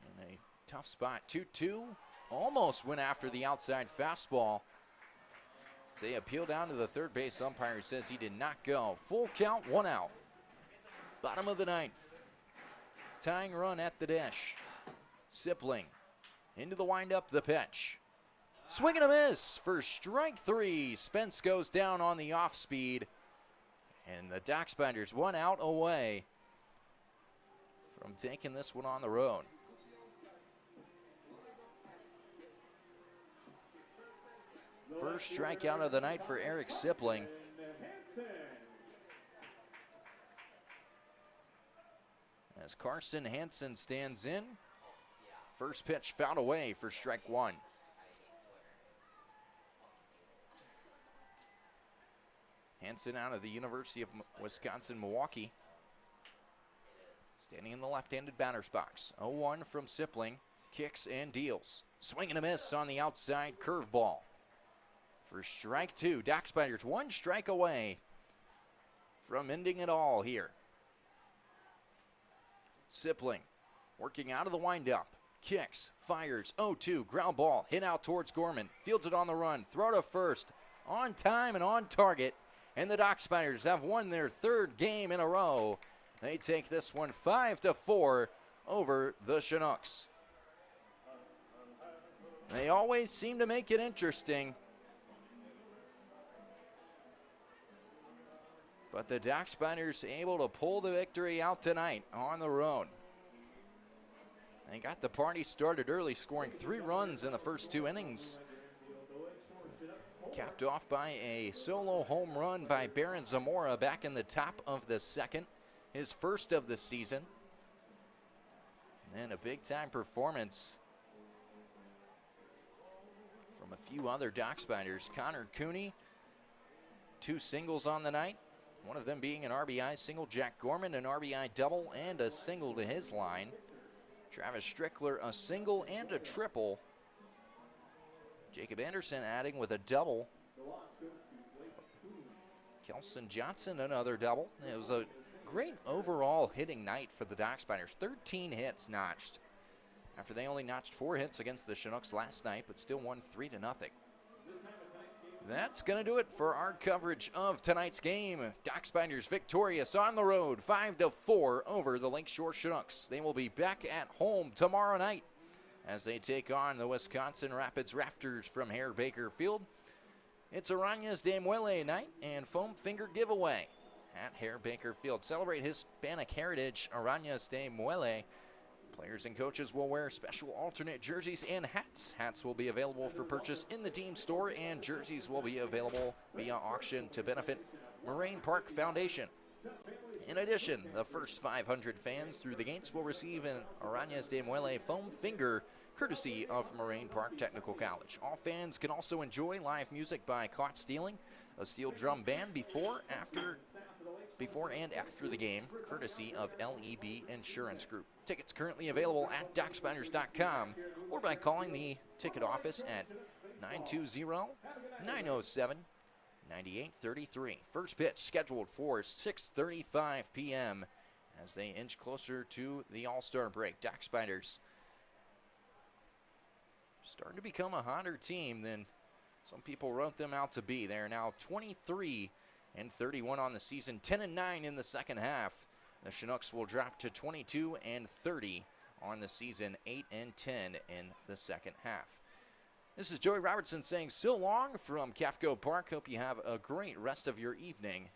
in a tough spot. 2-2, almost went after the outside fastball. So they appeal down to the third base umpire, says he did not go. Full count, 1 out. Bottom of the 9th. Tying run at the dish. Sipling into the windup, the pitch. Swing and a miss for strike 3. Spence goes down on the off speed. And the Dock Spiders 1 out away from taking this one on the road. First strikeout of the night for Eric Sipling. As Karsten Hansen stands in. First pitch fouled away for strike 1. Hansen out of the University of Wisconsin-Milwaukee. Standing in the left-handed batter's box. 0-1 from Sipling. Kicks and deals. Swing and a miss on the outside curveball. For strike two, Dock Spiders 1 strike away from ending it all here. Sipling working out of the windup. Kicks, fires, 0-2, ground ball, hit out towards Gorman. Fields it on the run, throw to first. On time and on target. And the Dock Spiders have won their 3rd game in a row. They take this one 5-4 over the Chinooks. They always seem to make it interesting. But the Dock Spiders able to pull the victory out tonight on the road. They got the party started early, scoring 3 runs in the first 2 innings. Capped off by a solo home run by Baron Zamora back in the top of the 2nd, his first of the season. And a big-time performance from a few other Dock Spiders. Connor Cooney, 2 singles on the night, one of them being an RBI single. Jack Gorman, an RBI double and a single to his line. Travis Strickler, a single and a triple. Jacob Anderson adding with a double. Kelson Johnson, another double. It was a great overall hitting night for the Dock Spiders. 13 hits notched after they only notched 4 hits against the Chinooks last night, but still won 3-0. That's going to do it for our coverage of tonight's game. Dock Spiders victorious on the road, 5-4 over the Lakeshore Chinooks. They will be back at home tomorrow night as they take on the Wisconsin Rapids Rafters from Hare Baker Field. It's Arañas de Muelle night and foam finger giveaway at Hare Baker Field. Celebrate Hispanic heritage, Arañas de Muelle. Players and coaches will wear special alternate jerseys and hats. Hats will be available for purchase in the team store, and jerseys will be available via auction to benefit Moraine Park Foundation. In addition, the first 500 fans through the gates will receive an Arañas de Muelle foam finger courtesy of Moraine Park Technical College. All fans can also enjoy live music by Caught Stealing, a steel drum band before and after the game, courtesy of LEB Insurance Group. Tickets currently available at DockSpiders.com or by calling the ticket office at 920-907-9833. First pitch scheduled for 6:35 p.m. as they inch closer to the All-Star break. Dock Spiders starting to become a hotter team than some people wrote them out to be. They are now 23-31 on the season, 10-9 in the second half. The Chinooks will drop to 22-30 on the season, 8-10 in the second half. This is Joey Robertson saying so long from Capco Park. Hope you have a great rest of your evening